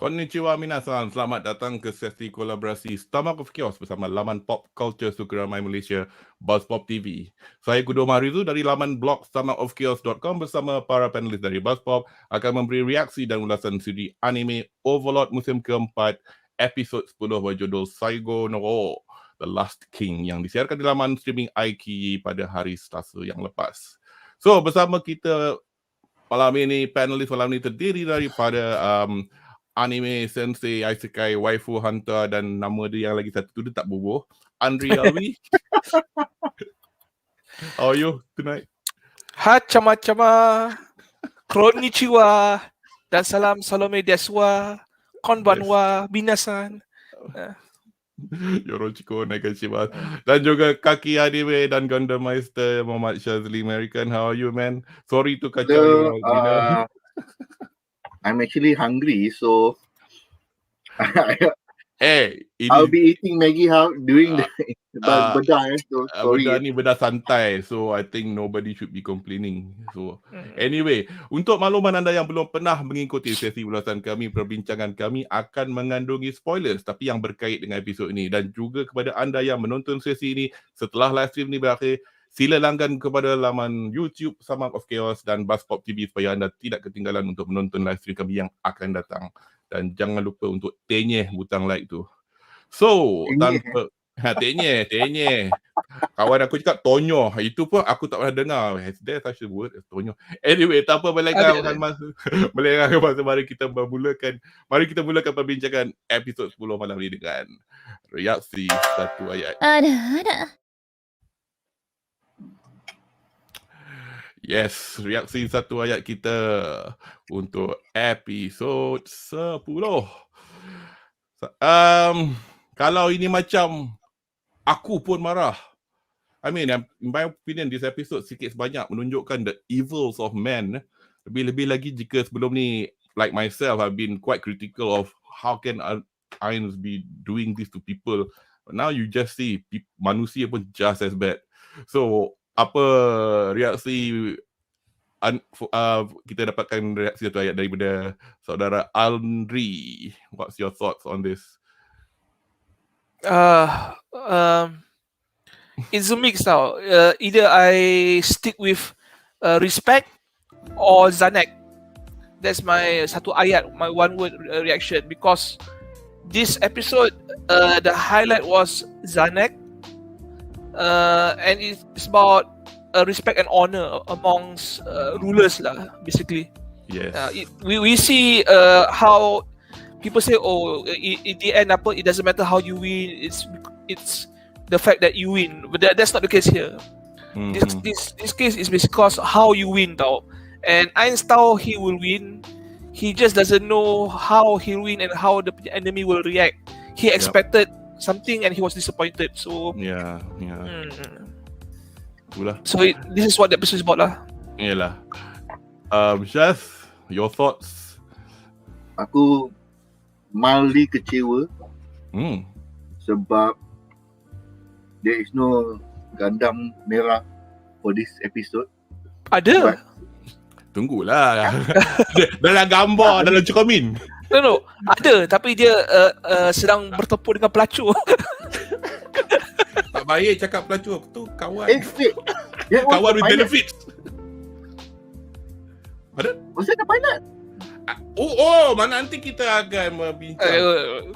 Konnichiwa minasan, selamat datang ke sesi kolaborasi STOMACHOFCHAOS bersama laman pop culture suka ramai Malaysia, BuzzPopTV. Saya Kudo Marizu dari laman blog STOMACHOFCHAOS.com bersama para panelis dari BuzzPop akan memberi reaksi dan ulasan siri anime Overlord musim keempat, episod 10 berjudul Saigo no Wo, The Last King yang disiarkan di laman streaming IQIYI pada hari Selasa yang lepas. So, bersama kita malam ini, panelis malam ini terdiri daripada anime sensei, isekai, waifu hunter dan nama dia yang lagi satu tu dia tak bubuh, Anri Alwi. How are you tonight? Hachama-chama, konnichiwa, dan salam salome deswa, konbanwa, minasan. Yorochiko onegaishimasu. Dan juga kaki anime dan Gundam Meister Muhammad Shazli American. How are you, man? Sorry to kacau your dinner. I'm actually hungry, so I'll be eating Maggie during the Bedah. So sorry. Bedah ni bedah santai, so I think nobody should be complaining. So anyway, untuk makluman anda yang belum pernah mengikuti sesi ulasan kami, perbincangan kami akan mengandungi spoilers tapi yang berkait dengan episod ini, dan juga kepada anda yang menonton sesi ini setelah live stream ni berakhir, sila langgan kepada laman YouTube STOMACHOFCHAOS dan BuzzPopTV supaya anda tidak ketinggalan untuk menonton live stream kami yang akan datang. Dan jangan lupa untuk tenyeh butang like tu. So, tanpa tenyeh. Kawan aku cakap tonyo. Itu pun aku tak pernah dengar. Has there such a word as tonyo? Anyway, tanpa melengahkan masa, mari kita mulakan perbincangan episod 10 malam ini dengan reaksi satu ayat. Yes, reaksi satu ayat kita untuk episod 10. Kalau ini macam aku pun marah. I mean, in my opinion, this episode sikit sebanyak menunjukkan the evils of men. Lebih-lebih lagi jika sebelum ni, like myself, I've been quite critical of how can AINZ be doing this to people. But now you just see manusia pun just as bad. So, apa reaksi kita dapatkan reaksi satu ayat daripada saudara Anri. What's your thoughts on this? It's a mix now. Either I stick with respect or Zanek. That's my satu ayat, my one word reaction, because this episode, the highlight was Zanek. And it's about respect and honor amongst rulers lah, basically. Yes. We see how people say, oh, in the end, it doesn't matter how you win. It's the fact that you win. But that's not the case here. Mm-hmm. This case is because how you win, tau. And AINZ tahu he will win. He just doesn't know how he'll win and how the enemy will react. He expected something and he was disappointed. So yeah. Itulah. So this is what the episode is about lah. Yalah. Shaz, your thoughts? Aku mildly kecewa. Sebab there is no Gundam merah for this episode. Ada. Tunggulah. Dalam gambar, dalam cermin. No, ada, tapi dia sedang bertempur dengan pelacur. Tak baik cakap pelacur tu kawan. Kawan with benefits. Ada? Maksudnya ada pilot. Mana nanti kita akan berbincang.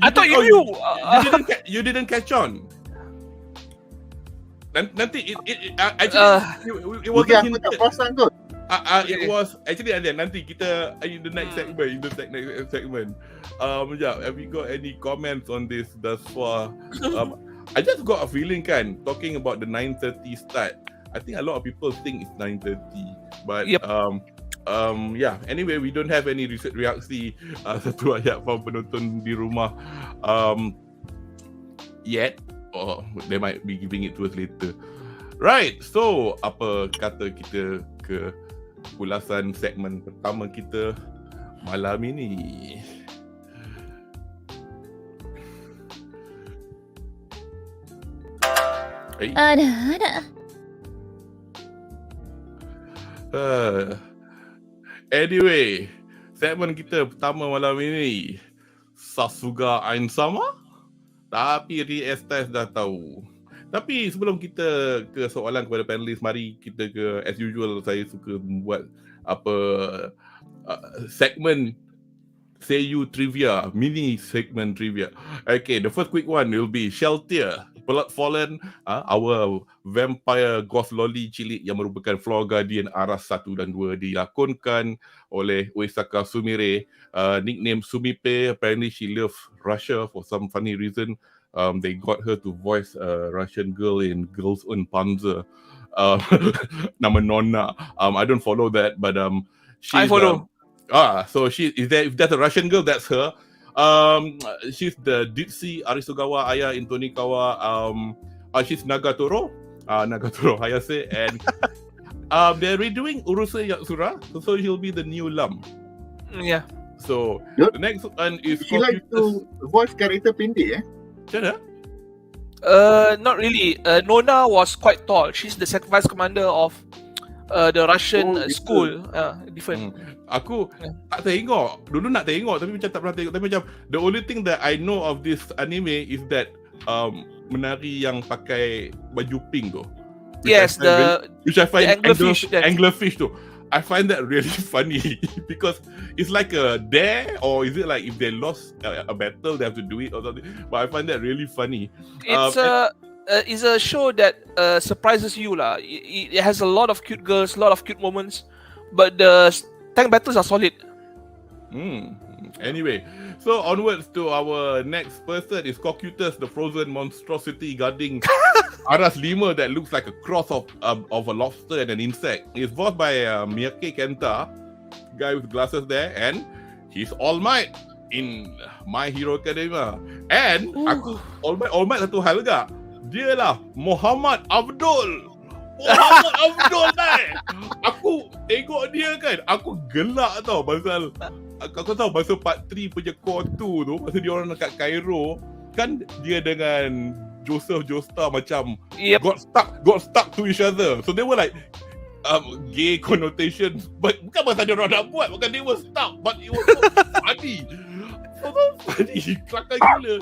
I thought you didn't catch on. Nanti it wasn't aku tak perasan kot. It was actually nanti kita in the next segment. Have you got any comments on this thus far? I just got a feeling talking about the 9:30 start. I think a lot of people think it's 9:30, but anyway, we don't have any reaksi satu ayat from penonton di rumah yet. they might be giving it to us later. Right, so apa kata kita ke ulasan segmen pertama kita malam ini? Ada. Anyway, segmen kita pertama malam ini SASUGA AINZ-SAMA, tapi RE-ESTIZE dah tahu. Tapi sebelum kita ke soalan kepada panelis, mari kita ke, as usual, saya suka membuat segmen Seiyu Trivia, mini segment trivia. Okay, the first quick one will be Sheltier, Blood Fallen, our vampire ghost loli cilik yang merupakan floor guardian aras 1 dan 2, dilakonkan oleh Uesaka Sumire, nickname Sumipe. Apparently she loves Russia for some funny reason. They got her to voice a Russian girl in Girls on Panzer. Nama Nonna. I don't follow that, but I follow. So if that's a Russian girl, that's her. She's the Ditsi Arisugawa Aya in Tonikawa. She's Nagatoro Hayase, and they're redoing Urusei Yatsura, so he'll be the new Lam. Yeah. So the next one is She like to voice character pendek Macam Not really. Nona was quite tall. She's the vice commander of the Russian school. Different. Aku tak tengok. Dulu nak tengok tapi macam tak pernah tengok. Tapi macam the only thing that I know of this anime is that menari yang pakai baju pink tu. Yes, which I find anglerfish tu. I find that really funny because it's like a dare, or is it like if they lost a battle they have to do it or something? But I find that really funny. It's a show that surprises you lah. It has a lot of cute girls, a lot of cute moments, but the tank battles are solid. Anyway, so onwards to our next person is Cocytus, the frozen monstrosity guarding Aras 5 that looks like a cross of a lobster and an insect. It's voiced by Miyake Kenta, guy with glasses there, and he's All Might in My Hero Academia. And aku All Might satu hal juga. Dia lah Muhammad Abdul. Muhammad Abdul kan. Aku tengok dia kan, aku gelak tau pasal aku tahu pasal part 3 punya core 2 tu, pasal dia orang dekat Cairo kan, dia dengan Joseph Joestar macam got stuck to each other. So they were like gay connotations, but bukan pasal dia orang nak buat, bukan they were stuck, but it was so funny. So funny, kelakar gila.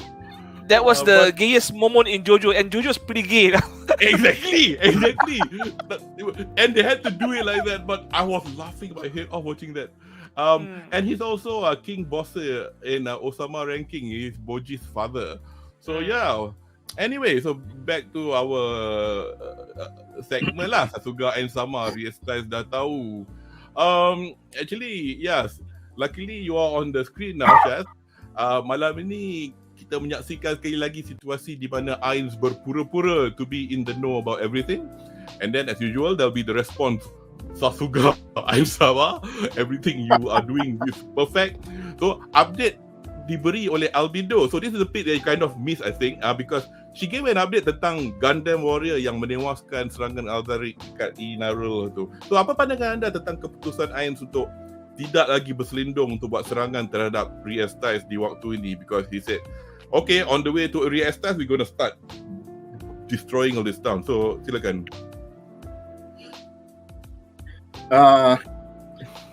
That was the gayest moment in JoJo, and JoJo's pretty gay. Exactly. And they had to do it like that, but I was laughing my head off watching that. And he's also King Boss in Osama ranking. He's Boji's father. So yeah. Anyway, so back to our segment lah. SASUGA AINZ-SAMA, RE-ESTIZE dah tahu. Actually, yes. Luckily you are on the screen now, Shaz. Malam ini kita menyaksikan sekali lagi situasi di mana AINZ berpura-pura to be in the know about everything. And then as usual, there'll be the response, SASUGA AINZ-SAMA, everything you are doing is perfect. So update diberi oleh Albedo. So this is a bit that you kind of miss, I think, because she gave an update tentang Gundam Warrior yang menewaskan serangan Altarik kat Inarul tu. So apa pandangan anda tentang keputusan AINZ untuk tidak lagi berselindung untuk buat serangan terhadap RE-ESTIZE di waktu ini? Because he said, okay, on the way to RE-ESTIZE, we're going to start destroying all this town. So silakan.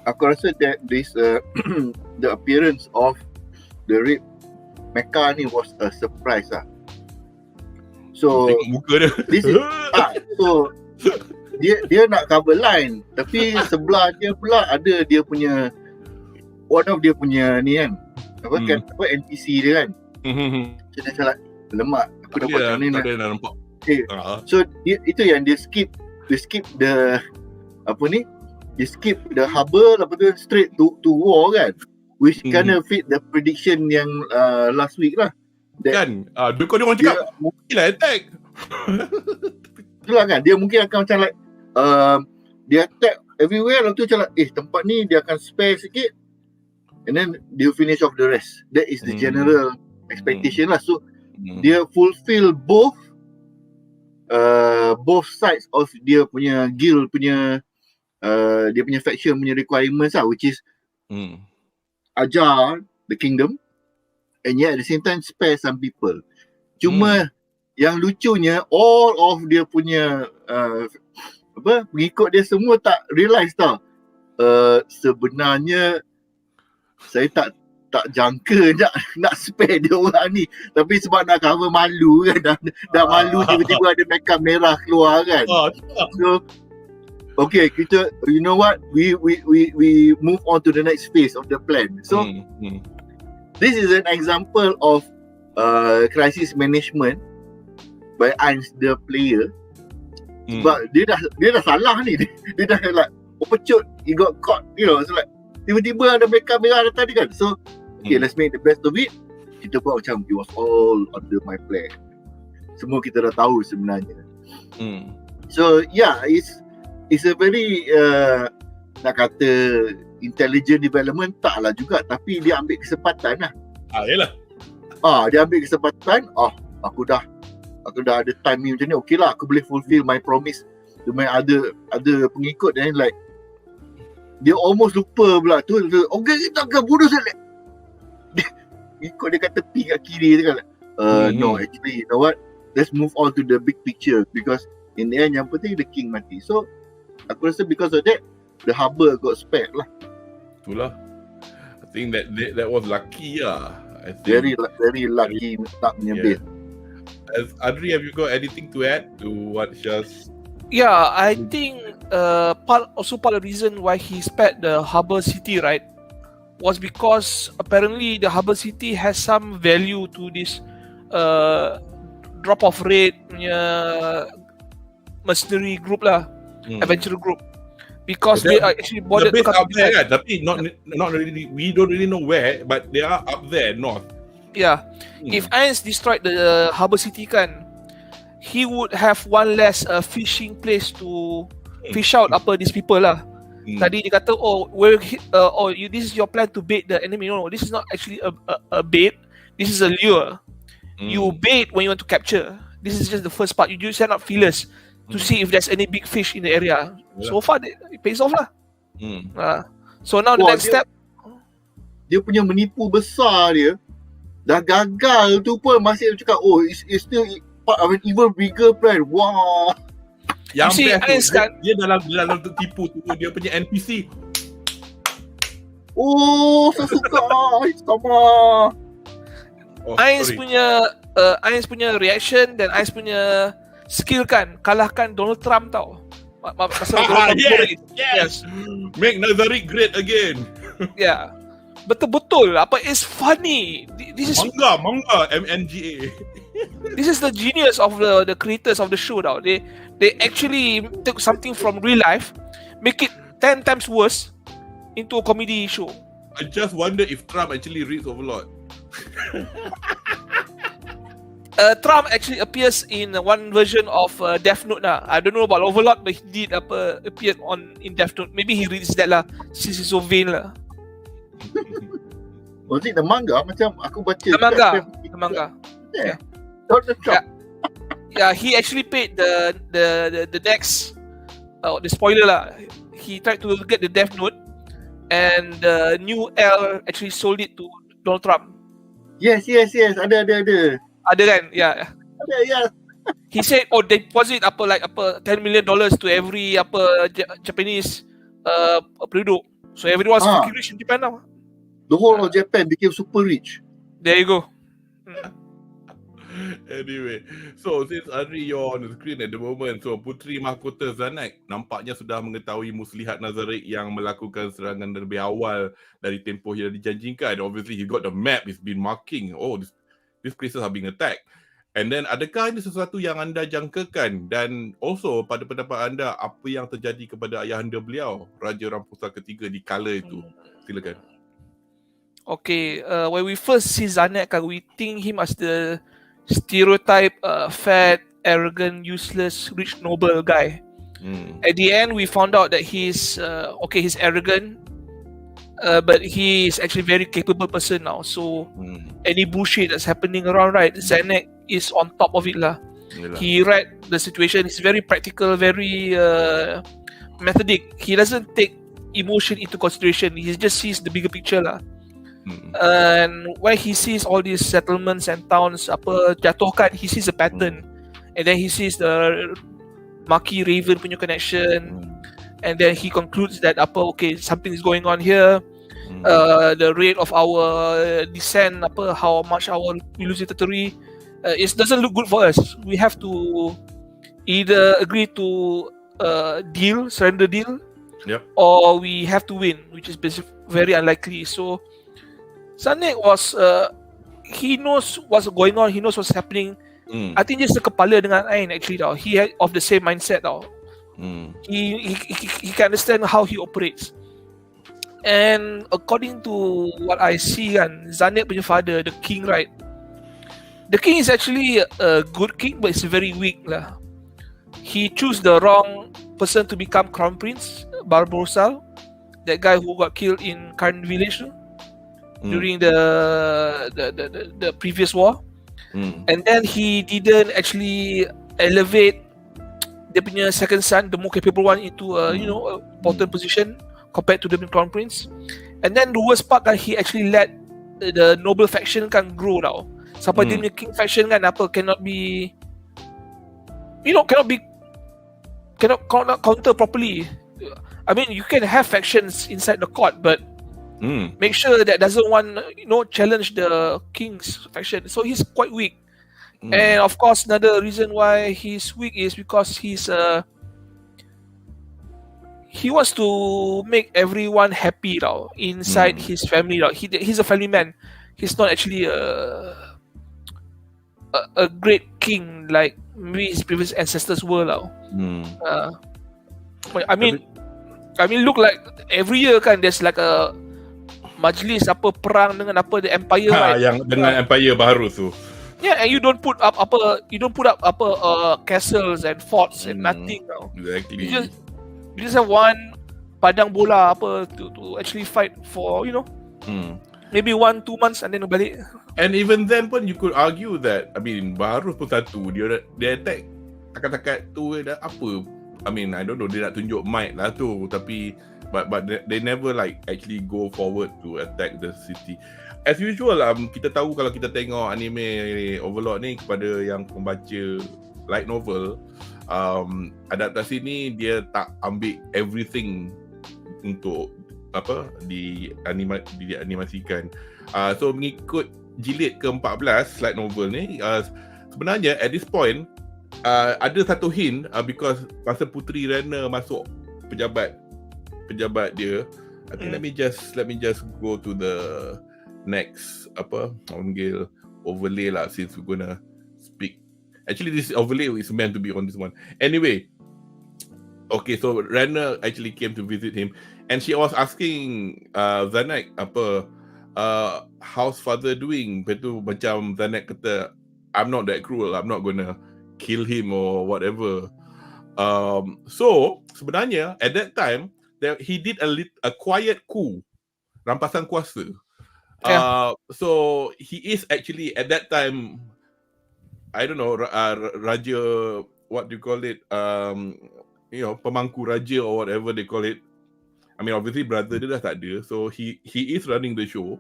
Aku rasa that this the appearance of the Rip mecha ni was a surprise lah. So muka dia. This is so dia nak cover line, tapi sebelah dia pula ada dia punya one of dia punya ni kan, apa NPC dia kan. So dia salah lemak. Aku dapat macam ni nak nampak. So itu yang dia skip the apa ni, dia skip the harbor, lepas tu straight to war kan, which kinda fit the prediction yang last week lah. Kan dia orang cakap mungkin lah attack. Itulah kan, dia mungkin akan macam like dia attack everywhere, lepas tu macam like tempat ni dia akan spare sikit, and then they'll finish off the rest. That is the general expectation lah. So dia fulfill both both sides of dia punya guild punya dia punya faction punya requirements lah, which is ajar the kingdom and yet at the same time spare some people. Cuma yang lucunya all of dia punya pengikut dia semua tak realise tau. Sebenarnya saya tak jangka nak spare dia orang ni, tapi sebab nak cover malu kan, dah malu tiba-tiba ada makeup merah keluar kan. So okay, kita, you know what, we move on to the next phase of the plan. So this is an example of crisis management by AINZ the player. Sebab dia dah salah ni, dia dah like pecut, he got caught, you know. So like tiba-tiba ada makeup merah datang kan. So okay, let's make the best of it. Kita buat macam it was all under my plan. Semua kita dah tahu sebenarnya. So yeah, it's a very nak kata intelligent development tak lah juga, tapi dia ambil kesempatan lah. Yelah. Dia ambil kesempatan. Aku dah ada time ni macam ni, okay lah, aku boleh fulfill my promise to my other pengikut. Dan like dia almost lupa pula tu. Okay, kita akan bunuh saya. Ikut dia kat tepi kat kiri tu kan. No, actually you know what, let's move on to the big picture, because in the end yang penting the king mati. So aku rasa because of that the harbor got spared lah. Itulah, I think that was lucky lah. I think very lucky tak punya base. As Anri, have you got anything to add to what Syaz? Yeah, I think part of the reason why he spared the harbor city, right, was because apparently the harbor city has some value to this drop off rate punya mercenary group lah, adventure group, because they are actually boarded the base up there kan, tapi not really, we don't really know where, but they are up there north. Yeah, if AINZ destroyed the harbor city kan, he would have one less fishing place to fish out these people lah. Tadi dia kata, this is your plan to bait the enemy. No, this is not actually a bait. This is a lure. You bait when you want to capture. This is just the first part. You just send out feelers to see if there's any big fish in the area. So far, it pays off lah. So now the next step, dia punya menipu besar dia dah gagal tu pun masih cakap it's still part of an even bigger plan. Wah. Yang best tu, dia dalam untuk tipu tu dia punya NPC. SASUGA, sama. AINZ punya reaction dan AINZ punya skill kan, kalahkan Donald Trump tau. Masa yes. Make Nazarick great again. Yeah. Betul-betul. It's funny. This is manga MNGA. This is the genius of the creators of the show now. They actually take something from real life, make it 10 times worse into a comedy show. I just wonder if Trump actually reads Overlord. Trump actually appears in one version of Death Note lah. I don't know about Overlord, but he did appear in Death Note. Maybe he reads that lah, since he's so vain lah. Was it the manga? Macam aku baca the manga. Yeah. Yeah, he actually paid the next the spoiler lah. He tried to get the Death Note, and the new L actually sold it to Donald Trump. Yes. Ada. Ada kan? Yeah. Ada, yes. He said, deposit $10 million to every Japanese penduduk. So everyone's fucking rich in Japan now. The whole of Japan became super rich. There you go. Anyway, so since Anri you're on the screen at the moment, so Puteri Mahkota Zanak nampaknya sudah mengetahui muslihat Nazarick yang melakukan serangan lebih awal dari tempoh yang dijanjikan. Obviously he got the map, he's been marking, these places are being attacked. And then adakah ini sesuatu yang anda jangkakan? Dan also pada pendapat anda, apa yang terjadi kepada ayahanda beliau, Raja Rampusa ketiga di kala itu? Silakan. Okay, when we first see Zanak, we think him as the stereotype fat, arrogant, useless, rich, noble guy. At the end, we found out that he's arrogant, but he is actually very capable person now. So any bullshit that's happening around, right, Zanak is on top of it lah. Yalah. He read the situation. He's very practical, very methodic. He doesn't take emotion into consideration. He just sees the bigger picture lah. And when he sees all these settlements and towns jatuhkan, he sees a pattern, and then he sees the Maki Raven punya connection, and then he concludes that okay, something is going on here. The rate of our descent, how much we lose territory, it doesn't look good for us. We have to either agree to surrender deal, or we have to win, which is very unlikely. So Zanek was he knows what's going on, he knows what's happening. I think just sekepala dengan Ain actually tau. He had of the same mindset tau. He can understand how he operates. And according to what I see kan, Zanek punya father, the king, right? The king is actually a good king, but it's very weak lah. He chose the wrong person to become crown prince, Barbarossa, that guy who got killed in Karn village during the previous war. And then he didn't actually elevate dia punya second son, the more capable one, into a important position compared to the crown prince. And then the worst part kan, he actually let the noble faction kan grow tau. Sampai dia punya king faction kan cannot counter properly. I mean, you can have factions inside the court, but make sure that doesn't want challenge the king's faction. So he's quite weak. And of course, another reason why he's weak is because he wants to make everyone happy tau, inside his family tau. He's a family man. He's not actually a great king like maybe his previous ancestors were tau. I mean look like every year kan there's like a majlis perang dengan the empire, right? Yang dengan empire baru tu. Yeah, and you don't put up castles and forts and nothing tau. Exactly. You just have one padang bola to actually fight for, maybe 1-2 months and then balik. And even then pun you could argue that, I mean, baru pun satu dia attack takat-takat tu dah apa. I mean, I don't know, dia nak tunjuk might lah tu, tapi but they never like actually go forward to attack the city. As usual kita tahu kalau kita tengok anime Overlord ni, kepada yang pembaca light novel, adaptasi ni dia tak ambil everything untuk dianimasikan. So mengikut jilid ke-14 light novel ni, sebenarnya at this point ada satu hint, because masa Puteri Rana masuk pejabat dia, I think let me just go to the next overlay lah, since we're gonna speak. Actually, this overlay is meant to be on this one. Anyway, okay, so Rana actually came to visit him, and she was asking Zanek how's father doing? Lepas tu macam Zanek kata, I'm not that cruel, I'm not gonna kill him or whatever. So sebenarnya at that time he did a quiet coup, rampasan kuasa. So he is actually at that time, I don't know, raja, what do you call it, pemangku raja or whatever they call it. I mean, obviously brother dia dah tak ada, so he is running the show.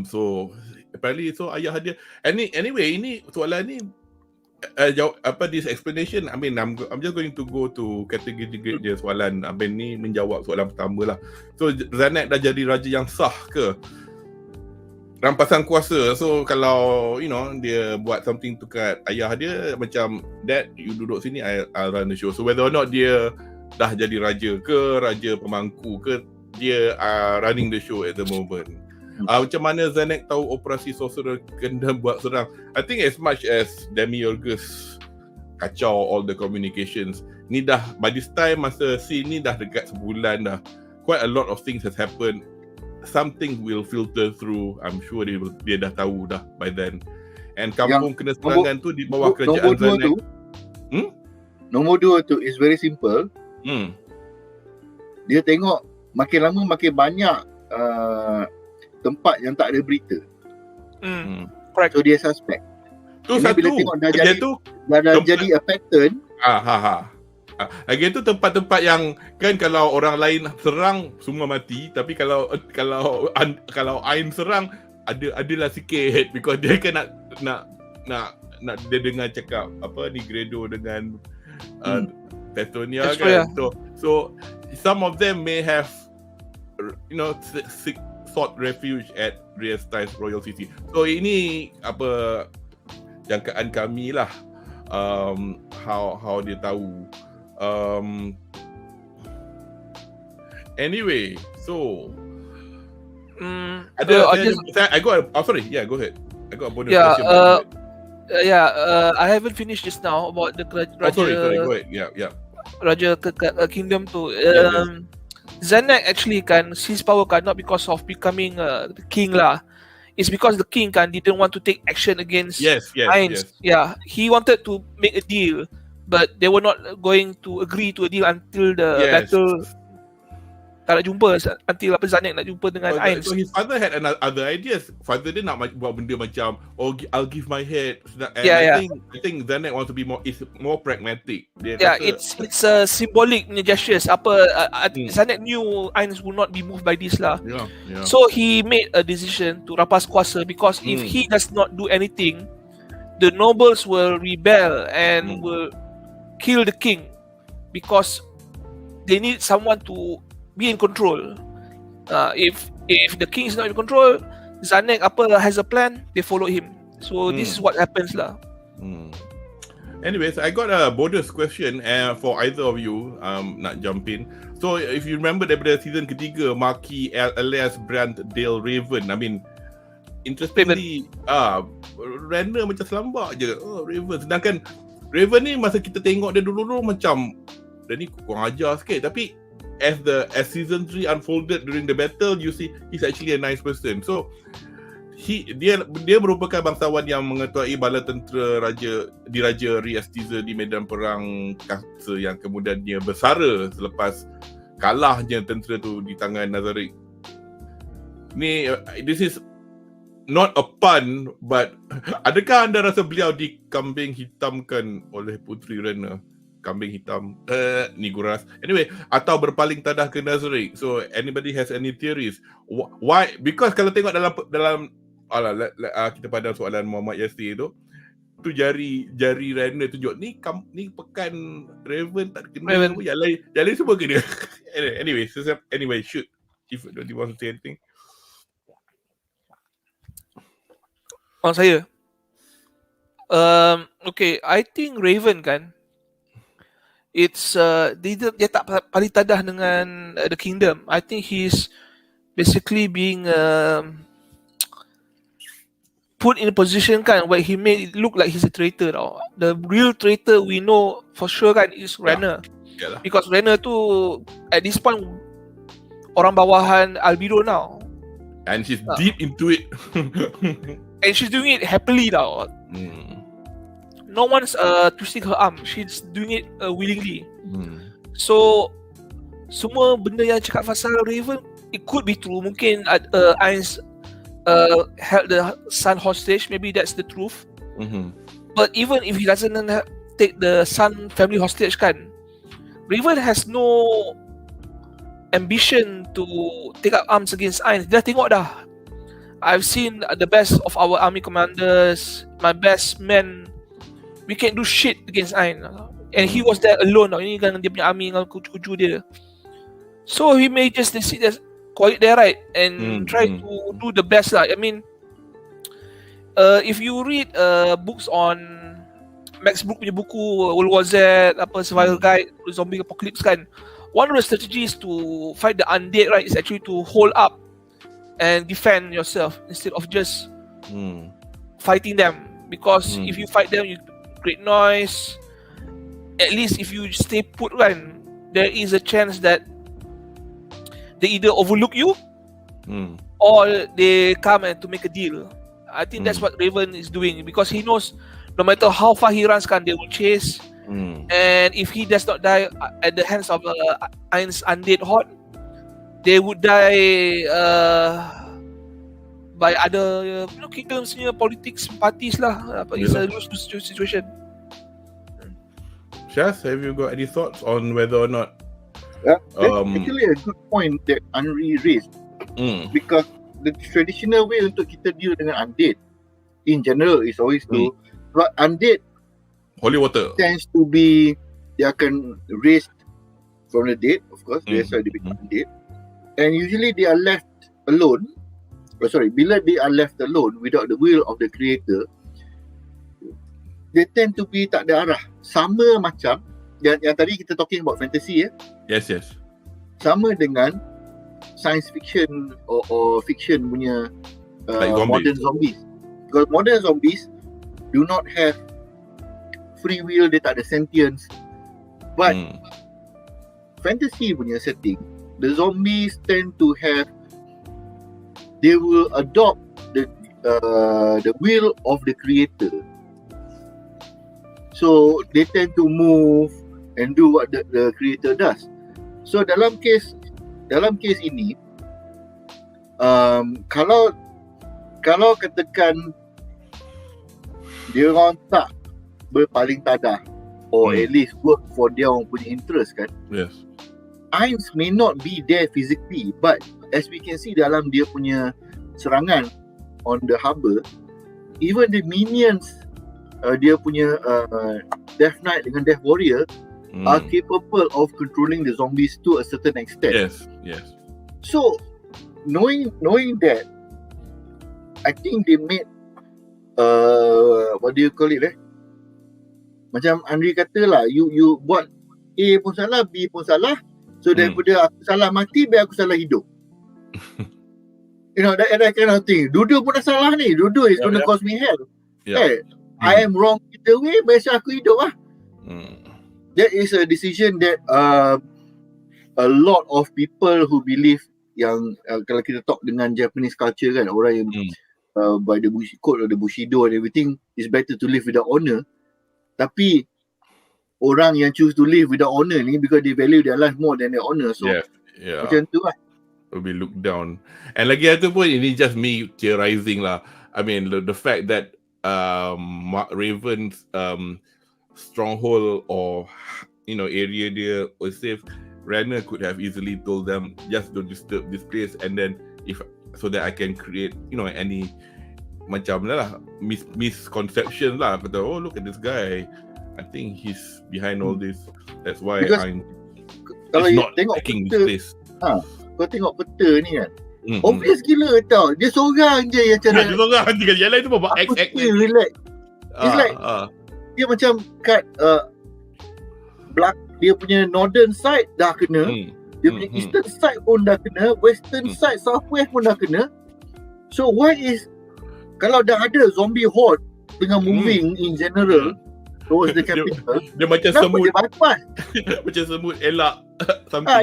So apparently, so ayah dia. Anyway, ini soalan ni this explanation, I mean, I'm just going to go to kategori dia soalan. Abang ni menjawab soalan pertama lah. So Zanek dah jadi raja yang sah ke? Rampasan kuasa. So kalau dia buat something to kat ayah dia, macam dad, you duduk sini, I'll run the show. So whether or not dia dah jadi raja ke, raja pemangku ke, dia running the show at the moment. Macam mana Zanek tahu operasi sorcerer kena buat serang? I think as much as Demiurgus kacau all the communications, ni dah by this time masa scene ni dah dekat sebulan dah. Quite a lot of things has happened. Something will filter through. I'm sure dia dah tahu dah by then. And kampung kena serangan tu di bawah kerajaan Zanek. Nombor 2 tu is very simple. Dia tengok makin lama makin banyak tempat yang tak ada berita. Correct. So dia suspect. Tu Ini satu. bila tengok dah Lagi jadi, tu, dah jadi a pattern. Lagi tu tempat-tempat yang kan kalau orang lain serang semua mati, tapi kalau Ain serang adalah sikit because dia kan nak dia dengar cakap apa ni Gredo dengan Pestonia kan. So some of them may have sought refuge at RE-ESTIZE Royal City. So ini apa jangkaan kami lah, how dia tahu. Anyway, so I got go ahead. I got a bonus question. I haven't finished just now about the Raja. Sorry, go ahead. Yeah. Raja Kingdom tu. Zanek actually kan seize power kan not because of becoming the king lah. It's because the king kan didn't want to take action against AINZ. Yeah, he wanted to make a deal, but they were not going to agree to a deal until the battle. Tak nak jumpa until Zanek nak jumpa dengan AINZ. So his father had other ideas. Father dia nak buat benda macam I'll give my head. And I think Zanek wants to be more pragmatic. It's a symbolic gestures. Zanek knew AINZ would not be moved by this lah. So he made a decision to rapas kuasa because if he does not do anything, the nobles will rebel and will kill the king because they need someone to be in control. If the king is not in control, Zanek has a plan, they follow him. So this is what happens lah. Anyways, I got a bonus question for either of you nak jump in. So if you remember daripada season ketiga, Maki alias Brand Dale Raven. I mean, interestingly, Renner macam selambak je. Raven. Sedangkan Raven ni masa kita tengok dia dulu macam dia ni kurang ajar sikit, tapi as season 3 unfolded during the battle, you see he's actually a nice person. So dia merupakan bangsawan yang mengetuai bala tentera Raja RE-ESTIZE di medan perang Kasa yang kemudian dia bersara selepas kalahnya tentera tu di tangan Nazarick. Ni this is not a pun, but adakah anda rasa beliau dikambing hitamkan oleh Puteri Renner? Kambing hitam Niguras. Anyway, atau berpaling tadah ke Nazarick. So anybody has any theories? Why? Because kalau tengok dalam kita pandang soalan Muhammad Yasir tu jari Renner tunjuk ni pekan Raven tak kena, yang lain semua kena. Anyway, shoot. If you want to say anything. Saya okay, I think Raven kan it's dia tak paling tadah dengan the kingdom. I think he's basically being put in a position kan where he made it look like he's a traitor tau. The real traitor we know for sure kan is Renner. Because Renner tu at this point orang bawahan Albedo now. And she's deep into it. And she's doing it happily tau. No one's twisting her arm. She's doing it willingly. So semua benda yang cakap pasal Raven, it could be true. Mungkin AINZ held the son hostage. Maybe that's the truth. But even if he doesn't take the son family hostage kan, Raven has no ambition to take up arms against AINZ. Dah tengok dah. I've seen the best of our army commanders, my best men. We can't do shit against AINZ. And he was there alone. Ini kan dia punya army dengan kucu-kucu dia. So he may just sit there, quiet there, right? And try to do the best lah. I mean, if you read books on Max Brook punya buku World War Z, Survival Guide to Zombie Apocalypse kan, one of the strategies to fight the undead, right, is actually to hold up and defend yourself instead of just fighting them. Because if you fight them, you create noise. At least if you stay put kan, there is a chance that they either overlook you or they come and to make a deal. I think that's what Raven is doing because he knows no matter how far he runs kan, they will chase. And if he does not die at the hands of AINZ undead horde, they would die by other kingdoms punya politics parties lah. It's a lose-lose situation. Syaz, have you got any thoughts on whether or not That's actually a good point that Anri raised. Because the traditional way untuk kita deal dengan undead in general is always to but undead holy water tends to be they akan raised from the dead, of course. That's why they become undead. And usually they are left alone. Bila they are left alone without the will of the creator, they tend to be tak ada arah. Sama macam yang tadi kita talking about fantasy Yes. Sama dengan science fiction or fiction punya like modern zombies. Because modern zombies do not have free will, dia tak ada sentience. But fantasy punya setting, the zombies tend to have, they will adopt the will of the creator. So they tend to move and do what the creator does. So dalam case ini, kalau katakan dia orang tak berpaling tadah or at least work for dia orang punya interest kan. Yes. AINZ may not be there physically, but as we can see dalam dia punya serangan on the harbor, even the minions, dia punya Death Knight dengan Death Warrior are capable of controlling the zombies to a certain extent. Yes. So knowing that, I think they made what do you call it macam Anri kata lah, you buat A pun salah, B pun salah. So daripada aku salah mati, biar aku salah hidup. You know, that kind of thing. Dua-dua pun dah salah ni. Dua-dua is gonna cause me hell. Hey, I am wrong either way, biasa aku hidup lah. That is a decision that a lot of people who believe yang kalau kita talk dengan Japanese culture kan, orang yang by the code of the Bushido and everything, is better to live without honor. Tapi orang yang choose to live without honor ni because they value their life more than their honor. So macam tu lah. Will be looked down. And lagi satu pun, ini just me theorizing lah. I mean the fact that Raven's stronghold or area dia was safe, Renner could have easily told them just don't disturb this place, and then so that I can create any macam lah misconception lah. Kata, oh look at this guy, I think he's behind all this. That's why kalau it's you not tengok taking peta, this place. Kau tengok peta ni kan, obvious gila tau. Dia seorang je yang cara dia seorang je kan. Yang lain tu buat act relax. It's like dia macam kat black, dia punya northern side dah kena, dia punya eastern side pun dah kena, western side, southwest pun dah kena. So why is, kalau dah ada zombie horde dengan moving in general towards the capital, dia macam semut, dia bypass? macam semut elak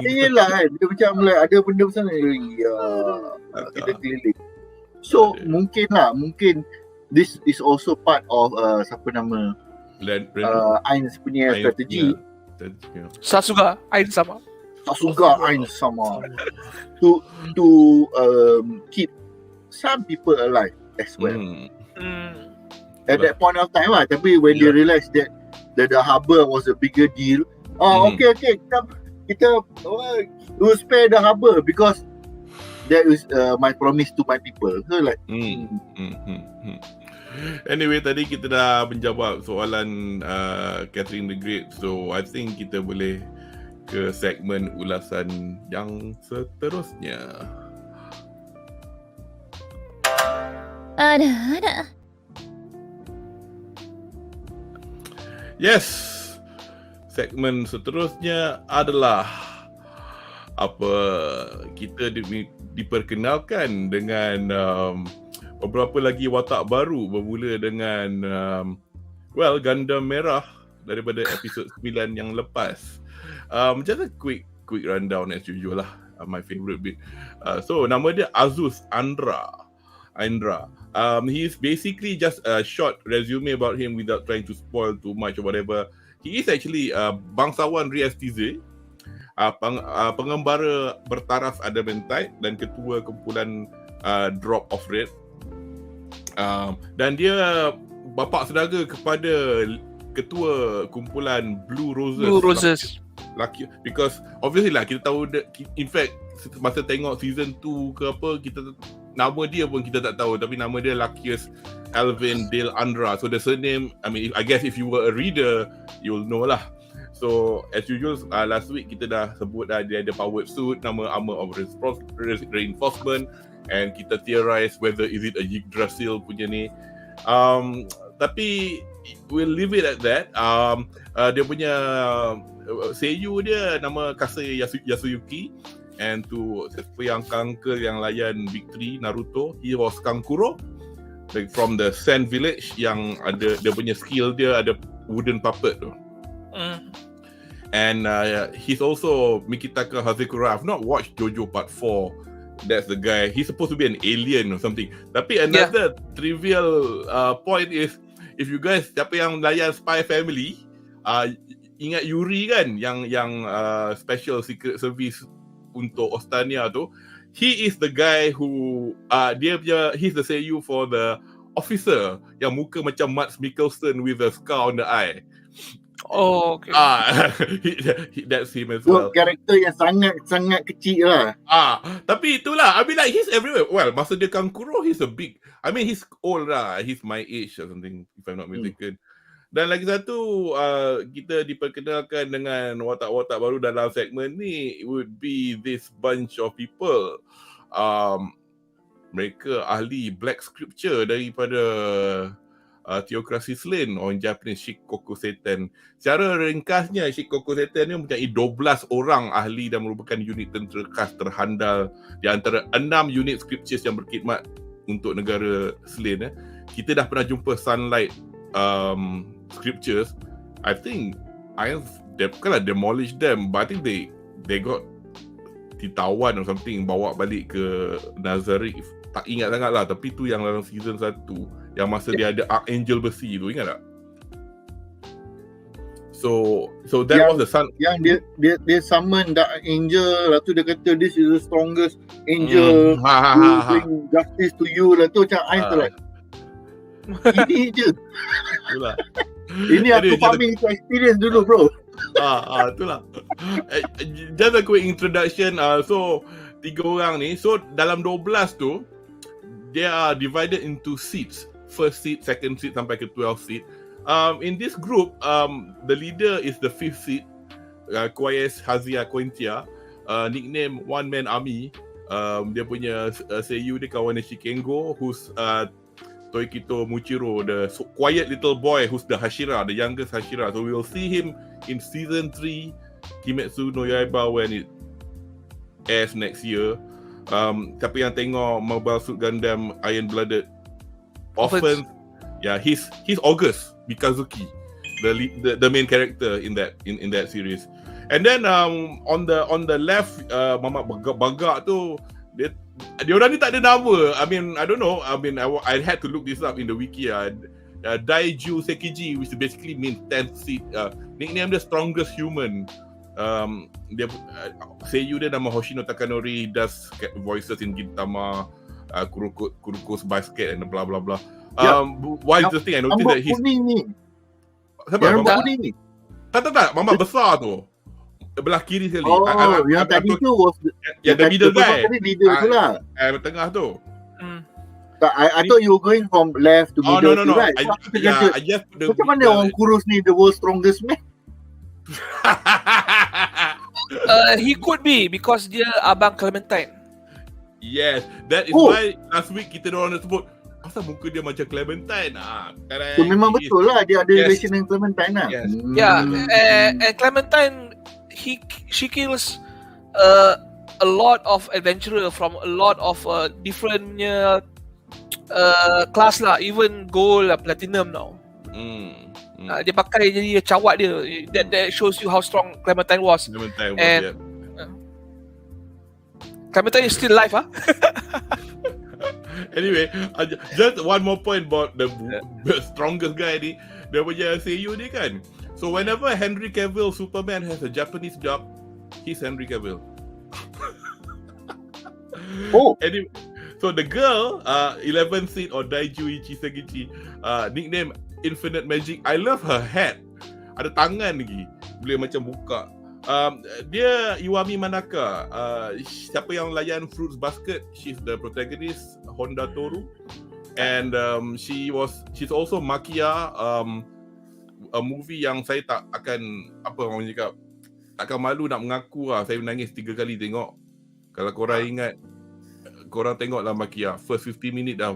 dia elak kan, dia macam ada benda besar kita keliling. So mungkin this is also part of siapa nama AINZ punya strategi. SASUGA, AINZ-SAMA. SASUGA, AINZ-SAMA to keep some people alive as well. At that point of time lah. Tapi when they realise that the harbor was a bigger deal, okay, kita will spare the harbor because that is my promise to my people. So like anyway, tadi kita dah menjawab soalan Catherine the Great. So I think kita boleh ke segmen ulasan yang seterusnya. Ada. Yes, segmen seterusnya adalah kita diperkenalkan dengan beberapa lagi watak baru, bermula dengan Gundam Merah daripada episod 9 yang lepas. Just a quick rundown as usual lah, my favorite bit. So nama dia Azus Andra. He's basically just a short resume about him without trying to spoil too much or whatever. He is actually bangsawan RE-ESTIZE, pengembara bertaraf adamantite dan ketua kumpulan drop of rate. Dan dia bapa saudara kepada ketua kumpulan Blue Roses. Lucky, because obviously lah kita tahu in fact masa tengok season 2 ke apa, nama dia pun kita tak tahu, tapi nama dia Luckiest Alvin Dale Andra. So the surname, I mean, I guess if you were a reader, you'll know lah. So as usual, last week kita dah sebut dia ada powered suit, nama armor of reinforcement, and kita theorize whether is it a Yggdrasil punya ni. Tapi we'll leave it at that. Dia punya seiyu dia nama Kase Yasuyuki, and to siapa yang kanker yang layan Victory Naruto, he was Kankuro, like from the Sand Village, yang ada dia punya skill dia ada wooden puppet tu. And he's also Mikitaka Hazekura. I've not watched Jojo Part 4. That's the guy. He's supposed to be an alien or something. Tapi another trivial point is, if you guys siapa yang layan Spy Family, ingat Yuri kan, yang special secret service untuk Ostania tu, he is the guy who he's the seiyu for the officer yang muka macam Mads Mikkelsen with a scar on the eye. Oh, okay. That's him as well. Karakter yang sangat kecil lah. Tapi itulah, I mean like he's everywhere. Well, masa dia Kankuro, he's he's old lah. He's my age or something, if I'm not mistaken. Dan lagi satu, kita diperkenalkan dengan watak-watak baru dalam segmen ni, would be this bunch of people. Mereka ahli black scripture daripada Theocracy Slain, or in Japanese Shikoku Seiten. Secara ringkasnya, Shikoku Seiten ni mempunyai 12 orang ahli dan merupakan unit tentera khas terhandal di antara 6 unit scriptures yang berkhidmat untuk negara Slain. Kita dah pernah jumpa Sunlight scriptures. I think they bukanlah demolish them, but I think they got ditawan or something, bawa balik ke Nazareth. Tak ingat sangat lah, tapi tu yang dalam season 1 yang masa dia ada Archangel besi tu, ingat tak? So that was the sun. Yang dia summon the angel, lepas tu dia kata this is the strongest angel who bring justice to you lah tu, macam tu lah. Ini je. Itulah. Ini aku farming experience dulu bro. Itulah. Just a quick introduction. So 3 orang ni, so dalam 12 tu they are divided into seats. First seat, second seat sampai ke 12 seat. In this group, the leader is the 5th seat, Koyes Hazia Kointia, nickname One Man Army. Dia punya seiyu dia kawan Shikengo, who's Toikito Muchiro, the quiet little boy who's the Hashira, the youngest Hashira. So we will see him in season 3 Kimetsu no Yaiba when it airs next year. Tapi yang tengok Mobile Suit Gundam Iron Blooded often, he's August Mikazuki, the main character in that series. And then on the left, Mama Bagak tu, dia orang ni tak ada nama. I mean, I don't know. I mean, I had to look this up in the wiki. Daiju Sekiji, which basically means 10th seat. Nickname the strongest human. Dia seiyu dia nama Hoshino Takanori, does voices in Gintama, Kuroko's Basket and blah blah blah. Why is the thing I noticed that he's siapa? Mama kuning ni? Tak, Mama besar tu. Belah kiri sekali. Yang tadi tu was the middle guy. Leader tu lah. Tengah tu. I thought you were going from left to middle. No. Right? I just macam mana orang kurus ni the world's strongest man? He could be because dia Abang Clementine. Yes, that is why last week kita orang dah sebut asal muka dia macam Clementine. So memang betul lah dia ada relation dengan Clementine lah. Yes. And Clementine, she kills a lot of adventurer from a lot of different class lah, even gold, platinum now. Dia pakai jadi cawat dia. That shows you how strong Clementine was. Clementine is still alive, Anyway, just one more point about the strongest guy ni. Dia punya seiyu ni kan. So whenever Henry Cavill Superman has a Japanese dub, he's Henry Cavill. Oh. Anyway, So the girl, 11 Seed or Daijui Chisagichi, nickname Infinite Magic. I love her hat. Ada tangan lagi. Boleh macam buka. Dia Iwami Manaka. Siapa yang layan Fruits Basket? She's the protagonist, Honda Toru. And she's also Makia, a movie yang saya tak akan, apa orang cakap, takkan malu nak mengaku lah. Saya menangis 3 kali tengok. Kalau korang ingat, korang tengoklah Makia. First 50 minit dah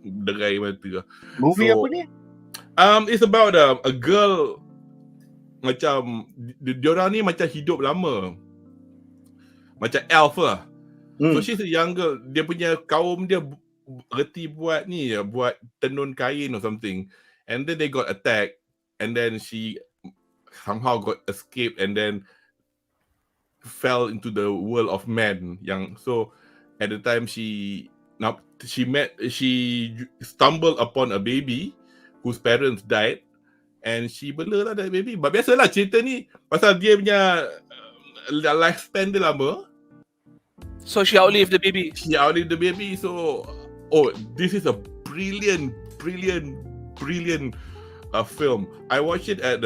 derai mata. Movie apa ni? It's about a girl, macam diorang ni macam hidup lama, macam elf lah. So she's a young girl. Dia punya kaum dia reti buat ni, buat tenun kain or something. And then they got attacked. And then she somehow got escaped and then fell into the world of men. So at the time she stumbled upon a baby whose parents died, and she bela lah that baby. But biasalah cerita ni pasal dia punya lifespan dia lama. So she outlived the baby. So this is a brilliant film. I watched it at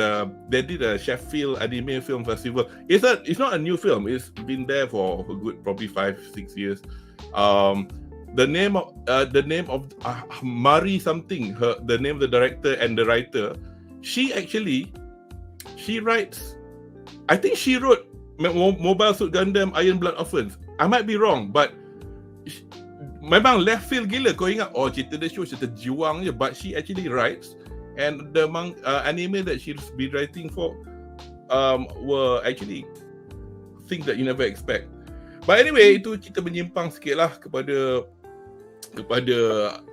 they did a Sheffield Anime Film Festival. It's not a new film. It's been there for a good probably 5-6 years. The name of Mari something. The name of the director and the writer. She writes. I think she wrote Mobile Suit Gundam Iron Blood Orphans. I might be wrong, but memang left field gila. Kau ingat cerita dia cerita jiwang je, but she actually writes. And the anime that she's been writing for were actually things that you never expect. But anyway, itu kita menyimpang sikit lah kepada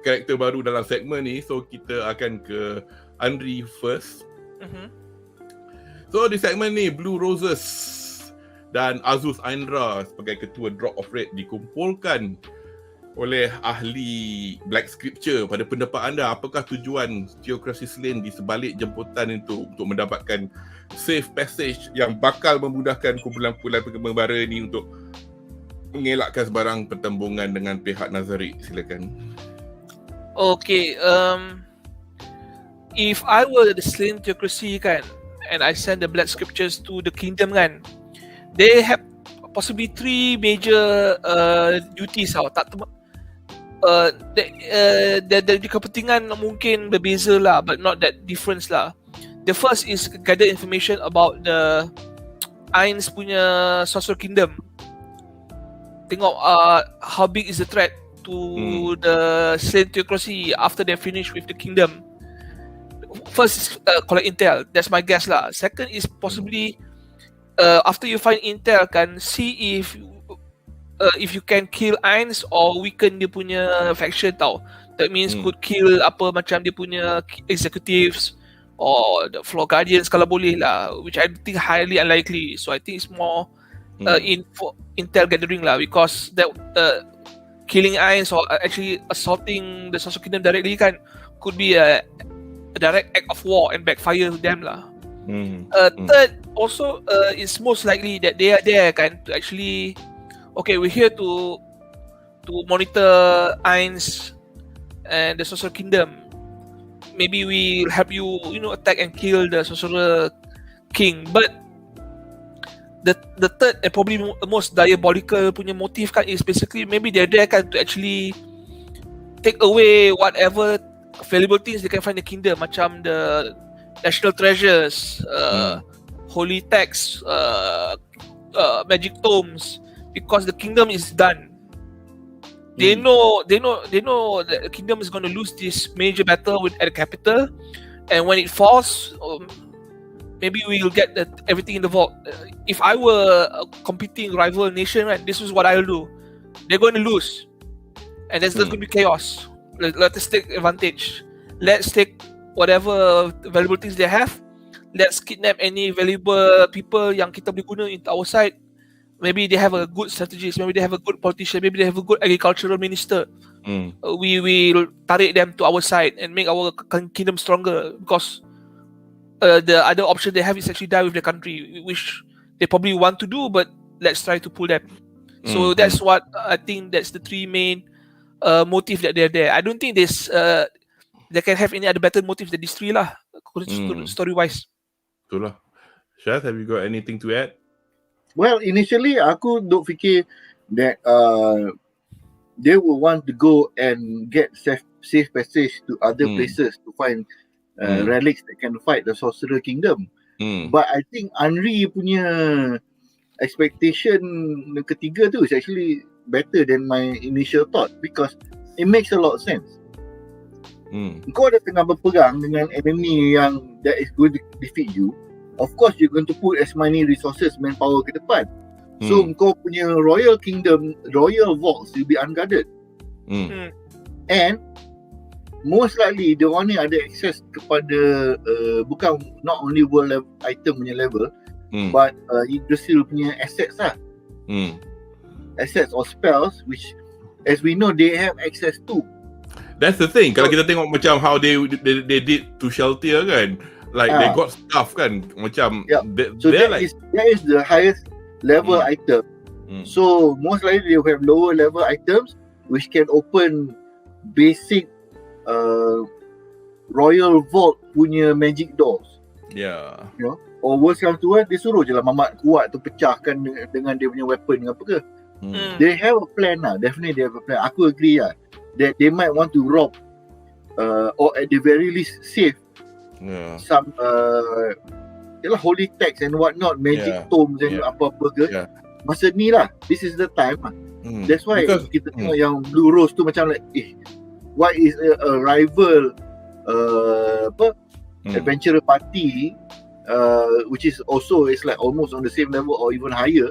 karakter baru dalam segmen ni. So kita akan ke Anri first. So di segmen ni, Blue Roses dan Azus Aindra sebagai ketua Drop of Red dikumpulkan oleh ahli Black Scripture. Pada pendapat anda, apakah tujuan teokrasi Slain di sebalik jemputan itu untuk mendapatkan safe passage yang bakal memudahkan kumpulan-kumpulan pengembara ini untuk mengelakkan sebarang pertembungan dengan pihak Nazari? Silakan. Okay, if I were the Slain teokrasi kan, and I send the Black Scriptures to the kingdom kan, they have possibly 3 major duties tau. Dari kepentingan mungkin berbeza lah, but not that difference lah. The first is gather information about the AINZ punya Sorcerer Kingdom. Tengok how big is the threat to the Slain theocracy after they finish with the kingdom. First is collect intel. That's my guess lah. Second is possibly after you find intel kan, see if you can kill AINZ or weaken dia punya faction tau. That means could kill apa macam dia punya executives or the floor guardians kalau boleh lah, which I think highly unlikely. So I think it's more intel gathering lah, because that killing AINZ or actually assaulting the Sorcerer Kingdom directly kan could be a direct act of war and backfire to them lah. Third also it's most likely that they are there kan to actually, okay, we're here to monitor AINZ and the Sorcerer Kingdom. Maybe we'll help you, attack and kill the Sorcerer King. But the third and probably most diabolical punya motive kan is basically maybe they're there kan to actually take away whatever valuable things they can find in the kingdom, macam the national treasures, holy texts, magic tomes. Because the kingdom is done. They know that the kingdom is going to lose this major battle at the capital, and when it falls, maybe we'll get everything in the vault. If I were a competing rival nation, right, this is what I'll do. They're going to lose, and there's going to be chaos. Let's take advantage. Let's take whatever valuable things they have. Let's kidnap any valuable people yang kita boleh guna in our side. Maybe they have a good strategist, maybe they have a good politician, maybe they have a good agricultural minister. We will tarik them to our side and make our kingdom stronger, because the other option they have is actually die with the country, which they probably want to do, but let's try to pull them. So that's what I think, that's the 3 main motive that they're there. I don't think they can have any other better motive than these three lah, story wise. Betul lah. Syaz, have you got anything to add? Well, initially aku duk fikir that they will want to go and get safe passage to other places to find relics that can fight the Sorcerer Kingdom. But I think Anri punya expectation ketiga tu is actually better than my initial thought because it makes a lot of sense. Kau dah tengah berperang dengan enemy yang that is going to defeat you. Of course, you're going to put as many resources, manpower ke depan. So, kau punya Royal Kingdom, Royal Vaults will be unguarded. And most likely, the one yang ada access kepada bukan not only world level, item punya level, but Yggdrasil punya assets lah. Assets or spells, which as we know, they have access to. That's the thing. Kalau kita tengok macam how they did to Shelter kan, like they got stuff kan, macam so that like is the highest level item. So most likely they will have lower level items which can open basic Royal Vault punya magic doors. Yeah. You know, or worse comes to worse, dia suruh je lah mamat kuat tu pecahkan dengan dia punya weapon apa ke. They have a plan lah. Definitely they have a plan. Aku agree lah that they might want to rob or at the very least save some holy text and whatnot, magic tomes and apa-apa ke. Masa ni lah, this is the time lah. That's why kita tengok yang Blue Rose tu macam like what is a rival adventurer party which is also is like almost on the same level or even higher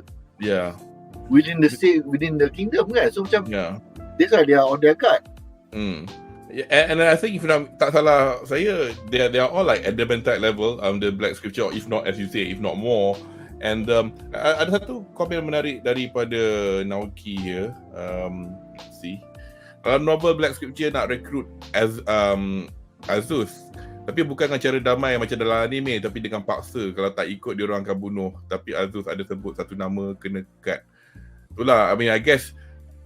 within the kingdom kan. So macam that's why they are on their guard. And I think if tak salah saya, they are all like at the Adamantite level, the Black Scripture, or if not, as you say, if not more. And ada satu komen menarik daripada Naoki here. See, dalam novel Black Scripture nak recruit as Azus, tapi bukan dengan cara damai macam dalam anime, tapi dengan paksa. Kalau tak ikut, dia orang akan bunuh. Tapi Azus ada sebut satu nama, kena cut. Itulah, I mean, I guess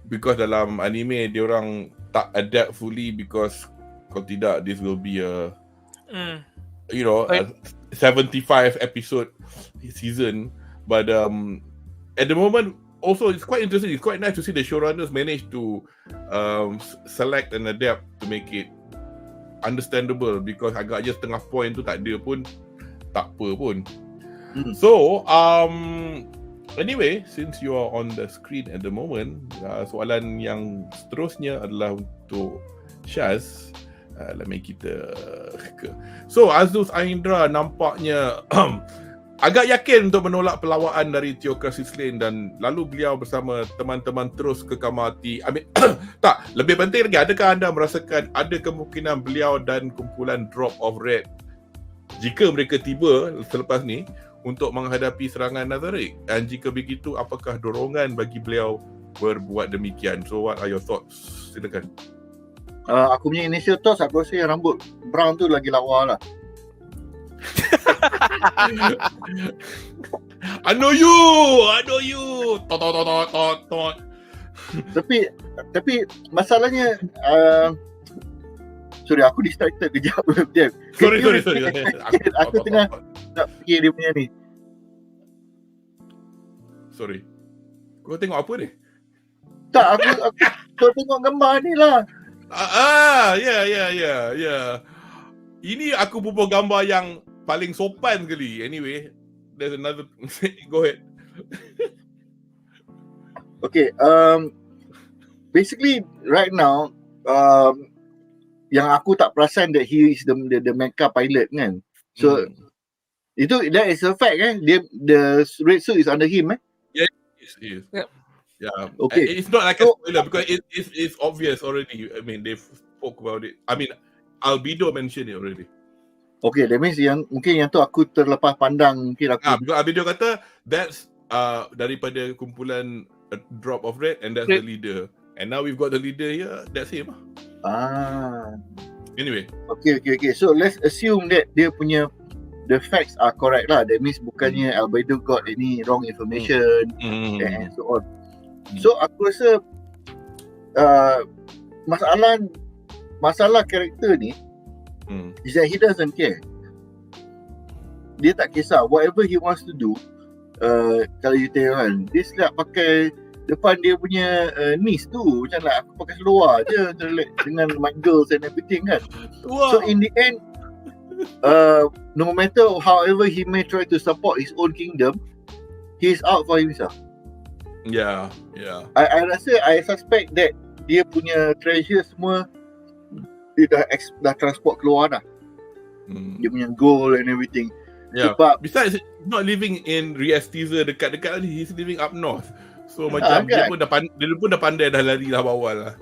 because dalam anime dia orang tak adapt fully, because kalau tidak, this will be a a 75 episode season. But at the moment also it's quite interesting, it's quite nice to see the showrunners manage to select and adapt to make it understandable, because agaknya setengah point tu tak ada pun tak apa pun. So anyway, since you are on the screen at the moment, soalan yang seterusnya adalah untuk Syaz. Let me kita so Azus Aindra nampaknya agak yakin untuk menolak pelawaan dari teokrasi Slain, dan lalu beliau bersama teman-teman terus ke Kamati. Tak, lebih penting lagi, adakah anda merasakan ada kemungkinan beliau dan kumpulan Drop of Red, jika mereka tiba selepas ni, untuk menghadapi serangan Nazarick? Dan jika begitu, apakah dorongan bagi beliau berbuat demikian? So what are your thoughts? Silakan. Aku punya initial thoughts, aku rasa yang rambut brown tu lagi lawa lah. I know you. Tot. Tapi masalahnya sorry, aku distracted kejap. Sorry. Aku tengah nak fikir dia punya ni. Sorry. Kau tengok apa ni? Tak, aku tengok gambar ni lah. Ya. Ini aku bubuh gambar yang paling sopan kali. Anyway, there's another. Go ahead. Okay, basically right now, yang aku tak perasan that he is the mecha pilot kan. So that is a fact kan. The red suit is under him Yeah, it is. Yeah. Okay. It's not like a spoiler because it's obvious already. I mean, they spoke about it. I mean, Albedo mentioned it already. Okay, that means mungkin yang tu aku terlepas pandang. Mungkin aku because Albedo kata that's daripada kumpulan Drop of Red, and that's the leader. And now we've got the leader here. That's him. Anyway. Okay. So let's assume that dia punya the facts are correct lah. That means bukannya Albedo got any wrong information and so on. So aku rasa masalah karakter ni is that he doesn't care. Dia tak kisah whatever he wants to do. Kalau you tengok kan, dia silap pakai depan dia punya niece tu, macam lah aku pakai seluar je dengan my girls and everything kan. So in the end, no matter however he may try to support his own kingdom, he's out for himself. Yeah. I suspect that dia punya treasure semua dia dah transport keluar dah. Dia punya gold and everything. Yeah. Sebab besides not living in RE-ESTIZE dekat-dekat ni, he's living up north. So macam dia pun dah pandai dah lari lah awal lah.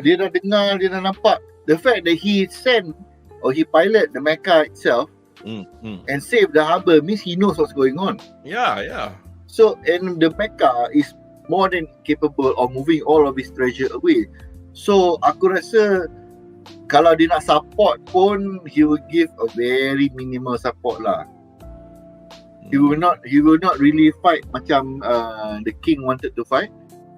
Dia dah dengar, dia dah nampak the fact that he sent or he pilot the mecha itself and save the harbor means he knows what's going on. Yeah. So and the mecha is more than capable of moving all of his treasure away. So aku rasa kalau dia nak support pun he will give a very minimal support lah. He will not really fight macam the king wanted to fight.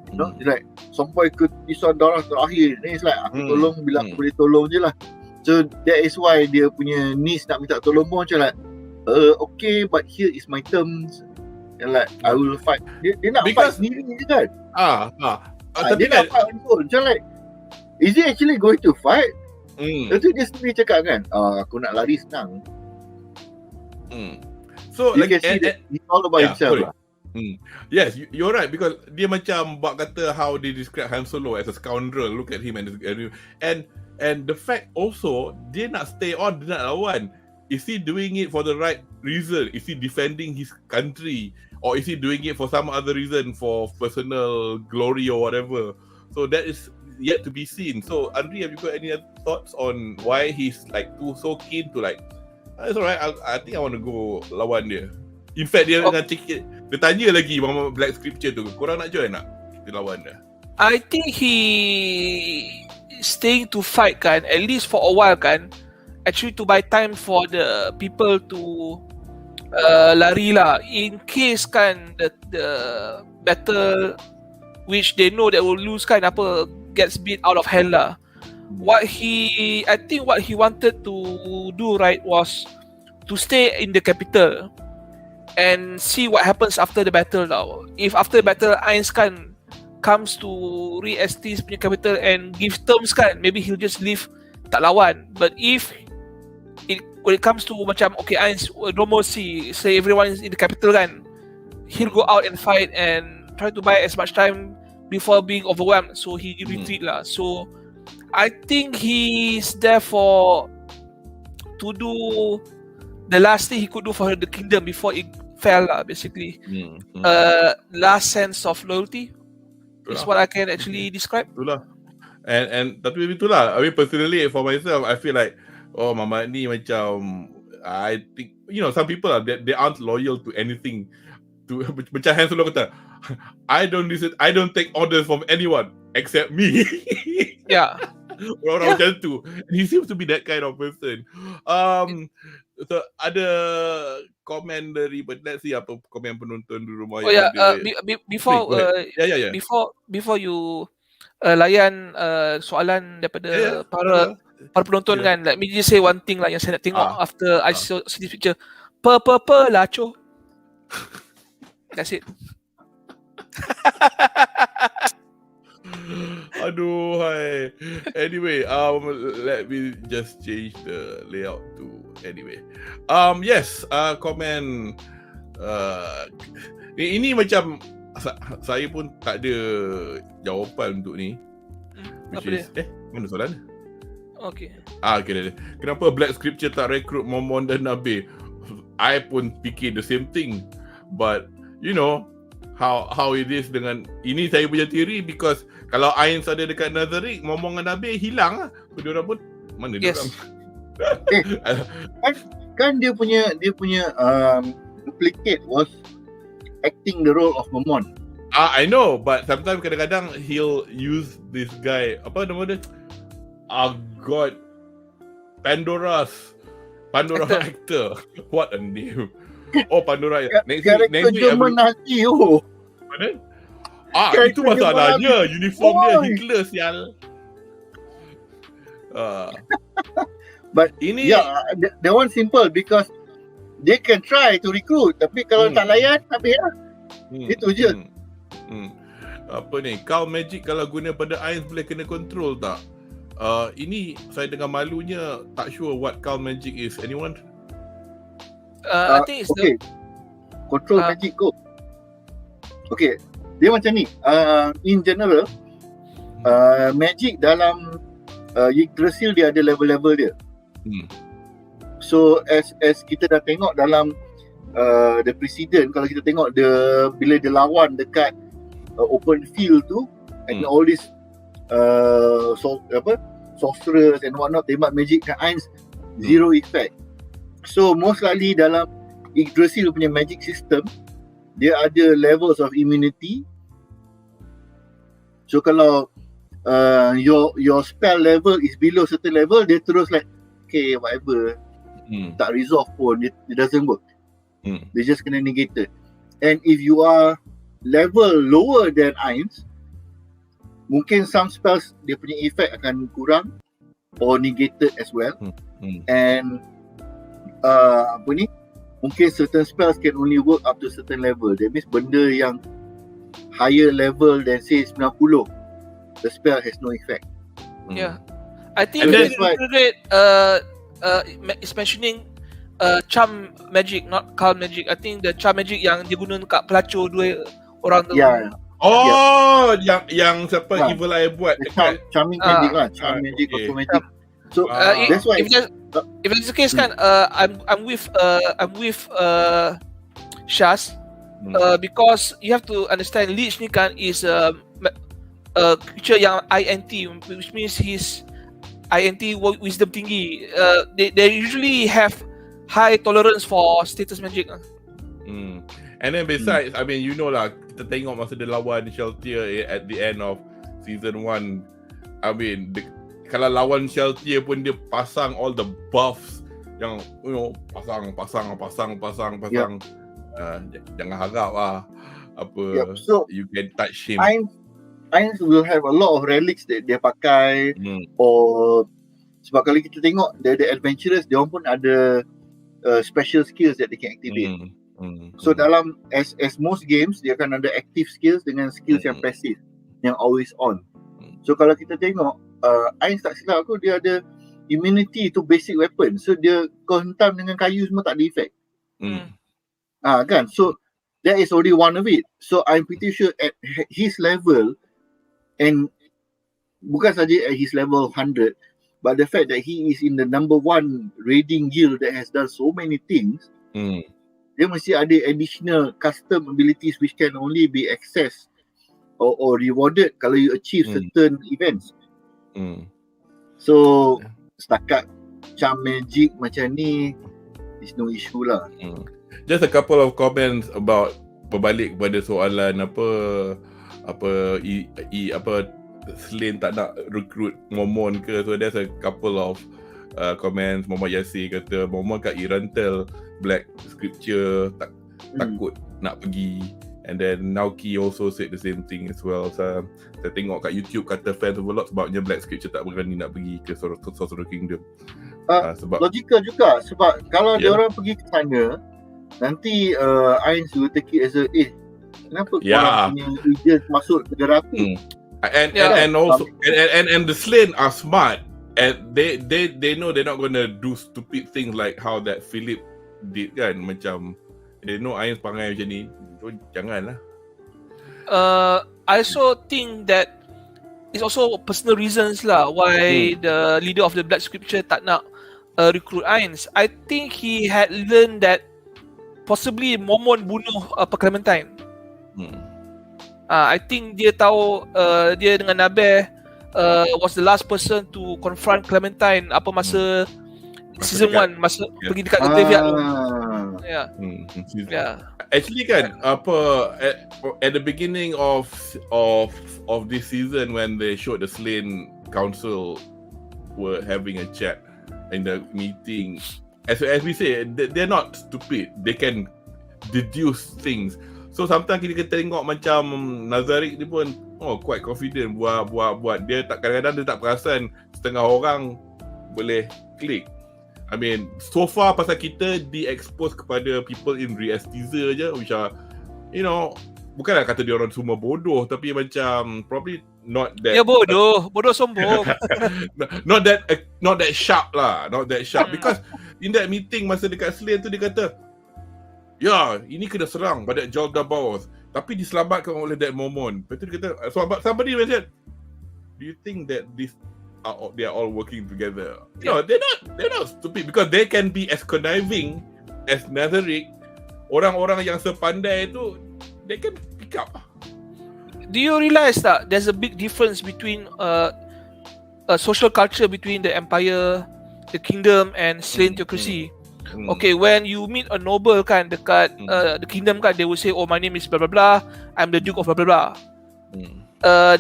You know, like sampai ke pisau darah terakhir ni, it's like aku tolong bila aku boleh tolong je lah. So that is why dia punya niece nak minta tolong pun macam like okay, but here is my terms and like I will fight. Dia nak fight sendiri je kan. Tapi dia nak fight pun macam like, is he actually going to fight? Lepas tu dia sendiri cakap kan, aku nak lari senang. So you like, can see that it's all about himself lah. Yes, you're right, because dia macam buat kata how they describe Han Solo as a scoundrel. Look at him and the fact also dia nak stay on, dia nak lawan. Is he doing it for the right reason? Is he defending his country, or is he doing it for some other reason, for personal glory or whatever? So that is yet to be seen. So Anri, have you got any other thoughts on why he's like so keen to like, it's alright, I think I want to go lawan dia. In fact dia dengan tiket, dia tanya lagi Mama Black Scripture tu, korang nak join tak kita lawan dia? I think he staying to fight kan, at least for a while kan, actually to buy time for the people to lari lah, in case kan the battle which they know that will lose kan, apa gets beat out of hell lah. I think what he wanted to do right was to stay in the capital and see what happens after the battle now. If after the battle AINZ kan comes to RE-ESTIZE punya capital and give terms kan, maybe he'll just leave, tak lawan. But if when it comes to macam okay, AINZ no more say everyone is in the capital kan, he'll go out and fight and try to buy as much time before being overwhelmed, so he retreat lah. So I think he's there to do the last thing he could do for the kingdom before it fell lah, basically. Last sense of loyalty is what I can actually describe. Itulah. And tapi itulah, I mean personally for myself, I feel like Mama ni macam, I think, you know, some people are they aren't loyal to anything. To macam Han Solo kata, I don't take orders from anyone except me. Yeah. Orang macam tu. He seems to be that kind of person. So ada komen dari, but let's see apa komen penonton di rumah. Before you layan soalan daripada para penonton kan, let me just say one thing lah yang saya nak tengok after I saw this picture. Laco. That's it. Aduh, hai. Anyway, let me just change the layout to anyway. Yes, komen. Ini macam saya pun tak ada jawapan untuk ni. Which is, mana soalan? Okay. Okay. Kenapa Black Scripture tak rekrut Momon dan Nabi? I pun fikir the same thing. But you know how it is dengan ini, saya punya teori, because kalau AINZ ada dekat Nazarick, Momon dan Nabi hilang lah. So diorang pun mana diorang? Kan dia punya duplicate was acting the role of Momon. I know, but sometimes kadang-kadang he'll use this guy, apa nama dia? God, Pandora actor. What a name. Pandora. Karakter Jerman Nazi Mana? Itu masalahnya. Uniform dia Hitler sial. But Ini that one simple because they can try to recruit, tapi kalau tak layan, habis lah. Itu je. Apa ni, kau magic kalau guna pada AINZ boleh kena control tak? Ini saya dengar malunya tak sure what Calm Magic is. Anyone? I think it's okay. Control magic go. Okay, dia macam ni. In general, magic dalam Yggdrasil dia ada level-level dia. So as kita dah tengok dalam the precedent, kalau kita tengok bila dia lawan dekat open field tu, and all this sorcerers and whatnot, tembak magic kat AINZ, zero effect. So most likely dalam Yggdrasil punya magic system, dia ada levels of immunity. So kalau your spell level is below certain level, dia terus like okay whatever, tak resolve pun, it doesn't work. They just kena negated. And if you are level lower than AINZ, mungkin some spells dia punya effect akan kurang or negated as well. And mungkin certain spells can only work up to certain level. That means benda yang higher level than say 90, the spell has no effect. Yeah, I think it's mentioning charm magic, not calm magic. I think the charm magic yang dia guna dekat pelacur dua orang tu. Yeah. Yang siapa Evil Eye buat dekat charming magic lah, charm magic, control magic. So that's why if that's the case kan, I'm with Shaz, because you have to understand Lich ni kan is a creature yang INT, which means his INT wisdom tinggi. They usually have high tolerance for status magic. And then besides, I mean, you know lah, kita tengok masa dia lawan Sheltier at the end of season 1. I mean, kalau lawan Sheltier pun dia pasang all the buffs yang, you know, pasang. Jangan harap lah apa, so, you can touch him. AINZ will have a lot of relics that dia pakai, or sebab kalau kita tengok the adventurers, dia pun ada special skills that they can activate. So dalam as most games, dia akan ada active skills dengan skills yang passive, yang always on. So kalau kita tengok AINZ, tak silap aku, dia ada immunity to basic weapon. So dia kau hentam dengan kayu semua tak ada effect. Kan? So that is only one of it. So I'm pretty sure at his level, and bukan saja at his level 100, but the fact that he is in the number 1 raiding guild that has done so many things, dia mesti ada additional custom abilities which can only be accessed or rewarded kalau you achieve certain events. So setakat charm magic macam ni, is no issue lah. Just a couple of comments about berbalik kepada soalan apa Slain tak nak recruit Momon ke. So there's a couple of comments. Muhammad Yasir kata Momon kat Irantel Black Scripture takut nak pergi. And then Nauki also said the same thing as well. So saya tengok kat YouTube kata fans OVERLORD sebabnya Black Scripture tak berani nak pergi ke Sorcerer Kingdom. Sebab logical juga, sebab kalau dia orang pergi ke sana, nanti AINZ will take it as a kenapa korang punya agent masuk negara aku? And also and the Slain are smart, and they know they're not gonna do stupid things like how that Philip did kan, macam they know AINZ pangai macam ni, so janganlah. I also think that it's also personal reasons lah why the leader of the Black Scripture tak nak recruit AINZ. I think he had learned that possibly Momon bunuh Clementine. I think dia tahu dia dengan Nabeh was the last person to confront Clementine apa masa season 1, masa pergi dekat graveyard tu. Actually kan at the beginning of this season, when they showed the Slain Council were having a chat in the meeting, as we say, they're not stupid, they can deduce things. So sometimes kita tengok macam Nazarick ni pun quite confident buat dia tak, kadang-kadang dia tak perasan setengah orang boleh klik. I mean, so far pasal kita di-expose kepada people in RE-ESTIZE je, which are, you know, bukanlah kata dia orang semua bodoh, tapi macam probably not that. Ya bodoh sombong. not that sharp lah, not that sharp. Because in that meeting masa dekat Slane tu dia kata, ya, ini kena serang pada Jolda Bawas, tapi diselamatkan oleh that moment. Lepas tu dia kata, so somebody mentioned, do you think that they are all working together? No, they're not stupid, because they can be as conniving as Nazarick. Orang-orang yang sepandai tu, they can pick up. Do you realize that there's a big difference between a social culture between the empire, the kingdom and Slane theocracy? Okay, when you meet a noble kan dekat the kingdom kan, they will say, oh, my name is blah blah blah, I'm the duke of blah blah blah.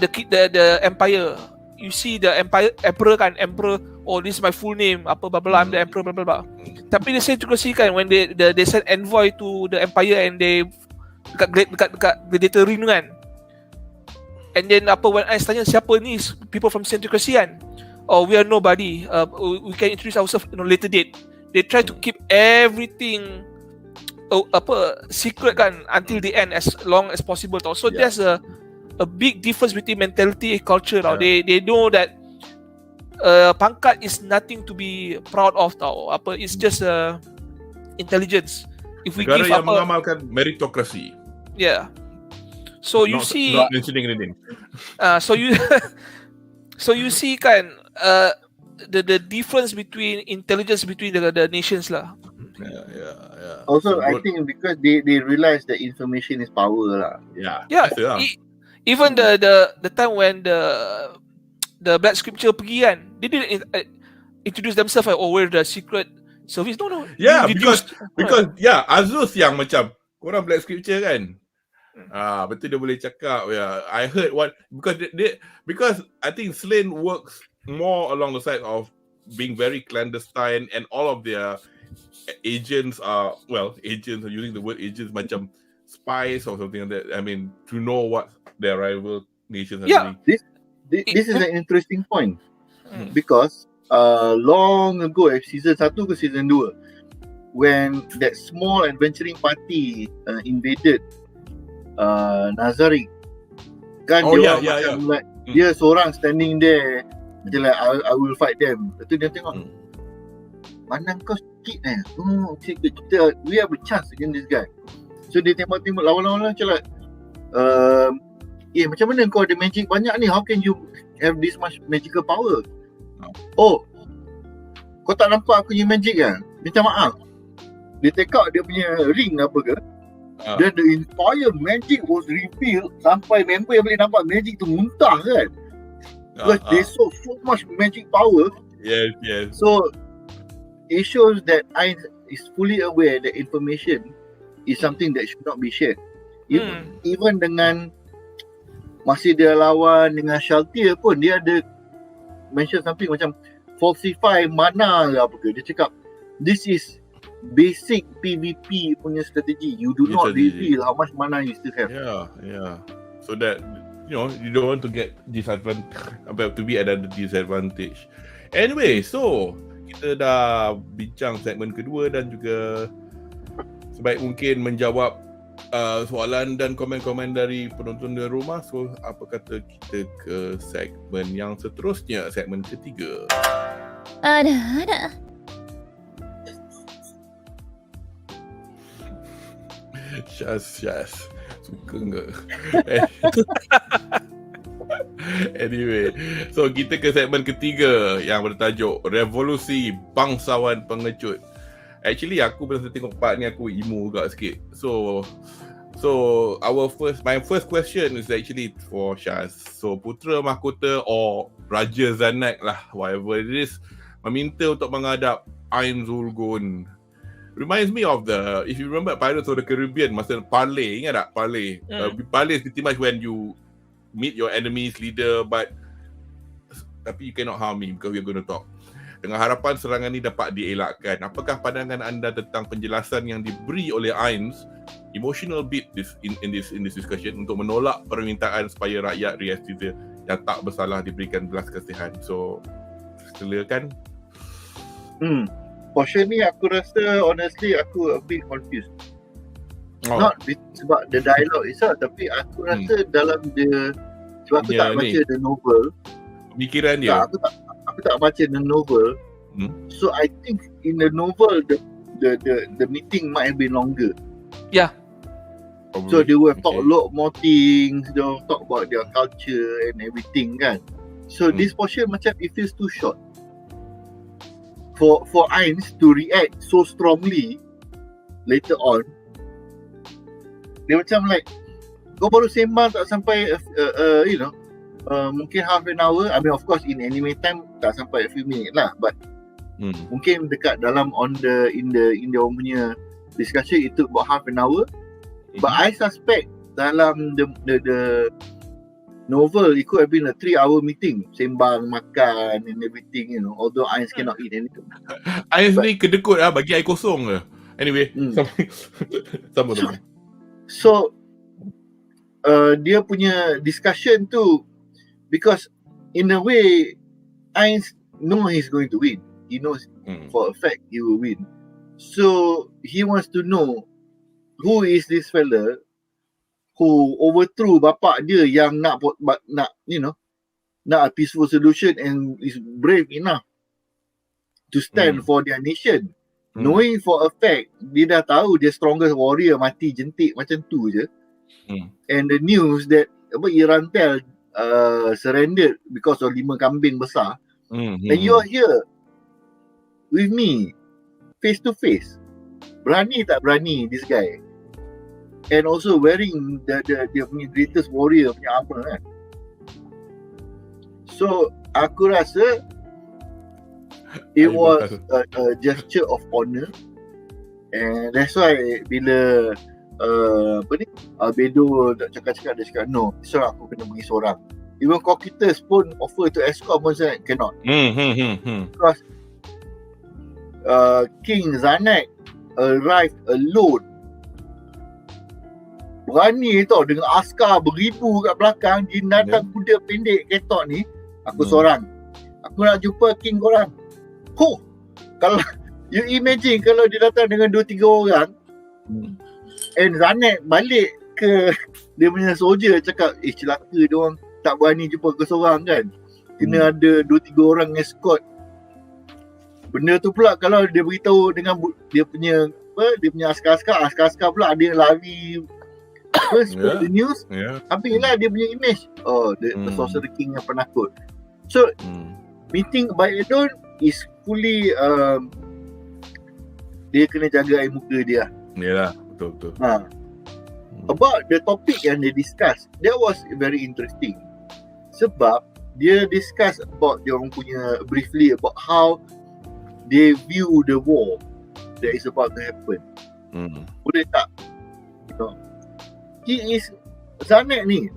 The empire, you see the emperor kan, oh, this is my full name, apa blah blah, I'm the emperor blah blah blah. Tapi the Slane theocracy kan, when they send envoy to the empire and they dekat gladiator ring kan, and then when I tanya siapa ni people from Slane theocracy kan, oh, we are nobody, we can introduce ourselves in a later date. They try to keep everything secret kan until the end, as long as possible tau. So there's a big difference between mentality and culture tau. They know that pangkat is nothing to be proud of tau. It's just intelligence. If we negara give yang mengamalkan meritokrasi. Yeah. So you see, not mentioning anything. So you see kan the difference between intelligence between the nations lah. Yeah. Also, I think because they realize that information is power lah. Yeah. Even the time when the Black Scripture pergi kan, they didn't introduce themselves like, oh, we're the secret service. No. Yeah, because Azus yang macam korang Black Scripture kan. Betul dia boleh cakap. Yeah, I heard what, because I think Slane works more along the side of being very clandestine, and all of their agents are using the word agents macam spies or something like that. I mean, to know what their rival nations are doing. This is an interesting point because long ago, season 1 ke season 2, when that small adventuring party invaded Nazarick kan, dia seorang standing there, dia like, I will fight them. Lepas tu dia tengok, mana kau sikit kita, we have a chance against this guy. So dia tembak-tembak lawan-lawan macam like, macam mana kau ada magic banyak ni, how can you have this much magical power? Oh, kau tak nampak aku punya magic kan? Minta maaf. Dia take out dia punya ring apa ke, then the entire magic was revealed, sampai member yang boleh nampak magic tu muntah kan, because they saw so much magic power. Yes. So it shows that AINZ is fully aware that information is something that should not be shared. Even dengan masih dia lawan dengan Shaltier pun, dia ada mention something macam falsify mana ke apa ke. Dia cakap this is basic PvP punya strategi. You do not reveal how much mana you still have. Yeah. So that, you know, you don't want to get disadvantage, to be at a disadvantage. Anyway, so kita dah bincang segmen kedua dan juga sebaik mungkin menjawab soalan dan komen-komen dari penonton di rumah. So apa kata kita ke segmen yang seterusnya, segmen ketiga. Ada. Syaz suka enggak? Anyway, so kita ke segmen ketiga yang bertajuk Revolusi Bangsawan Pengecut. Actually aku bila tengok part ni aku emo juga sikit. So my first question is actually for Syaz. So Putera Mahkota or Raja Zanak lah, whatever it is, meminta untuk menghadap AINZ-SAMA. Reminds me of if you remember Pirates of the Caribbean, masa Parley, ingat tak Parley? Parley is pretty much when you meet your enemy's leader, tapi you cannot harm me because we're going to talk. Dengan harapan serangan ni dapat dielakkan. Apakah pandangan anda tentang penjelasan yang diberi oleh AINZ emotional bit in this discussion untuk menolak permintaan supaya rakyat RE-ESTIZE yang tak bersalah diberikan belas kasihan. So silakan. Portion ni aku rasa honestly aku a bit confused. Not sebab the dialogue itself, tapi aku rasa dalam the, sebab aku tak baca the novel, pemikiran dia. Aku tak baca the novel. So I think in the novel the meeting might have been longer. Yeah. Probably. So they will talk a lot more things, they will talk about their culture and everything kan. So this portion macam it feels too short. For AINZ to react so strongly later on, dia macam like kau baru sembang tak sampai mungkin half an hour. I mean of course in anime time tak sampai a few minutes lah, but mungkin dekat dalam in the punya discussion it took about half an hour. But I suspect dalam the novel it could have been a 3-hour meeting, sembang, makan and everything, although AINZ cannot eat anything. AINZ ni kedekut lah, bagi air kosong ke. Anyway, sama tu. So dia punya discussion tu, because in a way AINZ know he's going to win. He knows for a fact he will win. So he wants to know who is this fella who overthrew bapak dia yang nak a peaceful solution and is brave enough to stand for their nation. Knowing for a fact dia dah tahu dia strongest warrior mati jentik macam tu je. And the news that Irantel surrendered because of 5 kambing besar. And you're here with me face to face. Berani tak berani this guy? And also wearing dia punya greatest warrior punya armor kan. So aku rasa it was a gesture of honor, and that's why bila Bedah cakap dia cakap no, sorry aku kena pergi seorang. Even Cocytus pun offer to escort pun saya cannot. Because King Zanak arrived alone. Berani tau dengan askar beribu kat belakang, dia datang kuda pendek ketok ni, aku seorang. Aku nak jumpa king korang. Kalau you imagine kalau dia datang dengan 2-3 orang and Zanak balik ke dia punya soldier cakap celaka dia orang tak berani jumpa ke seorang kan. Kena ada 2-3 orang escort. Benda tu pula kalau dia beritahu dengan dia punya askar pula ada yang lari spread the news. Habislah dia punya image. The sorcerer king yang penakut. So meeting by Edon is fully dia kena jaga air muka dia. Yalah, betul. About the topic yang dia discuss, that was very interesting. Sebab dia discuss about dia orang punya briefly about how they view the war that is about to happen. Boleh tak? He is Zanak ni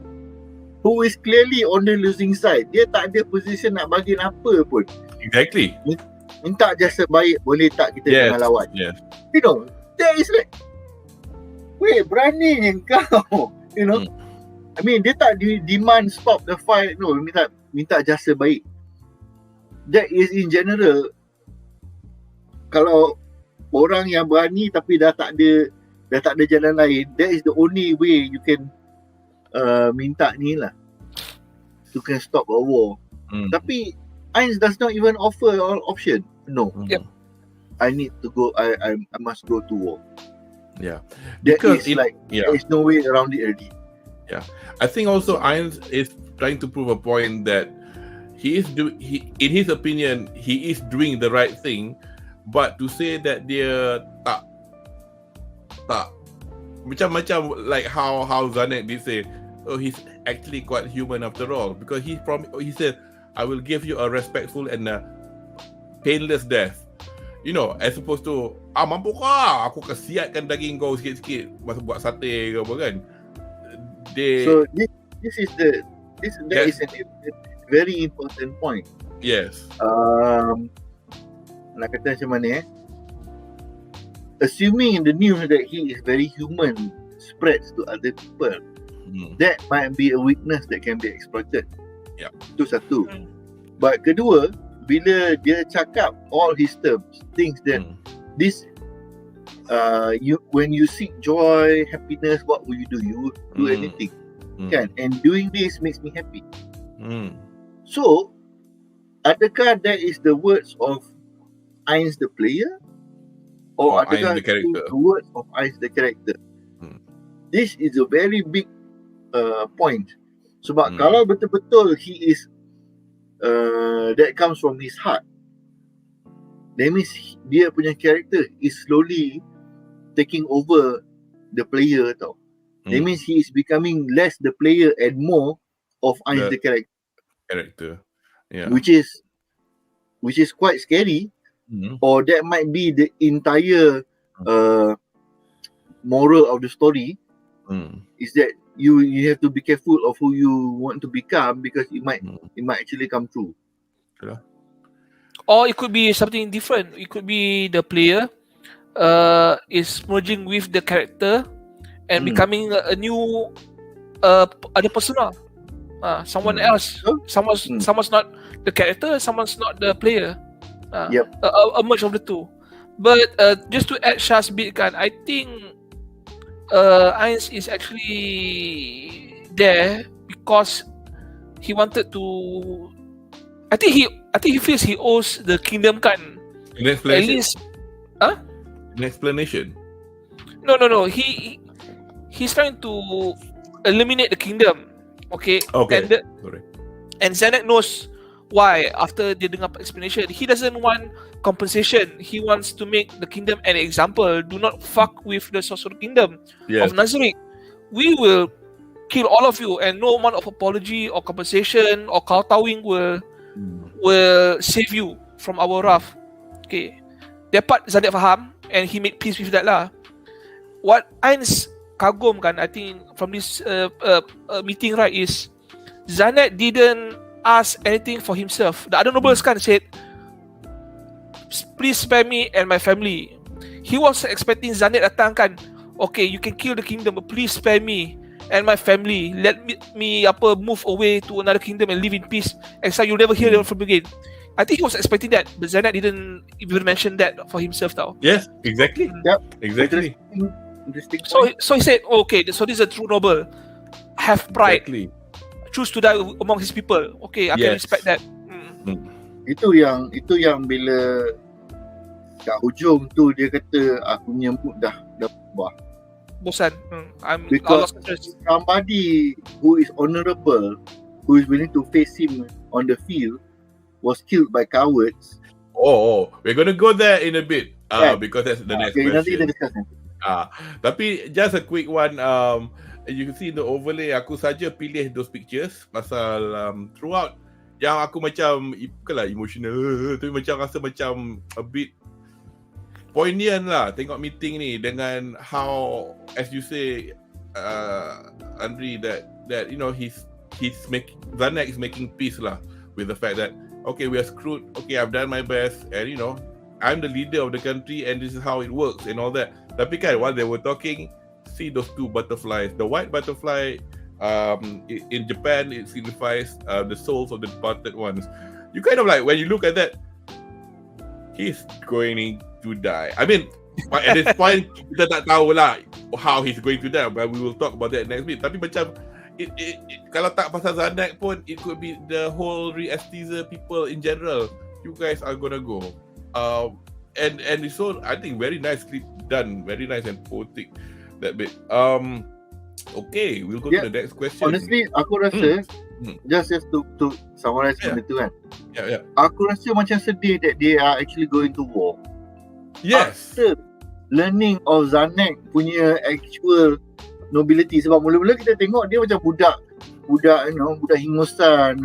who is clearly on the losing side. Dia tak ada position nak bagi apa pun. Exactly. Minta jasa baik, boleh tak kita jangan lawan. That is like, wait, berani kau. I mean, dia tak demand stop the fight. No, minta jasa baik. That is in general. Kalau orang yang berani tapi dah tak ada jalan lain, that is the only way you can minta ni lah, you can stop a war. Tapi AINZ does not even offer all option. No. I need to go. I must go to war. Because there is no way around it already. I think also AINZ is trying to prove a point that in his opinion he is doing the right thing, but to say that dia tak macam like how Zanak did say, he's actually quite human after all, because he said I will give you a respectful and a painless death, as opposed to mampu kah aku kesiatkan daging kau sikit-sikit masa buat sate ke apa kan. So this is a very important point. Yes. Nak kata macam mana assuming in the news that he is very human spreads to other people. That might be a weakness that can be exploited. Yep. Itu satu. But kedua, bila dia cakap all his terms, things that this when you seek joy, happiness, what will you do? You will do anything. Kan? And doing this makes me happy. So, adakah that is the words of AINZ the player? Or adakah AINZ the character? The words of AINZ the character? This is a very big point. Sebab kalau betul-betul he is that comes from his heart, that means dia punya character is slowly taking over the player tau. That means he is becoming less the player and more of AINZ the character. Yeah. Which is quite scary. Or that might be the entire moral of the story. Is that you have to be careful of who you want to become, because it might actually come true. Or it could be something different. It could be the player is merging with the character and becoming a new other persona. Someone else. Someone's not the character, someone's not the player. A merge of the two. But just to add Shah's bit kan, I think AINZ is actually there because he wanted to. I think he feels he owes the kingdom kan. An explanation. At least, An explanation. No. He's trying to eliminate the kingdom. Okay. And Zanek knows why. After dia dengar explanation, he doesn't want compensation. He wants to make the kingdom an example. Do not fuck with the Sosur kingdom of Nazarick. We will kill all of you, and no amount of apology or compensation or kowtowing will save you from our wrath. Okay, that part Zanek faham, and he made peace with that lah. What AINZ kagum kan, I think from this meeting right, is Zanek didn't ask anything for himself. The other nobles kan said, please spare me and my family. He was expecting Zanek datang kan, okay, you can kill the kingdom, but please spare me and my family. Let me move away to another kingdom and live in peace, and so you'll never hear from again. I think he was expecting that, but Zanek didn't even mention that for himself tau. Yes, exactly. Exactly. Interesting. So he said, okay, so this is a true noble, have pride. Exactly. Choose to die among his people. Okay, I can respect that. Itu yang bila kat hujung tu dia kata aku punya mood dah berubah. Bosan. Because somebody who is honourable, who is willing to face him on the field, was killed by cowards. We're gonna go there in a bit. Because that's the next question. Nanti kita discuss nanti. Tapi just a quick one. You can see in the overlay, aku saja pilih those pictures pasal throughout yang aku macam bukanlah emotional, tapi macam rasa macam a bit poignant lah tengok meeting ni, dengan how, as you say, Anri, that you know Zanek is making peace lah with the fact that okay, we are screwed, okay, I've done my best, and you know I'm the leader of the country and this is how it works and all that. Tapi kan while they were talking, see those two butterflies. The white butterfly, in Japan, it signifies the souls of the departed ones. You kind of like, when you look at that, he's going to die. I mean, at this point, kita tak tahu lah how he's going to die, but we will talk about that next week. Tapi macam, kalau tak pasal Zanek pun, it could be the whole RE-ESTIZE people in general. You guys are gonna go. And it's so, I think, very nicely done, very nice and poetic, that bit. Okay, we'll go to the next question. Honestly, aku rasa just to summarize benda tu kan. Aku rasa macam sedih that they are actually going to war. Yes. After learning of Zanek punya actual nobility, sebab mula-mula kita tengok dia macam budak hingusan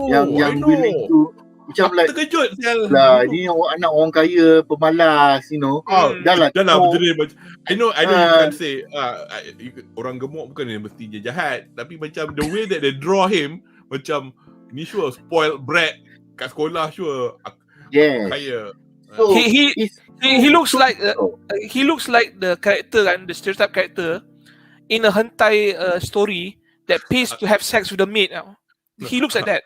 yang willing to macam like terkejut lah, ni anak orang kaya, pemalas, you know. Dah lah betul. I know you can say orang gemuk bukan yang mesti dia jahat, tapi macam the way that they draw him, macam ni sure spoiled brat kat sekolah, sure kaya. So he looks like he looks like the character kan, the stereotype character in a hentai story that pays to have sex with the maid now. He looks like that.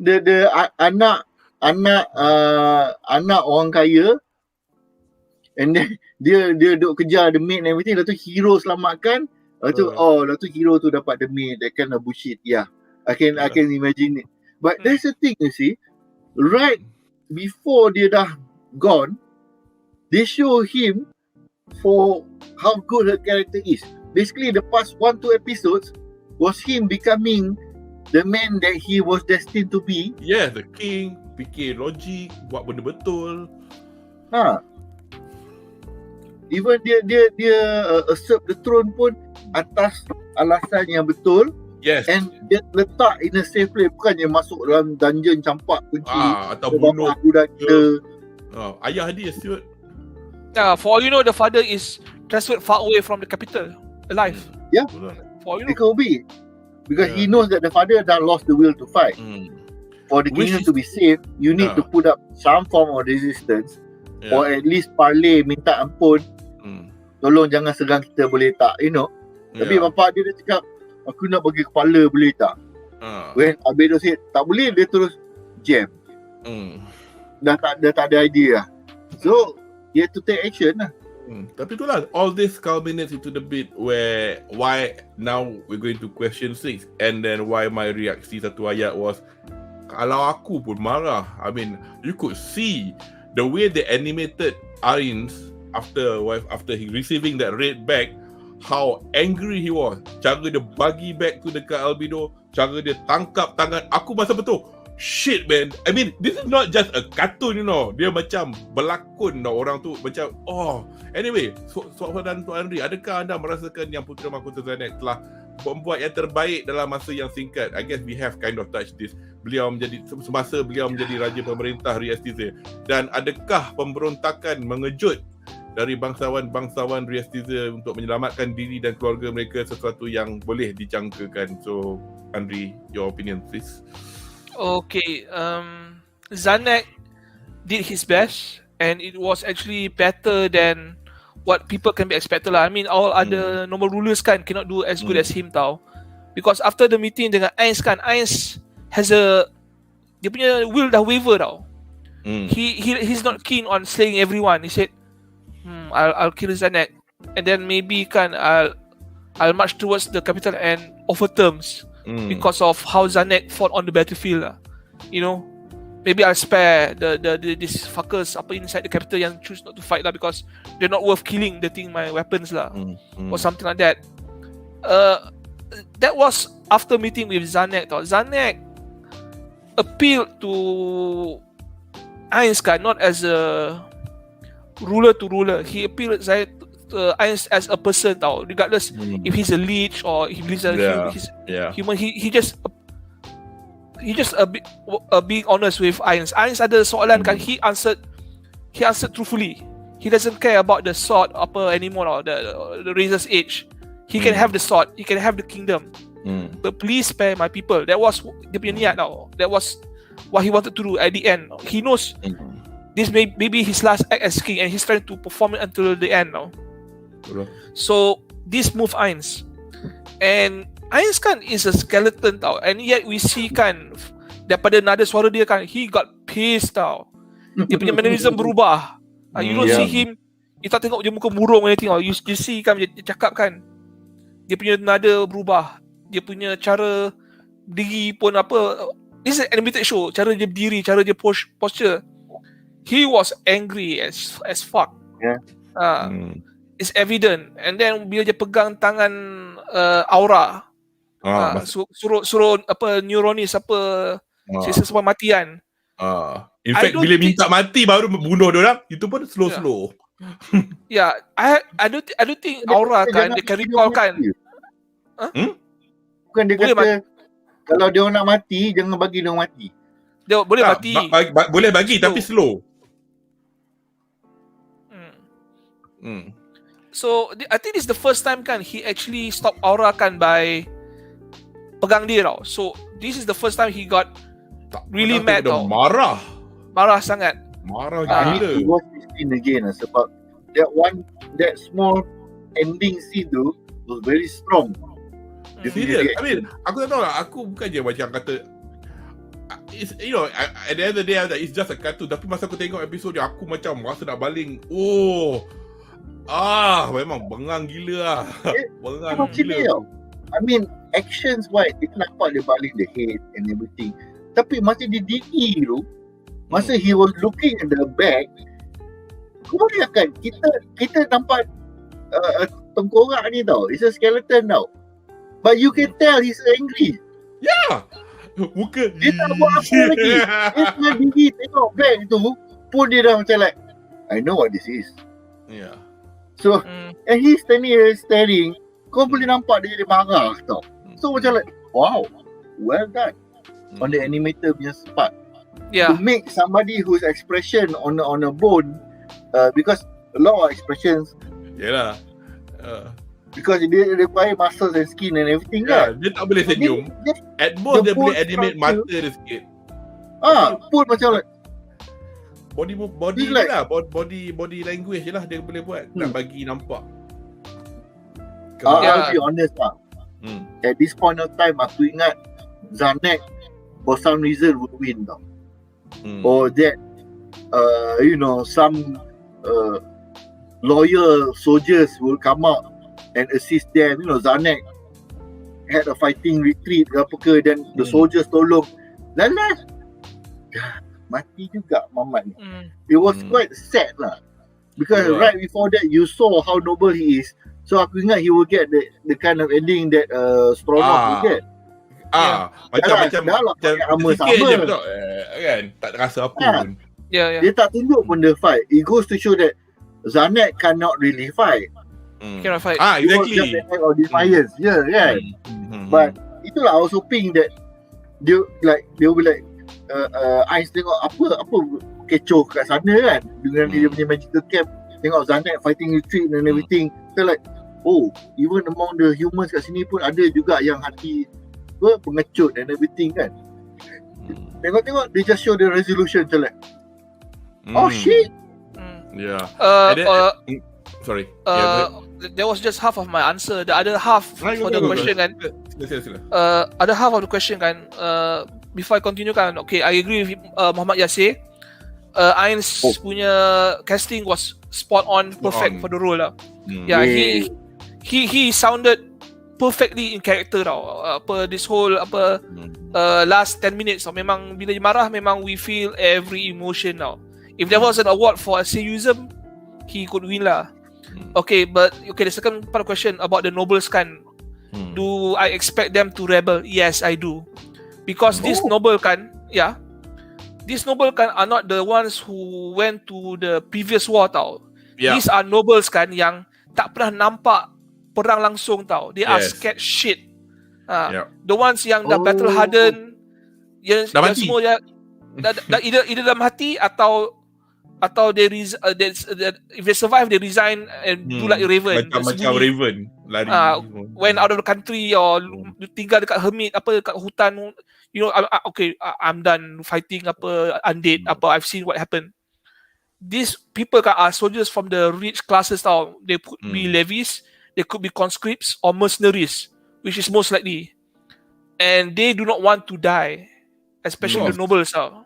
The anak orang kaya, and then dia duk kejar the maid and everything. Lepas tu hero selamatkan. Lepas tu hero tu dapat the maid. That kind of bullshit. Yeah, I can imagine it. But that's the thing, you see. Right before dia dah gone, they show him for how good her character is. Basically, the past 1-2 episodes was him becoming the man that he was destined to be. Yeah, the king, fikir logik, buat benda betul. Even dia usurp the throne pun atas alasan yang betul. Yes. And dia letak in a safe place. Bukannya masuk dalam dungeon campak kunci. Atau bunuh budak kita. Ayah dia siut. For all you know, the father is transferred far away from the capital, alive. Yeah. For all you It know. could be. Because he knows that the father dah lost the will to fight. For the kingdom to be safe, you need to put up some form of resistance. Or at least parley, minta ampun. Tolong jangan serang kita, boleh tak? You know. Tapi bapak dia cakap, aku nak bagi kepala, boleh tak? When Abedo said tak boleh, dia terus jam. Dah tak ada idea lah. So you have to take action lah. Tapi itulah, all this culminates into the bit where why now we're going to question 6, and then why my reaksi satu ayat was, kalau aku pun marah. I mean, you could see the way they animated AINZ after he receiving that raid back, how angry he was. Cara dia bagi back tu dekat Albedo, cara dia tangkap tangan, aku masa betul, shit man. I mean, this is not just a cartoon, you know. Dia macam berlakon tau, orang tu macam Anyway, soalan Tuan Anri, adakah anda merasakan yang Putera Mahkota Zanet telah membuat yang terbaik dalam masa yang singkat? I guess we have kind of touched this. Semasa beliau menjadi Raja Pemerintah RE-ESTIZE. Dan adakah pemberontakan mengejut dari bangsawan-bangsawan RE-ESTIZE untuk menyelamatkan diri dan keluarga mereka sesuatu yang boleh dijangkakan? So, Anri, your opinion please. Okay, Zanet did his best, and it was actually better than what people can be expected lah. I mean, all other normal rulers cannot do as good as him tau. Because after the meeting dengan AINZ AINZ has dia punya will dah waver tau. He's not keen on slaying everyone. He said, I'll kill Zanet, and then maybe I'll march towards the capital and offer terms. Because of how Zanet fought on the battlefield lah. You know, maybe I'll spare these fuckers inside the capital yang choose not to fight lah, because they're not worth killing. They think my weapons lah, or something like that. That was after meeting with Zanet. Zanet appealed to AINZ not as a ruler to ruler. He appealed AINZ as a person regardless if he's a leech or if he's a human. He just being honest with AINZ. AINZ ada soalan kan, he answered truthfully. He doesn't care about the sword anymore or the razor's edge. He can have the sword, he can have the kingdom, but please spare my people. That was dia punya niat That was what he wanted to do at the end. He knows this may be his last act as king, and he's trying to perform it until the end now. So this move AINZ, and AINZ kan is a skeleton and yet we see kan daripada nada suara dia kan, he got pissed dia punya mannerism berubah. You don't see him, you tak tengok dia muka murung anything you see kan dia cakap kan, dia punya nada berubah, dia punya cara diri pun this is an animated show, cara dia berdiri, cara dia posture, he was angry as fuck. It's evident. And then bila dia pegang tangan aura, suruh neuronis sisa semua mati kan. In fact, bila minta mati baru bunuh diorang, itu pun slow. I don't think aura kan dia can recall kan. Bukan dia boleh kata kalau dia nak mati, jangan bagi dia mati. Dia boleh mati. Boleh bagi tapi slow. So I think this is the first time kan he actually stop aura kan by pegang dia So this is the first time he got really mad marah sangat. I need to watch this scene again sebab that small ending scene tu was very strong. Dia punya Serious. I reaction. mean, aku tak tahu lah. Aku bukan je macam kata it's, you know, at the end of the day it's just a cartoon. Tapi masa aku tengok episod dia, aku macam rasa nak baling. Memang bengang gila lah. Bengang Macam ni gila. tau. I mean, actions wise, kita nampak dia baling the head and everything. Tapi masa dia diri tu, masa he was looking at the back, kau bayangkan, kita nampak tengkorak ni tau. It's a skeleton tau. But you can tell he's angry. Yeah. Muka Dia tak buat apa lagi. Dia tengah diri tengok back tu, pun dia dah macam like, I know what this is. Yeah. So, and he's standing here staring. Kau boleh nampak dia marah tau. So macam like, wow, well done on the animator punya part. Yeah. To make somebody whose expression on a bone, because a lot of expressions, Yalah. because dia require muscles and skin and everything Yeah, kan. dia tak boleh senyum. At most dia boleh animate mata dia sikit. Pun macam like, Body It's like- lah, body language je lah dia boleh buat. Nak bagi nampak. I'll be honest lah. Hmm. At this point of time, aku ingat Zanek for some reason would win tau. Or that some loyal soldiers will come out and assist them. Zanek had a fighting retreat ke apa ke, then the soldiers tolong. Lalas mati juga Mamat ni. It was quite sad lah, because right before that you saw how noble he is. So aku ingat he will get the kind of ending that Stronov will get. Macam dah lah pakai armor sikit sama. je betul. Kan? Tak rasa apa pun. Yeah. Dia tak tunjuk pun the fight. It goes to show that Zanek cannot really fight. Cannot fight. He was Exactly. just an act of defiance. Yeah, kan? But itulah I was hoping that they will be like AINZ tengok apa kecoh kat sana kan, dengan dia punya magical camp, tengok Zanek fighting retreat and everything. So like, even among the humans kat sini pun ada juga yang hati pengecut and everything kan. Tengok they just show the resolution macam like, shit. Yeah. Sorry. That was just half of my answer. The other half for the question kan. Sila. Other half of the question kan. Before I continue kan, okay, I agree with Muhammad Yasir. AINZ punya casting was spot on, perfect for the role lah. Yeah, he sounded perfectly in character tau. This whole last 10 minutes tau, memang bila dia marah memang we feel every emotion tau. If there was an award for seiyuism, he could win lah. Okay, the second part of the question about the nobles kan. Do I expect them to rebel? Yes, I do. Because these noble kan are not the ones who went to the previous war tau. Yeah. These are nobles kan yang tak pernah nampak perang langsung tau. They are scared shit. The ones yang dah battle hardened, yang mati. semua dah either dah mati atau they if they survive they resign and do like Raven. Macam Raven lari. Went out of the country or tinggal dekat hermit dekat hutan. I'm done fighting undead I've seen what happened. These people are soldiers from the rich classes tau. They could be levies, they could be conscripts or mercenaries, which is most likely. And they do not want to die, especially the nobles tau.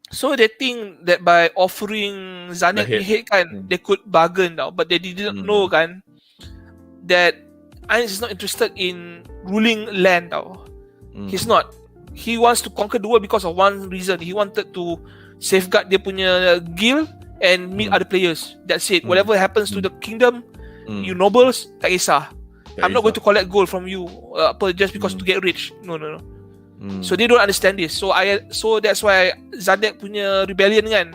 So they think that by offering Zanek the head kan, they could bargain tau. But they didn't know kan that AINZ is not interested in ruling land tau. He's not. He wants to conquer the world because of one reason. He wanted to safeguard dia punya guild and meet other players. That's it. Whatever happens to the kingdom, you nobles, tak kisah. I'm not going to collect gold from you just because to get rich. No. So they don't understand this. So that's why Zanek punya rebellion kan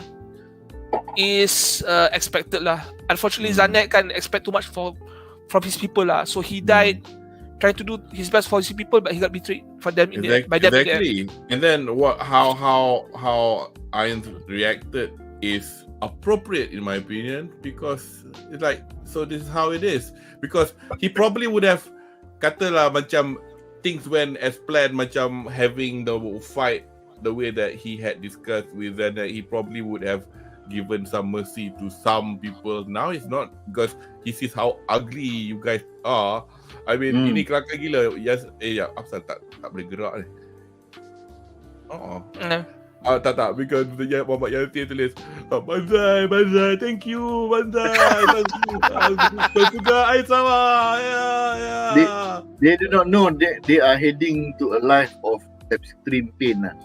is expected lah. Unfortunately, Zanek can expect too much from his people lah. So he died trying to do his best for his people, but he got betrayed by them. Exactly. And then how AINZ reacted is appropriate in my opinion, because it's like, so this is how it is. Because he probably would have katalah macam things went as planned, macam having the fight the way that he had discussed with, and that he probably would have given some mercy to some people. Now it's not because he sees how ugly you guys are. I mean, ini kelakar gila. Yes, apa tak boleh gerak ni. Tak, because Muhammad Yasin tulis Banzai, thank you, Banzai. SASUGA AINZ-SAMA. They do not know that they are heading to a life of extreme pain lah.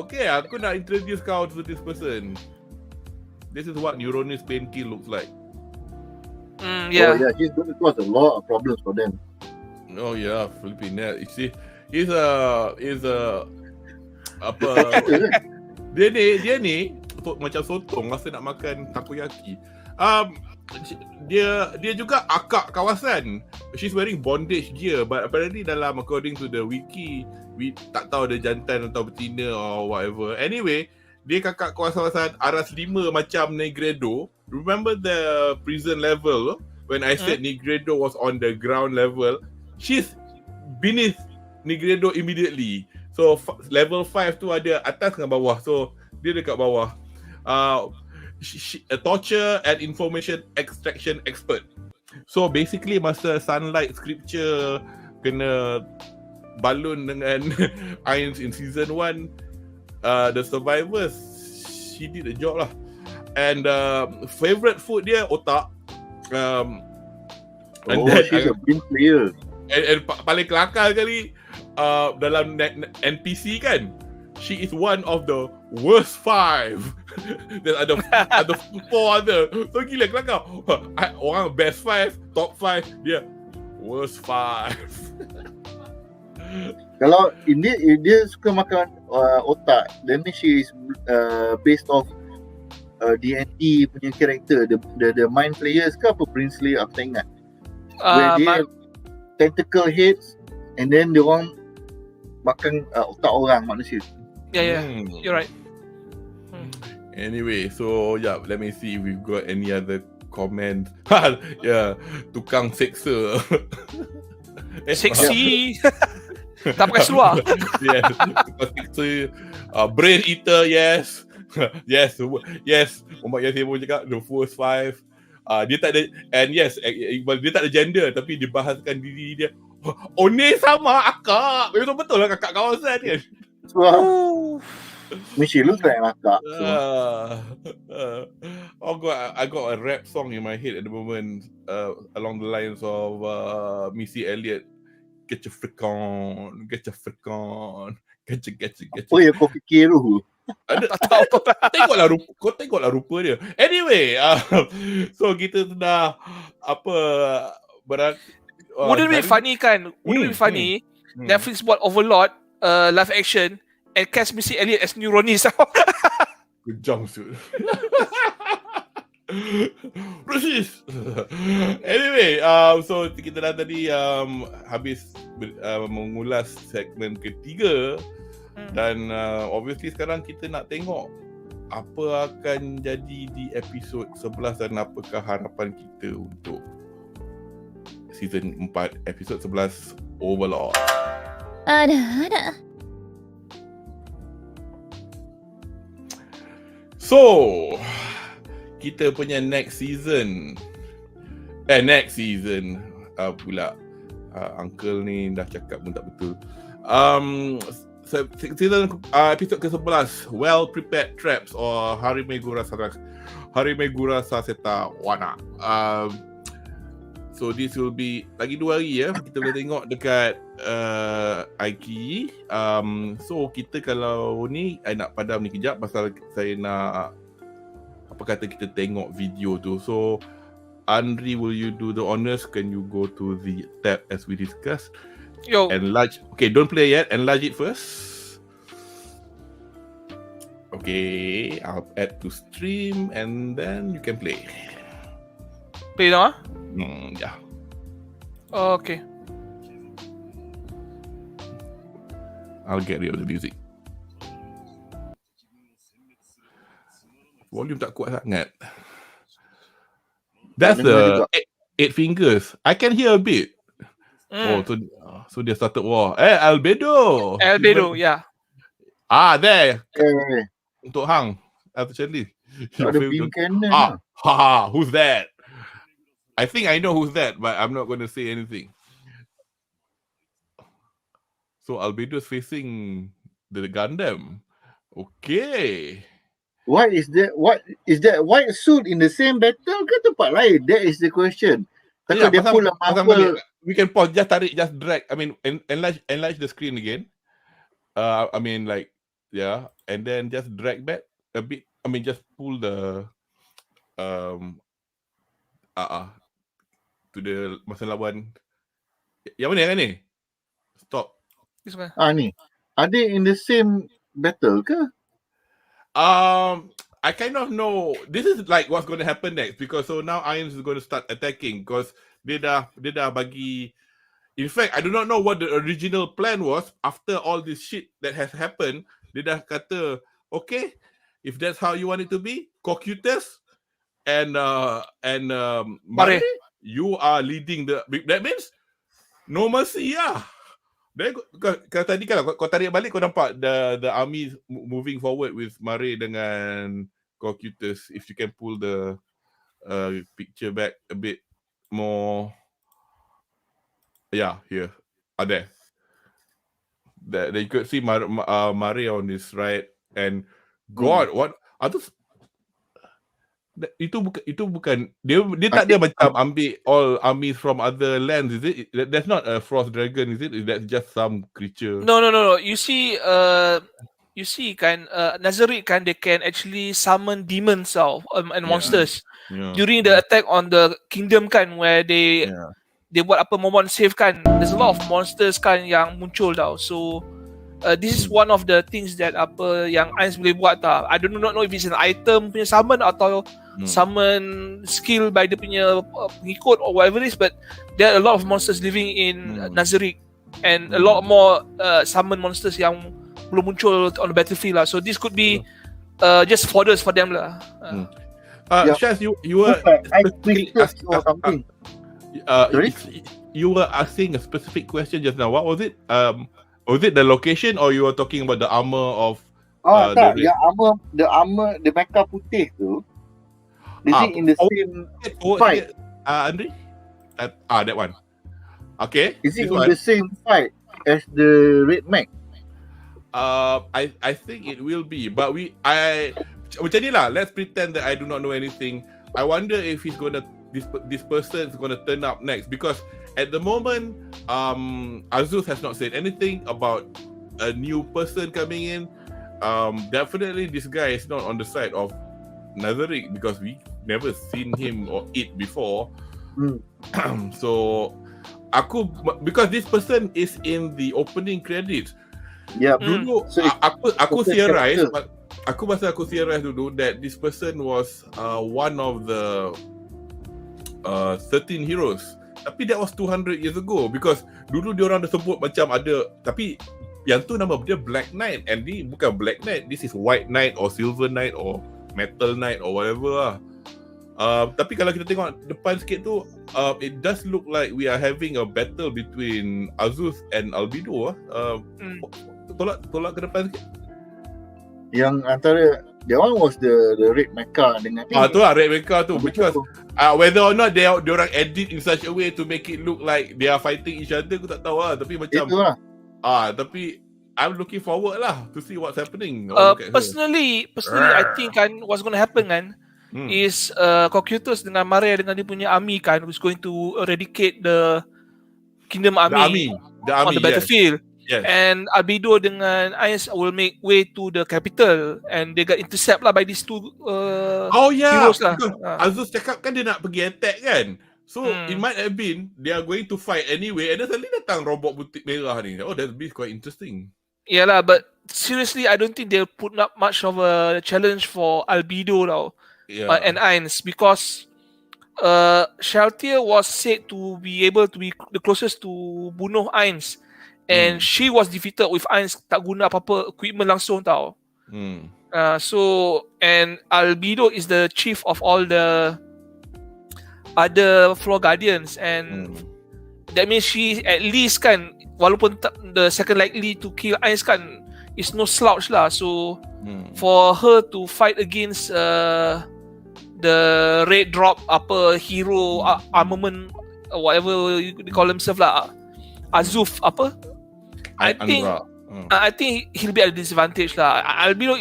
Okay, aku nak introduce kau to this person. This is what Neuronist Painkill looks like. Yeah. Oh yeah, he's going to cause a lot of problems for them. Oh yeah, flipping that. You see, he's a apa dia ni macam sotong masa nak makan takoyaki. Dia juga akak kawasan. She's wearing bondage gear, but apparently dalam according to the wiki, we tak tahu dia jantan atau betina or whatever. Anyway, dia kakak kawasan aras 5 macam Negredo. Remember the prison level when I said Negredo was on the ground level? She's beneath Negredo immediately. So level 5 tu ada atas dengan bawah. So dia dekat bawah. A torture and information extraction expert. So basically masa Sunlight Scripture kena balun dengan AINZ in season 1, the survivors, she did the job lah. And favorite food dia otak. And She's a bean player. And paling kelakar kali dalam NPC kan, she is one of the worst 5. Then ada 4 other. So gila kelakar. Orang best 5, top 5, dia worst 5. Kalau dia suka makan otak, then she is based off D&D punya karakter, the mind players ke apa, Princely aku tak ingat. Where dia tentacle heads and then dia orang makan otak orang manusia. Yeah, you're right. Anyway, so yeah, let me see if we've got any other comments. Yeah, tukang seksa. Sexy. Tak pakai seluar. Yes, tukang seksa. Brain eater, yes. Yes. Muhammad Yasin pun cakap the first 5. Dia tak ada, and yes, dia tak ada gender, tapi dibahaskan diri dia. One sama akak. Memang betul lah kakak kawasan kan. She looks like akak. I got a rap song in my head at the moment, along the lines of Missy Elliott. Get your freak on. Apa yang kau fikir tu? Tengoklah rupa dia. Anyway, so kita sudah Wouldn't it be funny kan? Wouldn't it be funny? Netflix buat Overlord live action and cast Missy Elliott as Neuronist. Kejam siut. Persis. Anyway, so kita dah tadi habis mengulas segmen ketiga. Dan obviously sekarang kita nak tengok apa akan jadi di episod 11 dan apakah harapan kita untuk season 4 episod 11 Overlord. Ada. So, kita punya next season pula uncle ni dah cakap pun tak betul. Season episod ke-11, Well Prepared Traps or Harimegura Saseta Wana. So this will be lagi 2 hari ya. Kita boleh tengok dekat IQIYI. So kita kalau ni I nak padam ni kejap pasal saya nak apa kata kita tengok video tu. So Anri, will you do the honors? Can you go to the tab as we discussed? Yo. Enlarge. Okay, don't play yet. Enlarge it first. Okay, I'll add to stream and then you can play. Play now? Yeah. Okay. I'll get rid of the music. Volume tak kuat sangat. That's the 8 fingers. I can hear a bit. Oh, so they started war. Albedo, yeah. There. Okay. Untuk hang. Actually. Tak ada beam cannon lah. Who's that? I think I know who's that, but I'm not going to say anything. So Albedo's facing the Gundam. Okay. Why is that? What is that white suit in the same battle ke tempat lain? That is the question. Takut dia pull Marvel. We can pause, just tarik, just drag. I mean, enlarge the screen again. I mean, like, yeah, and then just drag back a bit. I mean, just pull the to the masa lawan. Yang mana yang ni? Stop. This one. Ni. Are they in the same battle ke? I kind of know this is like what's going to happen next, because so now AINZ is going to start attacking because dia dah bagi. In fact, I do not know what the original plan was after all this shit that has happened. Dia dah kata, okay, if that's how you want it to be, Cocutus and Mare, you are leading the. That means no mercy lah. Then tadi kan kau tarik balik, kau nampak the army moving forward with Mare dengan Cocutus. If you can pull the picture back a bit more. Yeah, here. There. You could see Mare on his right, and God, what others? Itu bukan dia tak ada macam ambil all armies from other lands, is it? That's not a frost dragon, is it? Is that just some creature? No. You see kan, Nazarick kan, they can actually summon demons and monsters during the attack on the kingdom kan, where they buat apa moment save kan. There's a lot of monsters kan yang muncul tau. So this is one of the things that apa yang AINZ boleh buat tau. I do not know if it's an item punya summon atau summon skill by dia punya pengikut or whatever it is, but there are a lot of monsters living in Nazarick, and a lot more summon monsters yang belum muncul on the battlefield lah. So this could be just fodders for them lah. Shaz, you were or something. You were asking a specific question just now. What was it? Was it the location, or you were talking about the armor of? Tak, the mecha putih tu. Is it in the same fight? Anri? That one. Okay. Is it in the same fight as the red mech? I think it will be, but macam ni lah. Let's pretend that I do not know anything. I wonder if this person is gonna turn up next, because at the moment, Azus has not said anything about a new person coming in. Definitely this guy is not on the side of Nazarick, because we never seen him or it before. So because this person is in the opening credits. Yeah. Dulu aku theorize, aku theorize dulu that this person was one of the 13 heroes. Tapi that was 200 years ago, because dulu diorang dah sebut macam ada, tapi yang tu nama dia Black Knight, and ni bukan Black Knight, this is White Knight or Silver Knight or Metal Knight or whatever lah. Tapi kalau kita tengok depan sikit tu, it does look like we are having a battle between Azus and Albedo. Tolak ke depan sikit. Yang antara, that one was the red mecha dengan tu lah red mecha tu, because whether or not diorang edit in such a way to make it look like they are fighting each other, aku tak tahu lah. Tapi macam itulah. Tapi I'm looking forward lah to see what's happening. Personally, I think kan what's going to happen kan is Cocutus dengan Mare dengan dia punya army kan, who's going to eradicate the kingdom army, the army on the battlefield. Yes. And Albedo dengan AINZ will make way to the capital, and they got intercept lah by these two heroes lah. Azus cakap kan dia nak pergi attack kan. So it might have been they are going to fight anyway, and then suddenly datang robot butik merah ni. Oh, that'll be quite interesting. Yeah lah, but seriously, I don't think they'll put up much of a challenge for Albedo now and AINZ, because Shaltier was said to be able to be the closest to bunuh AINZ, and she was defeated with AINZ tak guna apa-apa equipment langsung tau. So, and Albedo is the chief of all the other floor guardians, and that means she at least kan, walaupun the second likely to kill AINZ kan, is no slouch lah. So for her to fight against the red drop hero armament whatever you call himself lah, Azuf I think he'll be at a disadvantage lah. Albedo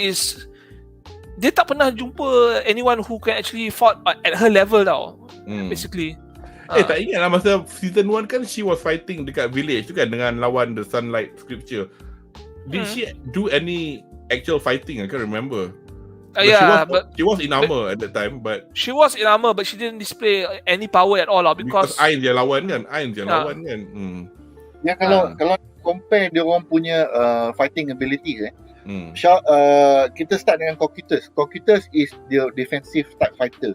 dia tak pernah jumpa anyone who can actually fight at her level tau. Basically. Tak ingat lah masa season 1 kan she was fighting dekat village tu kan dengan lawan the Sunlight Scripture. Did she do any actual fighting? I can't remember. She was in armor at that time, but she was in armor, but she didn't display any power at all lah because AINZ dia lawan kan. Ya kalau compare dia orang punya fighting ability kita start dengan Cocytus. Cocytus is the defensive type fighter.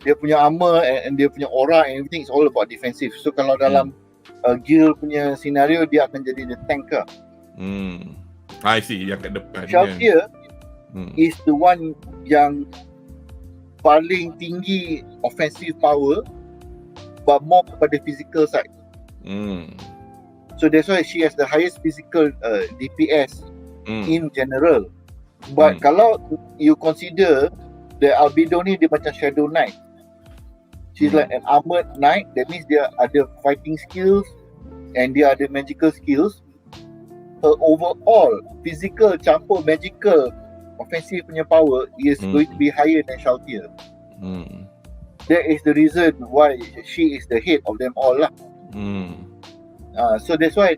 Dia punya armor and dia punya aura and everything is all about defensive. So kalau dalam guild punya scenario dia akan jadi the tank lah. I see, yang kat depan. Shaltier is the one yang paling tinggi offensive power but more kepada physical side. So that's why she has the highest physical DPS in general. But kalau you consider the Albedo ni dia macam Shadow Knight. She's like an armored knight. That means dia ada fighting skills and dia ada magical skills. Her overall physical campur magical offensive punya power is going to be higher than Shaltier. That is the reason why she is the head of them all lah. So that's why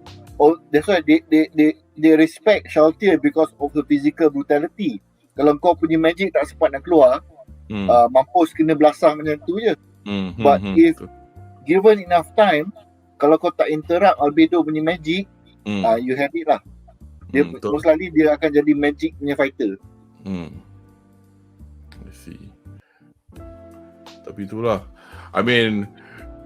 they respect Shaltier because of her physical brutality. Kalau kau punya magic tak sempat nak keluar, mampus kena belasah macam tu je. But if given enough time, kalau kau tak interrupt Albedo punya magic, you have it lah. Dia most likely dia akan jadi magic punya fighter. I see. Tapi itulah. I mean,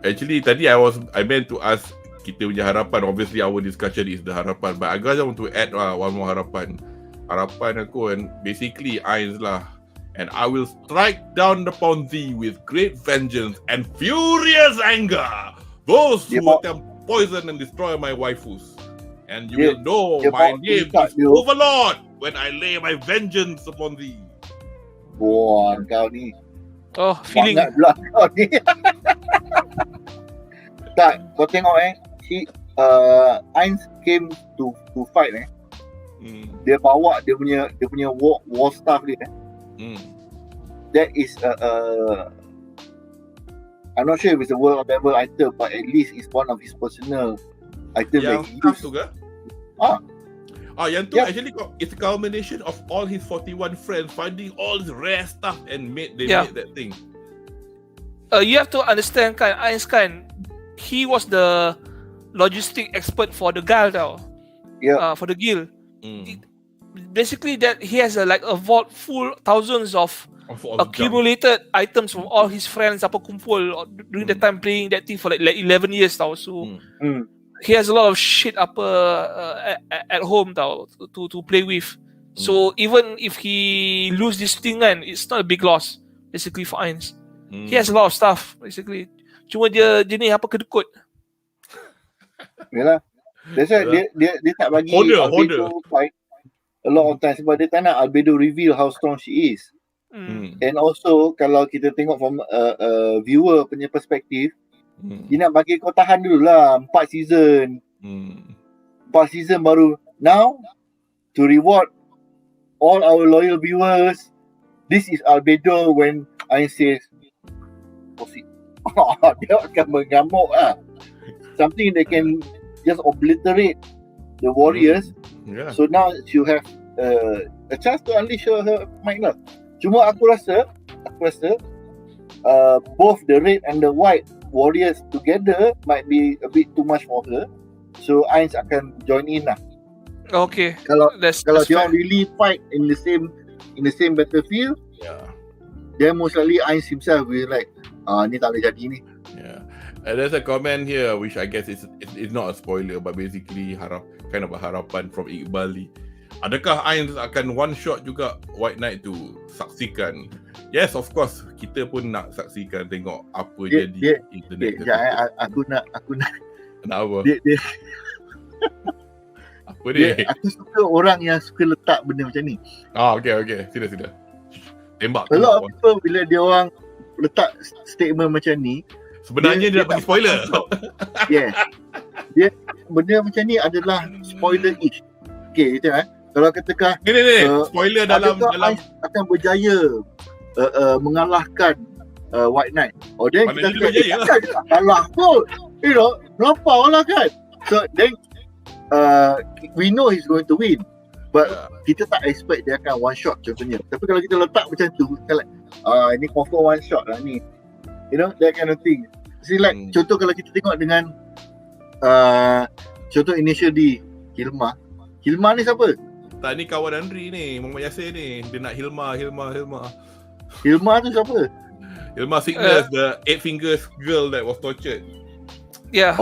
actually tadi I meant to ask kita punya harapan. Obviously our discussion is the harapan, but I just want to add one more harapan. Harapan aku kan basically AINZ lah. And I will strike down upon thee with great vengeance and furious anger those who attempt poison and destroy my waifus. And you will know my name is Overlord when I lay my vengeance upon thee. Wah, kau ni. Oh, feeling. Bangat pula kau ni. Tak, kau tengok AINZ came to fight Dia bawa dia punya war staff dia That is I'm not sure if it's a world level item, but at least it's one of his personal items that he used. Tu ke? Yang tu actually it's a culmination of all his 41 friends finding all this rare stuff and made that thing. You have to understand kan, AINZ kan, he was the logistic expert for the guild for the guild. Basically that he has a vault full thousands of accumulated items from all his friends kumpul during the time playing that thing for like 11 years so he has a lot of shit at home to play with. So even if he lose this thing kan, it's not a big loss basically for AINZ. He has a lot of stuff basically. Cuma dia ni kedekut. Yalah. That's why dia tak bagi Albedo fight a lot of times sebab dia tak nak Albedo reveal how strong she is. And also kalau kita tengok from viewer punya perspektif, dia nak bagi kau tahan dulu lah 4 season. 4 season baru now to reward all our loyal viewers. This is Albedo when AINZ says dia akan mengamuk lah. Something that can just obliterate the warriors. So now you have a chance to unleash her might lah. Cuma aku rasa both the red and the white warriors together might be a bit too much for her. So AINZ akan join in lah. Okay. Kalau dia fine. really fight in the same battlefield, then most likely AINZ himself will like ni tak boleh jadi ni. There's a comment here which I guess is not a spoiler, but basically kind of a harapan from Iqbali. Adakah AINZ akan one shot juga White Knight tu saksikan? Yes, of course. Kita pun nak saksikan tengok apa jadi internet. Aku nak Kenapa? Boleh. Aku suka orang yang suka letak benda macam ni. Okay. Sila. Tembak. A lot of people bila dia orang letak statement macam ni, Sebenarnya dia nak bagi spoiler. Yeah. Dia benda macam ni adalah spoiler-ish. Okay, gitu Kalau katakan Ni. Spoiler dalam AINZ akan berjaya mengalahkan White Knight. Then Mana kita dia berjaya lah. dia tak kalah pun. Melampau lah kan. So then we know he's going to win. But kita tak expect dia akan one shot contohnya. Tapi kalau kita letak macam tu, kita like, ini confirm one shot lah ni. That kind of thing. See like contoh kalau kita tengok dengan contoh initial D, Hilma. Hilma ni siapa? Tak, ni kawan Anri ni, Muhammad Yasir ni. Dia nak Hilma. Hilma tu siapa? Hilma Sickness, the 8 fingers girl that was tortured. Yeah.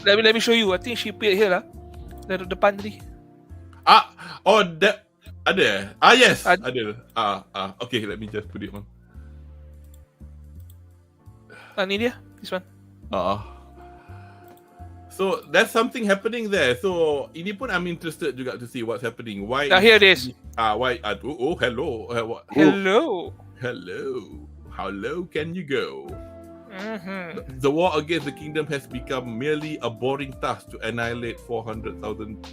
Let me show you. I think she appeared here lah. Dari depan tadi. That ada. Yes, ada. Okay, let me just put it on. Ni dia. This one. So there's something happening there. So ini pun I'm interested juga to see what's happening. Why? Here it is. Why? Hello. Hello. How low can you go? The war against the kingdom has become merely a boring task to annihilate 400,000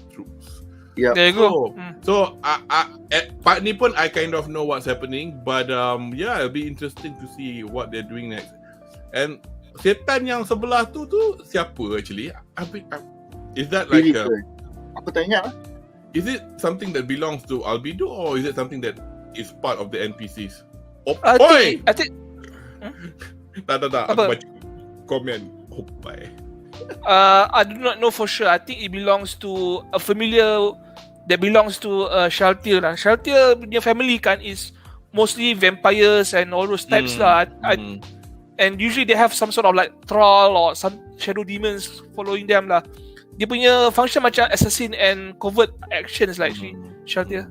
troops. Yeah. There you go. So part ni pun I kind of know what's happening, but it'll be interesting to see what they're doing next. And setan yang sebelah tu siapa actually? Is that like aku tak ingat lah. Is it something that belongs to Albedo or is it something that is part of the NPCs? I think Tak. Aku baca komen. I do not know for sure. I think it belongs to a familiar that belongs to Shaltir lah. Shaltir punya family kan is mostly vampires and all those types lah. And usually they have some sort of like troll or some shadow demons following them lah. Dia punya function macam assassin and covert actions like Shaltir.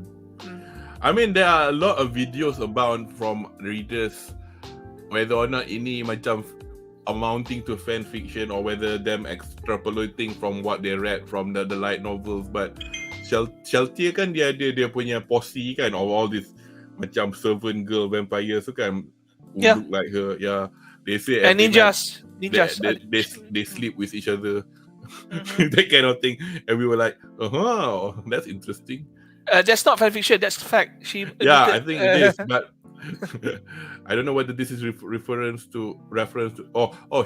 I mean there are a lot of videos about from readers whether or not ini macam amounting to fan fiction or whether them extrapolating from what they read from the light novels, but Shaltir kan dia ada dia punya posse kan of all this macam servant girl vampires tu kan who look like her. They say and ninjas. They sleep with each other. That kind of thing. And we were like, that's interesting. That's not fan fiction, that's fact. I think it is, but I don't know whether this is reference to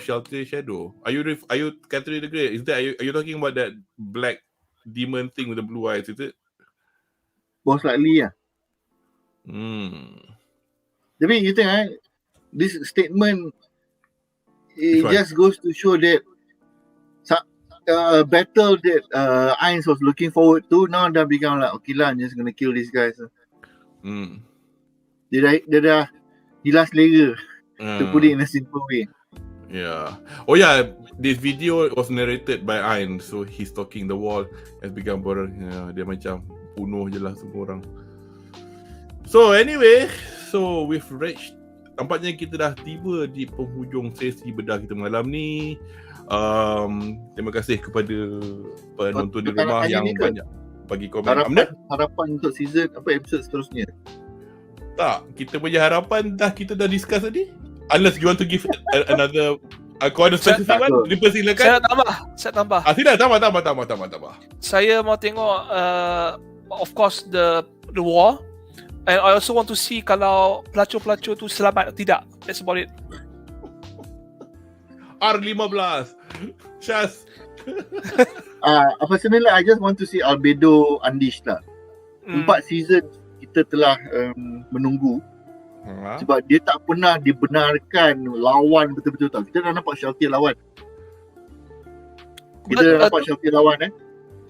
Shelter Shadow. Are you Catherine the Great? Is that are you talking about that black demon thing with the blue eyes? Is it? Most likely, yeah. Tapi you think this statement just goes to show that battle that AINZ was looking forward to now dah become like okay lah, I'm just gonna kill these guys. Dia dah hilas selera to put it in a simple way. Yeah. This video was narrated by AINZ, so he's talking the wall has become boring. Dia macam bunuh je lah semua orang. So anyway, we've reached, tampaknya kita dah tiba di penghujung sesi bedah kita malam ni. Terima kasih kepada penonton di rumah yang banyak bagi komen. Harapan untuk season episod seterusnya. Tak, kita punya harapan kita dah discuss tadi. Unless you want to give another kau ada specific one, dipersilakan. Saya tambah. Sila tambah. Saya mau tengok of course the war, and I also want to see kalau pelacur-pelacur tu selamat atau tidak. That's about it. R15 Syaz. Personally I just want to see Albedo unleashed lah. 4 season kita telah menunggu. Sebab dia tak pernah dibenarkan lawan betul-betul tau. Kita dah nampak Shaltir lawan.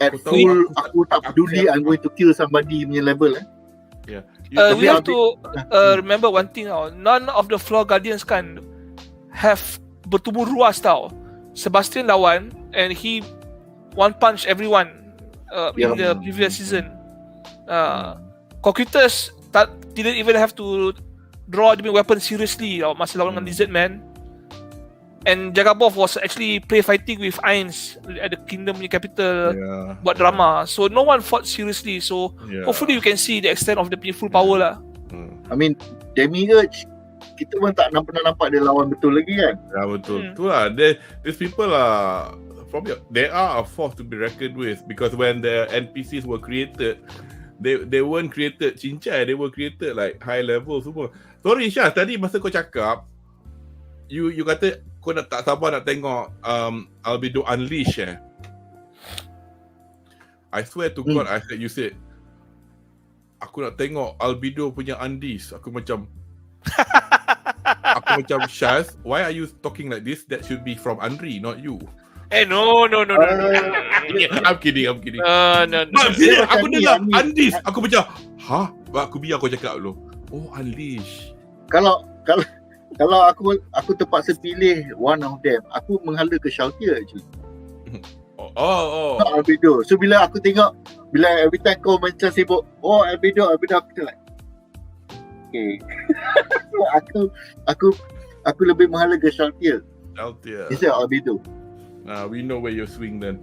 At full aku tak peduli, I'm going to kill somebody punya level we have to remember one thing tau. None of the floor guardians kan have bertubuh ruas tau. Sebastian lawan and he one punch everyone in the previous season. Cocytus didn't even have to draw the weapon seriously masa lawan dengan Lizard Man. And Jagabov was actually play fighting with AINZ at the kingdom capital, buat drama. So no one fought seriously. So hopefully you can see the extent of the full power lah. I mean, Demiurge, kita pun tak pernah nampak dia lawan betul lagi kan? Ya betul. Itulah, these people are probably they are a force to be reckoned with, because when the NPCs were created, they weren't created cincai, they were created like high level semua. Sorry Syah, tadi masa kau cakap you kata kau tak sabar nak tengok Albedo Unleash I swear to God, you said aku nak tengok Albedo punya Undies. Aku macam Syaz, why are you talking like this? That should be from Anri, not you. No. I'm kidding. No. Aku dengar Undies, aku macam, aku biar kau cakap dulu. Oh, Unleash. Kalau aku terpaksa pilih one of them, aku menghala ke Shelter actually. Tak Albedo. So bila aku tengok, every time kau macam sibuk, Albedo, aku like, okay. So aku lebih menghala ke Shelter. Instead of Albedo. We know where you swing then.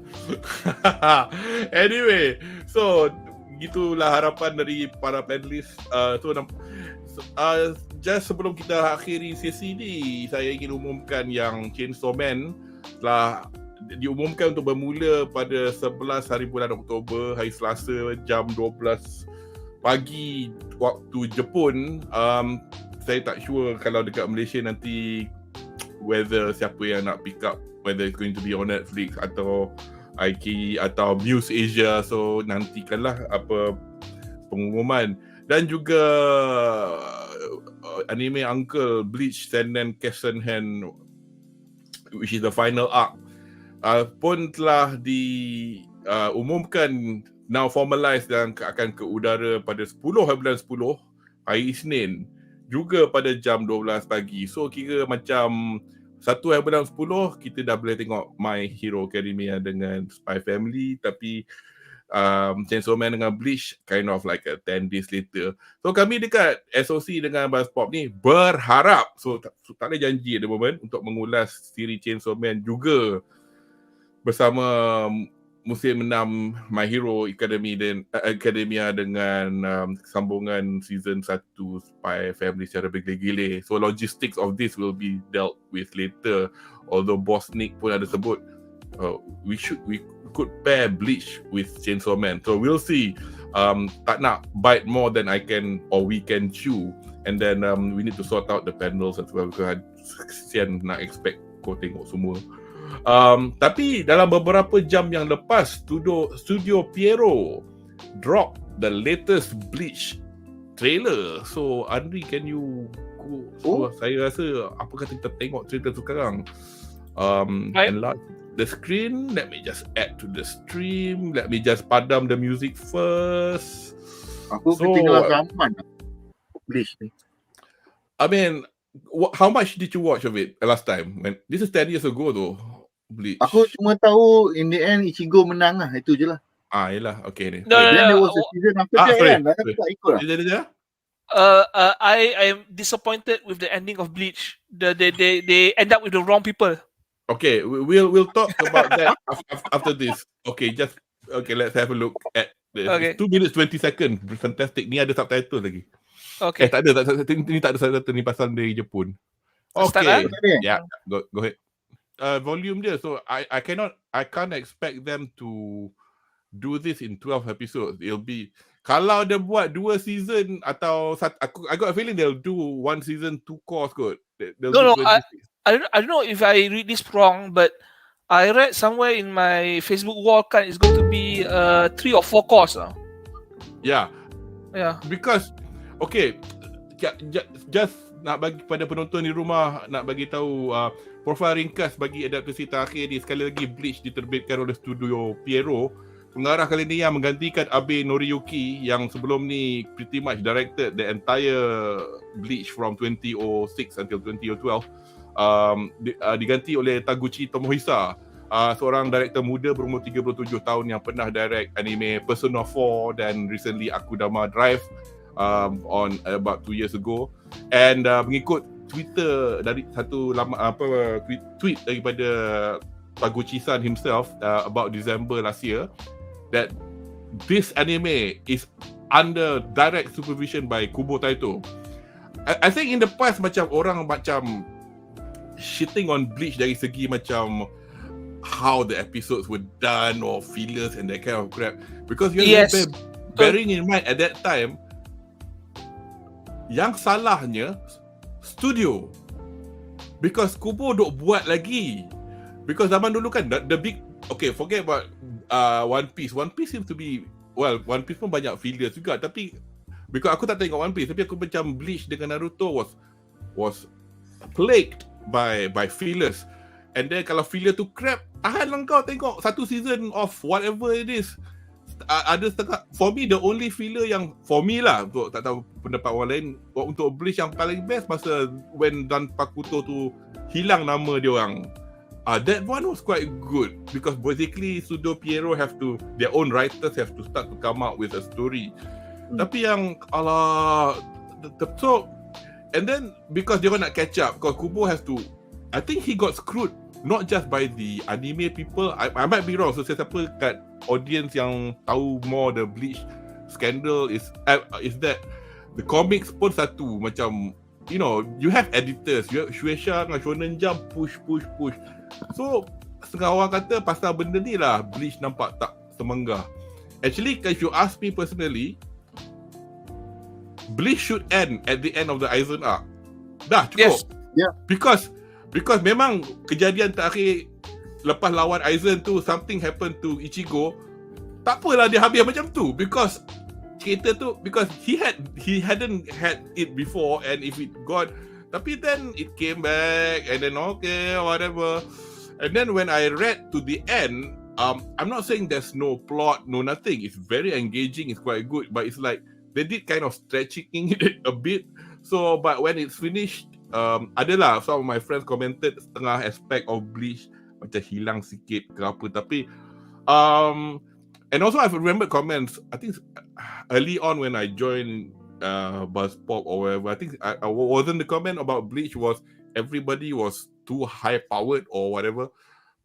Anyway, so gitulah harapan dari para panelis. Just sebelum kita akhiri sesi ni, saya ingin umumkan yang Chainsaw Man telah diumumkan untuk bermula pada 11 hari bulan Oktober, hari Selasa, jam 12 pagi waktu Jepun. Saya tak sure kalau dekat Malaysia nanti whether siapa yang nak pick up, whether it's going to be on Netflix atau IQIYI atau Muse Asia. So nantikanlah apa pengumuman. Dan juga anime Uncle Bleach Senden Kessenhen, which is the final arc, pun telah diumumkan, now formalized, dan akan ke udara pada 10 bulan 10 hari Isnin, juga pada jam 12 pagi. So kira macam 1 bulan 10 kita dah boleh tengok My Hero Academia dengan Spy Family, tapi Chainsaw Man dengan Bleach kind of like a 10 days later. So kami dekat SOC dengan BuzzPop ni berharap, so tak boleh janji at the moment, untuk mengulas siri Chainsaw Man juga bersama musim 6 My Hero Academia dengan sambungan season 1 Spy Family secara bergile-gile. So logistics of this will be dealt with later. Although Boss Nick pun ada sebut we could pair Bleach with Chainsaw Man. So we'll see. Tak nak bite more than I can or we can chew. And then we need to sort out the panels as well, because kesian nak expect kau tengok semua. Tapi dalam beberapa jam yang lepas, Studio Pierrot drop the latest Bleach trailer. So Anri, can you go? Saya rasa apa kata kita tengok trailer tu sekarang. Enlarge the screen. Let me just add to the stream. Let me just padam the music first. Aku ketinggalan zaman Bleach ni. I mean, how much did you watch of it last time? This is 10 years ago though, Bleach. Aku cuma tahu in the end Ichigo menang lah, itu je lah. Yelah, okay ni. No. There was a season after that kan. Aku tak ikut lah. I am disappointed with the ending of Bleach. They end up with the wrong people. Okay, we'll talk about that after this. Okay, let's have a look at this. Okay. 2 minutes 20 seconds. Fantastic. Ni ada subtitle lagi. Okay. Tak ada. Ni tak ada subtitle ni, pasal dari Jepun. Okay. Yeah, go ahead. Volume dia. So I can't expect them to do this in 12 episodes. It'll be, kalau dia buat 2 season atau I got a feeling they'll do 1 season 2 course kot. No, I don't know if I read this wrong, but I read somewhere in my Facebook wall kan it's going to be 3 or 4 course. Yeah. Because okay, just nak bagi pada penonton di rumah, nak bagi tahu profil ringkas bagi adaptasi terakhir ni. Sekali lagi, Bleach diterbitkan oleh Studio Pierrot. Pengarah kali ni yang menggantikan Abe Noriyuki, yang sebelum ni pretty much directed the entire Bleach from 2006 until 2012. Diganti oleh Taguchi Tomohisa, seorang director muda berumur 37 tahun yang pernah direct anime Persona 4 dan recently Akudama Drive on about 2 years ago. And mengikut Twitter dari satu tweet daripada Taguchi-san himself about December last year that this anime is under direct supervision by Kubo Taito. I think in the past macam orang macam shitting on Bleach dari segi macam how the episodes were done or fillers and that kind of crap, because you have to bearing in mind at that time yang salahnya studio, because Kubo duk buat lagi, because zaman dulu kan the big, okay, forget about One Piece seems to be, well, One Piece pun banyak fillers juga, tapi because aku tak tengok One Piece, tapi aku macam Bleach dengan Naruto was plagued by fillers. And then kalau filler tu crap, tahan lah kau tengok satu season of whatever it is. Ada setengah, for me the only filler yang for me lah, untuk tak tahu pendapat orang lain, untuk Bleach yang paling best masa when Dan Pakuto tu hilang nama dia orang. That one was quite good, because basically Sudo Piero their own writers have to start to come out with a story. Tapi yang so, and then because dia orang nak catch up, because Kubo has to, I think he got screwed not just by the anime people. I might be wrong. So siapa kat audience yang tahu more the Bleach scandal is that the comics pun satu macam, you know, you have editors, you have Shueisha dengan Shonen Jump push. So setengah orang kata pasal benda ni lah Bleach nampak tak semenggah. Actually, if you ask me personally, Bleach should end at the end of the Aizen arc. Dah cukup. Yes. Yeah. Because memang kejadian terakhir lepas lawan Aizen tu, something happened to Ichigo. Tak apalah dia habis macam tu, because cerita tu, because he hadn't had it before, and if it got, tapi then it came back and then okay, whatever. And then when I read to the end, I'm not saying there's no plot, no nothing. It's very engaging, it's quite good, but it's like they did kind of stretching it a bit. So, but when it's finished, adalah some of my friends commented setengah aspect of Bleach macam hilang sikit ke apa, tapi and also I've remembered comments, I think early on when I joined BuzzPop or whatever, I think I wasn't the comment about Bleach was everybody was too high powered or whatever,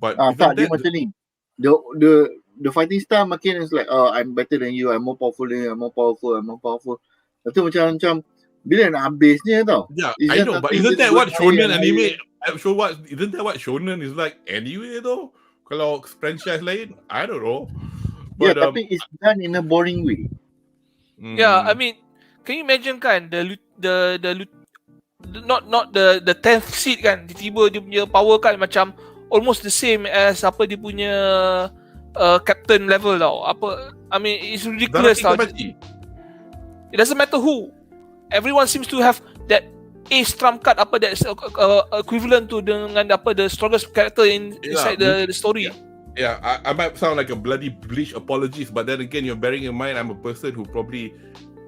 but tak, dia macam ni, the fighting style makin is like, I'm better than you, I'm more powerful than you, I'm more powerful. Itu macam bila nak habisnya tau. Yeah, I know, but isn't that what shonen anime? Isn't that what shonen is like anyway though? Kalau franchise lain, I don't know. But, tapi it's done in a boring way. Yeah, I mean, can you imagine kan the not the 10th seed kan, tiba-tiba dia punya power kan macam almost the same as apa dia punya captain level tau. Apa, I mean, it's ridiculous tau. It doesn't matter who. Everyone seems to have that ace trump card, apa that's equivalent to dengan apa the strongest character inside the story. Yeah, I might sound like a bloody Bleach apologist, but then again, you're bearing in mind I'm a person who probably,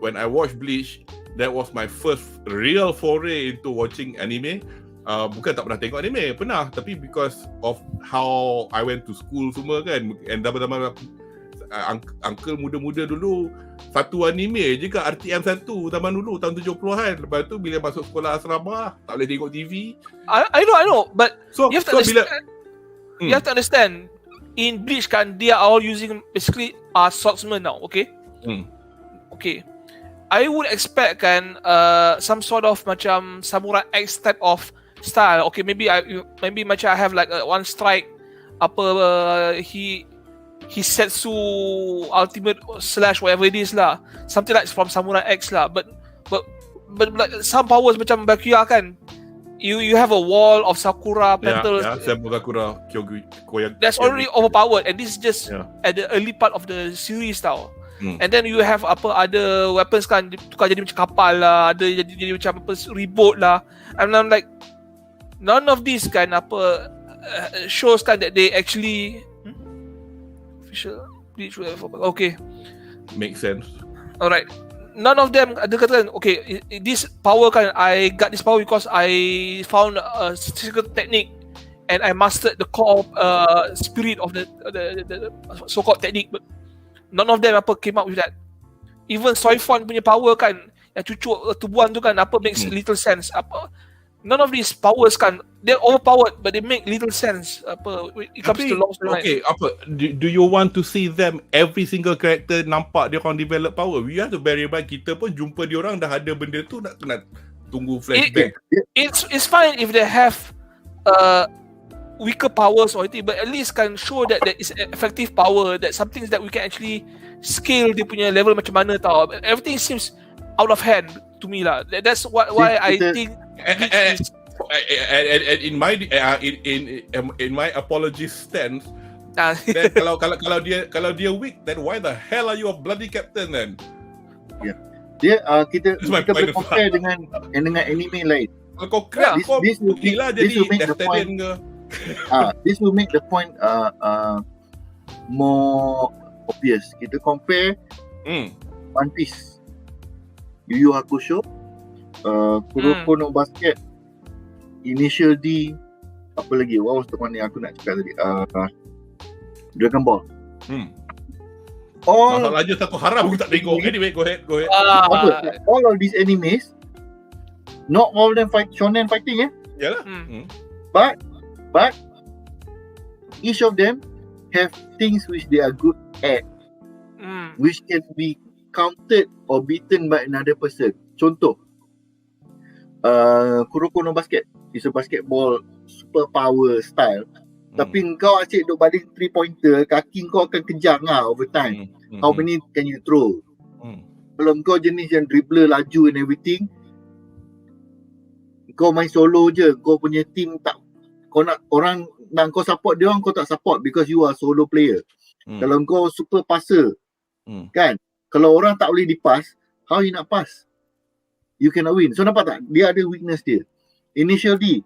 when I watched Bleach, that was my first real foray into watching anime. Bukan tak pernah tengok anime, pernah, tapi because of how I went to school semua kan, and zaman-zaman uncle muda-muda dulu, satu anime je kat RTM 1 zaman dulu tahun 70-an. Lepas tu bila masuk sekolah asrama tak boleh tengok TV. I know, but so, you have to understand, you have to understand, in Bleach kan, they are all using basically swordsman now, okay? Okay, I would expect kan some sort of macam Samurai X type of style. Okay, maybe macam I have like one strike, apa he Setsu ultimate slash whatever it is lah, something like from Samurai X lah, but like some powers macam Bakuya kan, you have a wall of Sakura petals. Sakura Koyag. That's already overpowered, and this is just at the early part of the series tau. And then you have other weapons kan, tukar jadi macam kapal lah, ada jadi macam apa reboot lah, and I'm like, none of these kan shows kan that they actually official Bleach whatever. Okay, makes sense. Alright, none of them ada kata okay, this power kan, I got this power because I found a secret technique and I mastered the core spirit of the so-called technique, but none of them came up with that. Even Soifon punya power kan, yang cucuk tubuhan tu kan, makes little sense. none of these powers they're overpowered, but they make little sense. It comes to long storyline. Okay, do you want to see them every single character nampak dia orang develop power? We have to bear in mind kita pun jumpa dia orang dah ada benda tu, nak kena tunggu flashback. It's fine if they have weaker powers or anything, but at least can show that there is effective power, that something that we can actually scale dia punya level macam mana tau. Everything seems out of hand to me lah. That's why I think and in my apologies stance, then kalau dia weak, then why the hell are you a bloody captain then? Yeah. Dia kita boleh compare dengan anime lain. Kalau kau crack, kau gila jadi Destinian ke? This will make the point more obvious. Kita compare One Piece, Yu Yu Hakusho, Kuroko no Basket, Initial D, apa lagi? What was the one yang aku nak cakap tadi? Dragon Ball. Masalah je aku harap aku tak tengok. Anyway, go ahead. All of these animes, not all of them shonen fighting, Yalah. But each of them have things which they are good at, which can be countered or beaten by another person. Contoh, Kuroko no Basket is a basketball superpower style. Tapi kau asyik duk baling 3-pointer, kaki kau akan kejang over time. How many can you throw? Kalau kau jenis yang dribbler laju and everything, kau main solo je, kau punya team tak, kau nak orang nak kau support dia orang, kau tak support because you are solo player. Kalau kau super passer, kan, kalau orang tak boleh dipass, how you nak pass? You cannot win. So nampak tak, dia ada weakness dia. Initially,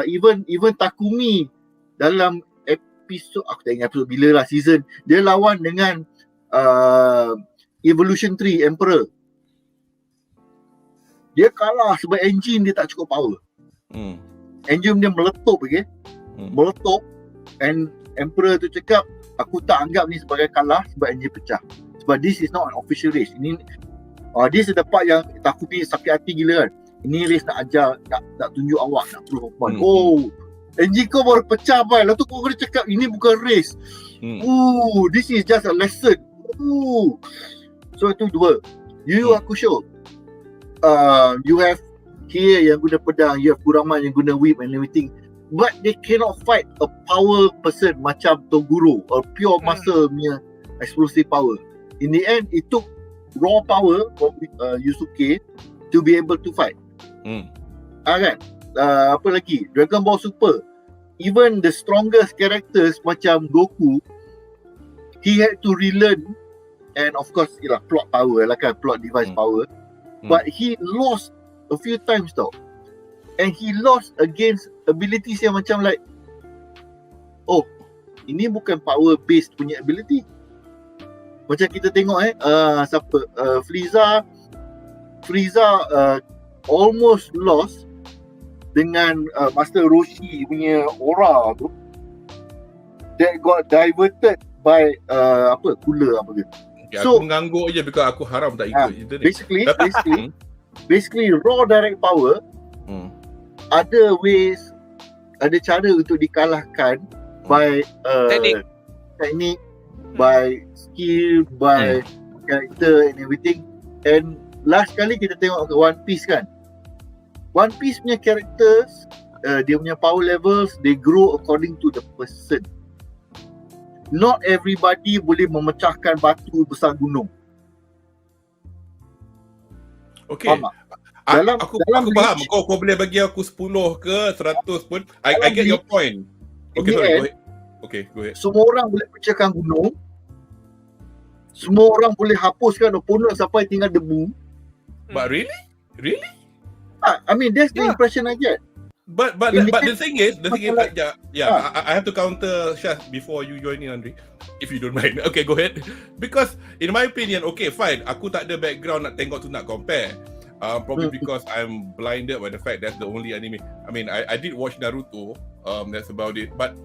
even Takumi dalam episod, aku tak ingat episod bila lah, season, dia lawan dengan Evolution 3 Emperor. Dia kalah sebab engine dia tak cukup power. Engine dia meletup, meletup, and Emperor tu cakap, aku tak anggap ni sebagai kalah sebab engine pecah. Sebab this is not an official race. Ini this is the part yang Takumi sakit hati gila kan. Ini race nak ajar, nak tunjuk awak, nak prove point. Engine kau baru pecah pai. Lepas tu kau kena cakap ini bukan race. This is just a lesson. So itu dua. Yu Yu Hakusho, you have here yang guna pedang, you have Kurama yang guna whip and everything, but they cannot fight a power person macam Toguro, a pure muscle punya explosive power. In the end, it took raw power from Yusuke to be able to fight. Kan? Apa lagi? Dragon Ball Super, even the strongest characters macam Goku, he had to relearn, and of course plot power lah kan, plot device power, but he lost a few times tau, and he lost against abilities yang macam like, ini bukan power based punya ability. Macam kita tengok siapa, Frieza almost lost dengan Master Roshi punya aura tu, that got diverted by cooler apa ke. So aku mengangguk je because aku haram tak ikut. Basically raw direct power, ada ways, ada cara untuk dikalahkan by teknik, by skill, by character and everything. And last kali kita tengok ke One Piece kan, One Piece punya characters, dia punya power levels, they grow according to the person. Not everybody boleh memecahkan batu besar gunung. Okay. Aku faham. Kau boleh bagi aku 10 ke 100 pun. I get your point. Okay, sorry. Go ahead. Okay, go ahead. Semua orang boleh pecahkan gunung. Semua orang boleh hapuskan opponent sampai tinggal debu. But really? I mean, that's the impression I get. But the thing is, I have to counter Shaz before you join in, Anri, if you don't mind. Okay, go ahead. Because in my opinion, okay, fine, aku tak ada background nak tengok tu nak compare. Probably because I'm blinded by the fact that's the only anime. I mean, I did watch Naruto. That's about it. But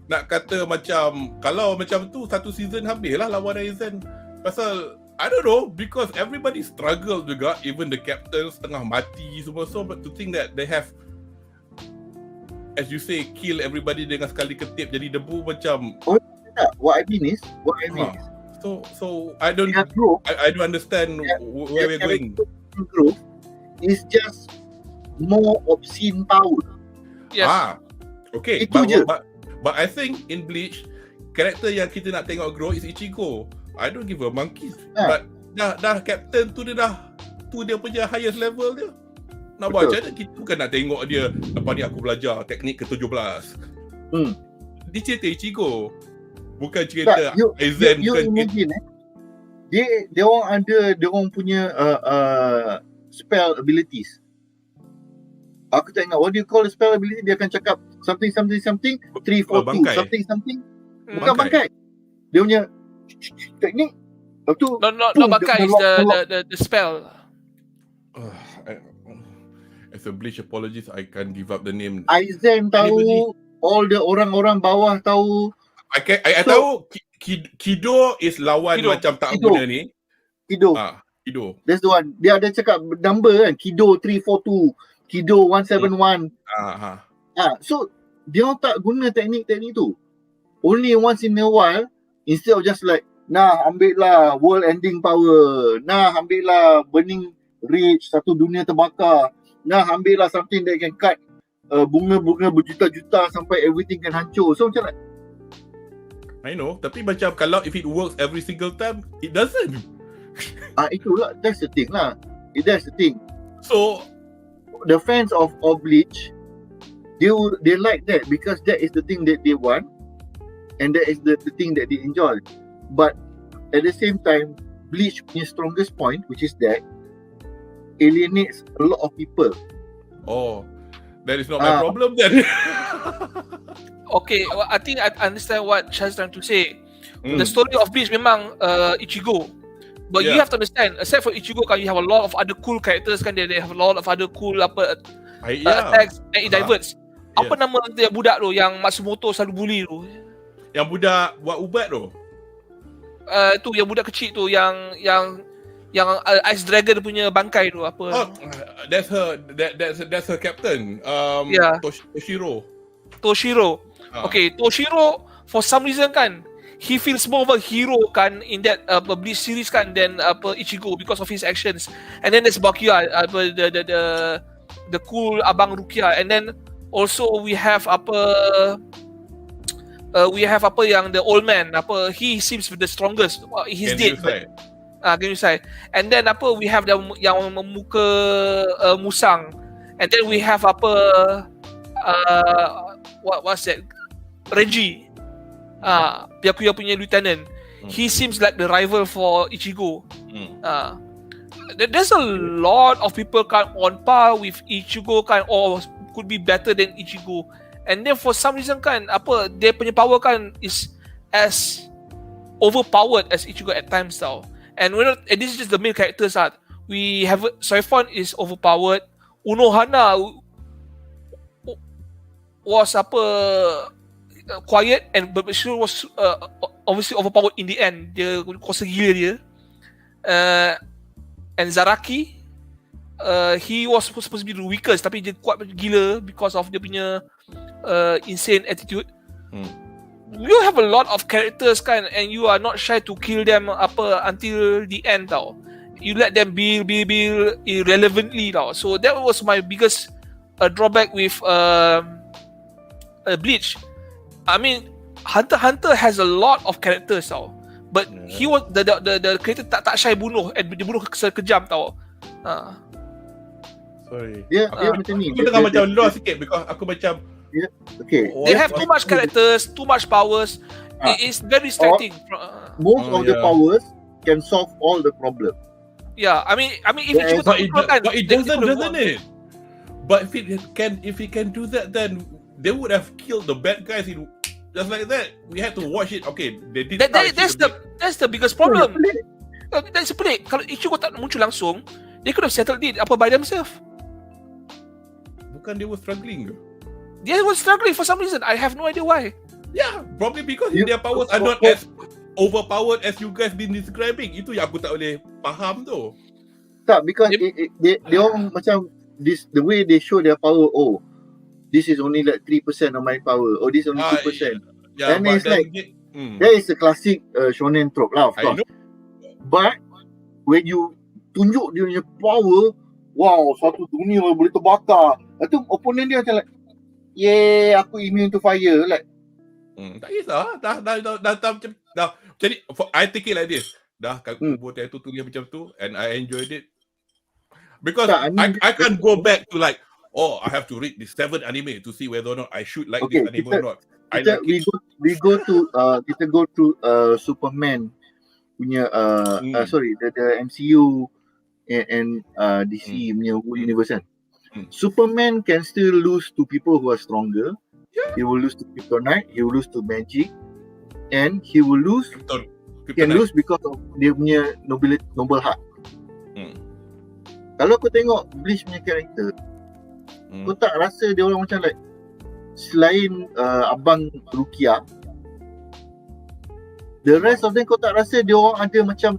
nak kata macam, kalau macam tu satu season habis lah lawan Aizen. Pasal I don't know, because everybody struggle juga, even the captains tengah mati semua. So but to think that they have, as you say, kill everybody dengan sekali ketip jadi debu macam. Oh, tak. What I mean is. So I don't understand where we're going. Growth is just more obscene power. Yes. Okay. Itu je. But I think in Bleach, karakter yang kita nak tengok grow is Ichigo. I don't give a monkey. But dah captain tu dia punya highest level dia. Nak buat macam mana? Kita bukan nak tengok dia, lepas ni aku belajar teknik ke-17. Dia cerita Ichigo. Bukan cerita Aizen. You imagine dia orang ada dia orang punya spell abilities. Aku tak ingat what do you call the spell ability. Dia akan cakap something 342 something. Bukan bangkai. Dia punya teknik. Lepas tu not bangkai, is the spell. As a Bleach apologist, I can't give up the name. Aizen tahu, all the orang-orang bawah tahu. I tahu Kido is lawan macam tak guna ni. Kido. That's the one. Dia ada cakap number kan. Kido 342, Kido 171. So dia orang tak guna teknik-teknik tu. Only once in a while, instead of just like, nah ambil lah world ending power, nah ambil lah burning reach, satu dunia terbakar, nah ambil lah something that can cut bunga-bunga berjuta-juta sampai everything can hancur. So macam like, I know, tapi macam kalau if it works every single time, it doesn't. Itulah, that's the thing lah. That's the thing. So the fans of Bleach, they like that because that is the thing that they want, and that is the thing that they enjoy. But at the same time, Bleach punya strongest point, which is that alienates a lot of people. Oh, that is not my problem then. Okay, well, I think I understand what Shah's trying to say. The story of Bleach memang Ichigo. But you have to understand, except for Ichigo kan, you have a lot of other cool characters kan, they have a lot of other cool attacks and it diverts. Apa nama yang budak tu yang Matsumoto selalu bully tu? Yang budak buat ubat tu? Tu yang budak kecil tu yang Ice Dragon punya bangkai tu apa? That's her captain. Toshiro. Okay, Toshiro for some reason kan, he feels more of a hero kan in that Bleach series kan than Ichigo because of his actions. And then there's Bakuya, the cool abang Rukia. And then also we have yang the old man, he seems the strongest. He's dead. Genusai. And then we have yang muka musang. And then we have what's that? Reggie. Byakuya punya lieutenant. He seems like the rival for Ichigo. There's a lot of people kan on par with Ichigo kan, or could be better than Ichigo. And then for some reason kan, dia punya power kan is as overpowered as Ichigo at times tau. And this is just the main characters lah. We have Soifon is overpowered. Unohana was quiet but she was obviously overpowered in the end. Dia kuasa gila dia. And Zaraki, he was supposed to be the weakest tapi dia kuat gila because of dia punya insane attitude. You have a lot of characters kan, and you are not shy to kill them until the end tau. You let them build irrelevantly tau. So that was my biggest drawback with Bleach. I mean, Hunter x Hunter has a lot of characters tau, but he was the character tak shy bunuh, and dia bunuh sekejam tau. Sorry. Dia macam ni. Aku tengah macam lost sikit because aku macam okay. They have too much characters, too much powers. It is very distracting. Most of the powers can solve all the problem. Yeah, I mean, if it doesn't it? But if it can do that, then they would have killed the bad guys in just like that. We had to watch it. Okay, they did. That's the biggest problem. That's pelik. Kalau Ichigo tak muncul langsung, they could have settled it by themselves. Bukan they were struggling. They were struggling for some reason. I have no idea why. Yeah, probably because their powers are not as overpowered as you guys been describing. Itu yang aku tak boleh faham tu. Tak, because they orang macam this, the way they show their power. Oh, this is only like 3% of my power. Oh, this is only 2%. Yeah, and it's like that is a classic shonen trope lah, of course. But when you tunjuk dia punya power, wow, satu dunia boleh terbakar. Lepas tu opponent dia macam like, yeah, aku immune to fire. Like, tak kisah. Dah. Jadi, I take it like this. Dah, kat kubur tu tulis macam tu, and I enjoyed it. Because I can't go back to like, oh, I have to read this 7 anime to see whether or not I should like this anime or not. We go to Superman punya the MCU and DC punya universe kan. Superman can still lose to people who are stronger. He will lose to Kryptonite, he will lose to magic, and he will lose can lose because of dia punya noble heart. Kalau kau tengok Bleach punya karakter, kau tak rasa dia orang macam like, selain Abang Rukia, the rest of them kau tak rasa dia orang ada macam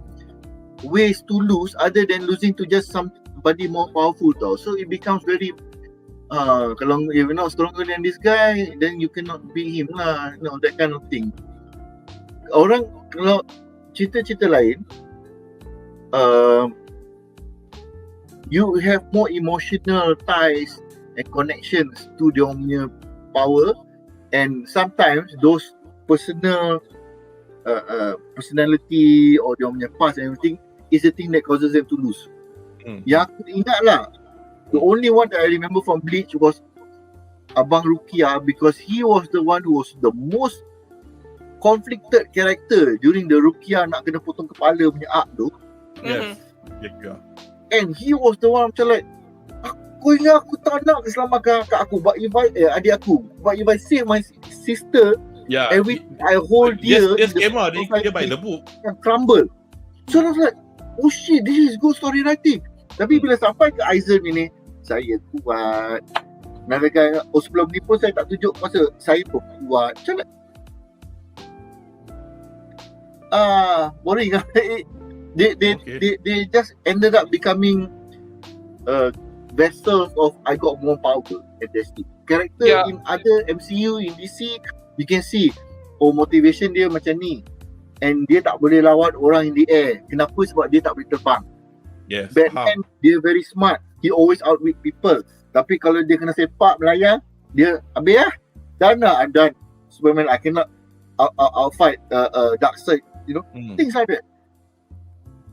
ways to lose other than losing to just somebody more powerful tau. So it becomes very kalau you're not stronger than this guy, then you cannot beat him lah, you know, that kind of thing. Orang kalau cerita-cerita lain, you have more emotional ties and connections to their punya power, and sometimes those personality or their punya past and everything is the thing that causes them to lose. Yang aku ingat lah, the only one that I remember from Bleach was Abang Rukia, because he was the one who was the most conflicted character during the Rukia nak kena potong kepala punya arc tu. Yes. And he was the one macam like, aku ingat aku tak nak selamatkan kakak aku, but if adik aku, but if I save my sister, I hold dia by the book and crumble. So I was like, oh shit, this is good story writing. Tapi bila sampai ke Aizen ini, saya kuat. Narakan, sebelum ni pun saya tak tunjuk masa saya pun kuat. Macam like, boring lah. They just ended up becoming vessels of I got more power, and that's it. Character in other MCU, in DC, you can see, oh, motivation dia macam ni, and dia tak boleh lawan orang in the air. Kenapa? Sebab dia tak boleh terbang. Yes. Batman, dia very smart, he always outwit people. Tapi kalau dia kena sepak melayang, dia habis lah. Done lah, I'm done. Superman, I cannot I'll fight Darkseid, you know, things like that.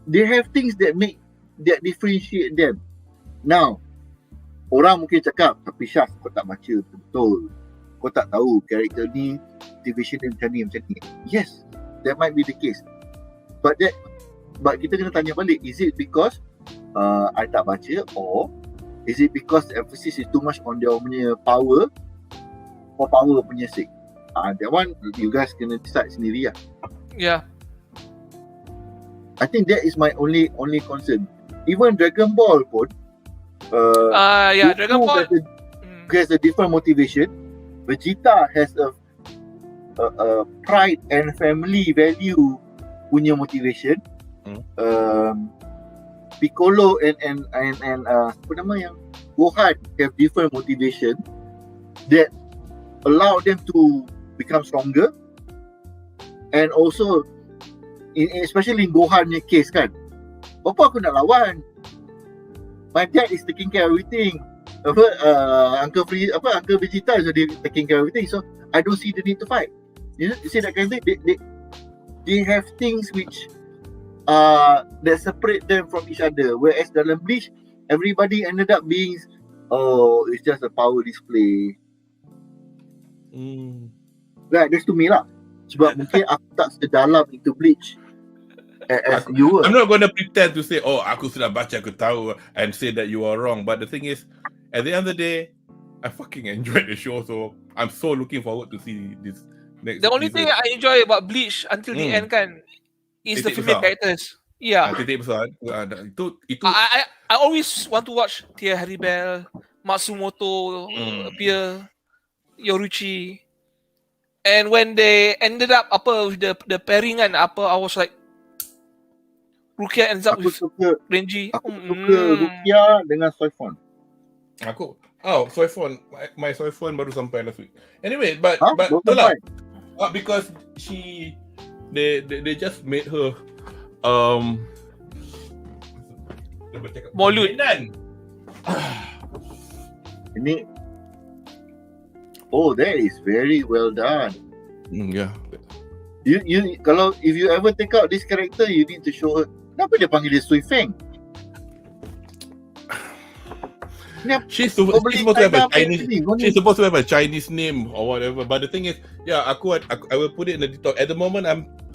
They have things that differentiate them. Now, orang mungkin cakap, tapi Syah, kau tak baca betul. Kau tak tahu karakter ni, motivation dia macam ni. Yes, that might be the case. But kita kena tanya balik, is it because I tak baca, or is it because the emphasis is too much on their punya power, or power punya sake? That one, you guys kena decide sendiri lah. Yeah. I think that is my only concern. Even Dragon Ball pun, Dragon Ball has a different motivation. Vegeta has a pride and family value punya motivation. Piccolo and apa nama yang Gohan have different motivation that allow them to become stronger, and also especially in Gohan punya case kan, apa aku nak lawan, my dad is taking care of everything, Uncle Vegeta is already taking care of everything, so I don't see the need to fight. You know, you see that kind of thing. They have things which that separate them from each other, whereas dalam Bleach everybody ended up being, oh, it's just a power display. Right, that's to me lah. Sebab mungkin aku tak sedalam into Bleach as you were. I'm not going to pretend to say, oh, aku sudah baca, aku tahu, and say that you are wrong. But the thing is, at the end of the day, I fucking enjoyed the show, so I'm so looking forward to see this next. The only thing I enjoy about Bleach until the end kan, is the female characters. Yeah. Titik besar. Itu. I always want to watch Tia Haribel, Matsumoto, Pierre, Yoruchi. And when they ended up with the pairing kan, I was like, Rukia ends up Aku with suka Renji. suka Rukia dengan Soifon. Soifon, my Soifon baru sampai last week. Anyway, but Baru itulah. sampai? Because they just made her Molud. Ini that is very well done. Yeah. You kalau if you ever take out this character, you need to show her. Kenapa dia panggil dia Sui Feng? She's supposed to have a Chinese. She's supposed to have a Chinese name or whatever. But the thing is, I will put it in the detail. At the moment,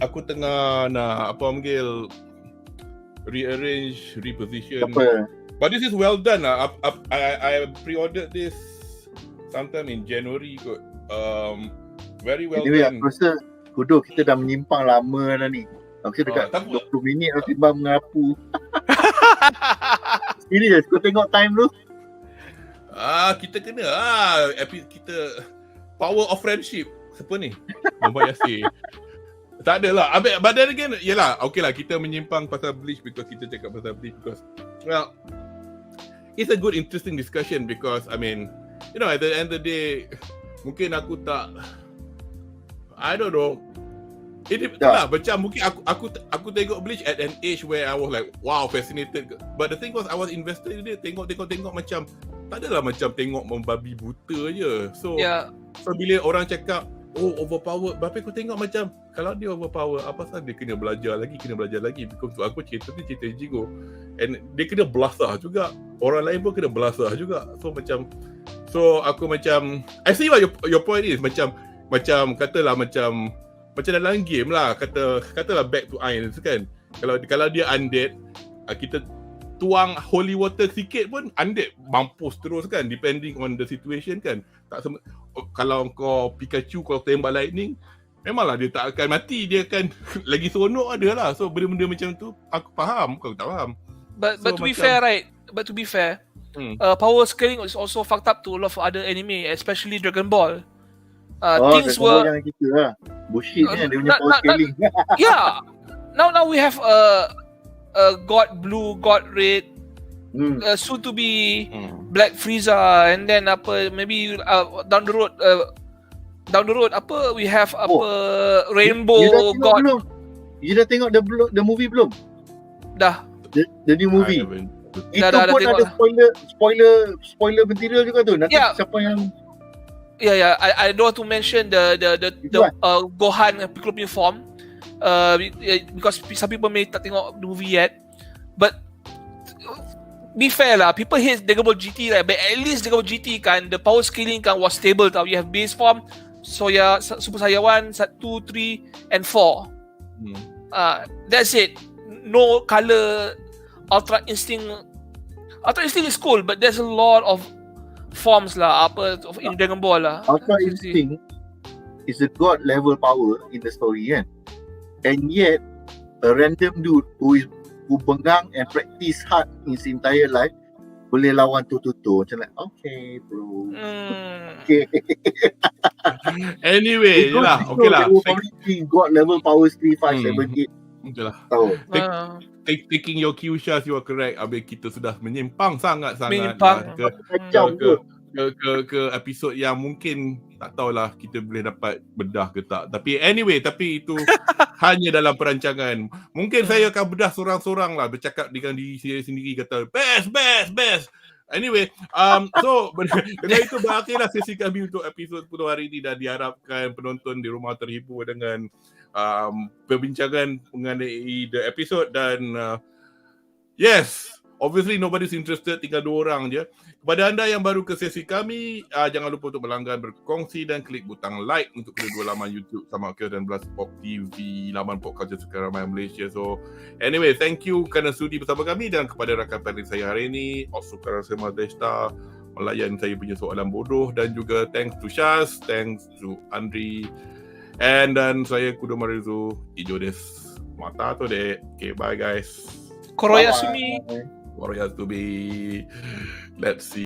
aku tengah nak rearrange, reposition. But this is well done. I pre-ordered this sometime in January kot. Very well done. Aku rasa Kudo kita dah menyimpang lama dah ni. Aku dekat 20 minit dah timbang mengapu. Serius, kau tengok time tu? Kita kena kita power of friendship. Siapa ni? Muhammad Yasir. Tak ada lah. But then again, yelah, okay lah, kita menyimpang pasal Bleach because kita cakap pasal Bleach because, well, it's a good interesting discussion because, I mean, at the end of the day, mungkin aku tak, I don't know. Lah, macam mungkin aku tengok Bleach at an age where I was like, wow, fascinated. But the thing was, I was invested in it. Tengok macam, tak adalah macam tengok membabi buta je. So bila orang cakap, overpowered, tapi aku tengok macam, kalau dia overpower, apa pasal dia kena belajar lagi. Because aku cerita Jigo. And dia kena belasah juga. Orang lain pun kena belasah juga. So aku macam, I see what your point is. Macam katalah macam dalam game lah, katalah back to AINZ kan. Kalau dia undead, kita tuang holy water sikit pun undead mampus terus kan, depending on the situation kan. Kalau kau Pikachu, kau tembak lightning, memanglah dia tak akan mati, dia akan lagi seronok ada lah. So benda-benda macam tu aku faham, kau tak faham. But to be fair, power scaling is also fucked up to a lot of other anime, especially Dragon Ball. Things were jangan kita lah. Bullshit ni dia punya power scaling. Yeah. Now we have God Blue, God Red, soon to be Black Frieza, and then maybe down the road we have Rainbow God. You dah tengok the movie belum? Dah. The new movie. Itu dah pun ada spoiler material juga tu. Nanti siapa yang I don't want to mention the Gohan Piccolo punya form because some people may tak tengok the movie yet. But be fair lah, people hate Dragon Ball GT right, but at least Dragon Ball GT kan, the power scaling kan was stable tau. You have base form, Super Saiyan 1, 2, 3 and 4. That's it. No color. Ultra Instinct is cool, but there's a lot of forms lah in Dragon Ball lah. Ultra Instinct is a god level power in the story kan, and yet a random dude who bengang and practice hard in his entire life boleh lawan tu-tu-tu. Macam like, okay bro. Okay. Anyway, okay lah. God level power 3, 5, 7, 8. Okay lah. Taking your cue, Syaz, you are correct. Habis kita sudah menyimpang sangat-sangat ke episod yang mungkin tak tahulah kita boleh dapat bedah ke tak. Tapi anyway, itu hanya dalam perancangan. Mungkin saya akan bedah sorang-sorang lah, bercakap dengan diri saya sendiri, kata best. Anyway, so dengan itu berakhirlah sesi kami untuk episod 10 hari ini, dan diharapkan penonton di rumah terhibur dengan perbincangan mengenai the episode. Dan yes, obviously nobody's interested, tinggal 2 orang je. Kepada anda yang baru ke sesi kami, jangan lupa untuk melanggan, berkongsi dan klik butang like untuk kedua laman YouTube STOMACHOFCHAOS dan BuzzPopTV, laman podcast sekarang ramai Malaysia. So anyway, thank you kerana sudi bersama kami, dan kepada rakan panel saya hari ini, Osukara Sema Desta, melayan saya punya soalan bodoh, dan juga thanks to Syaz, thanks to Anri, dan saya Kudo Marizu, ijo desu. Mata to de. Okay, bye guys. Koroyasumi. Warriors to be. Let's see.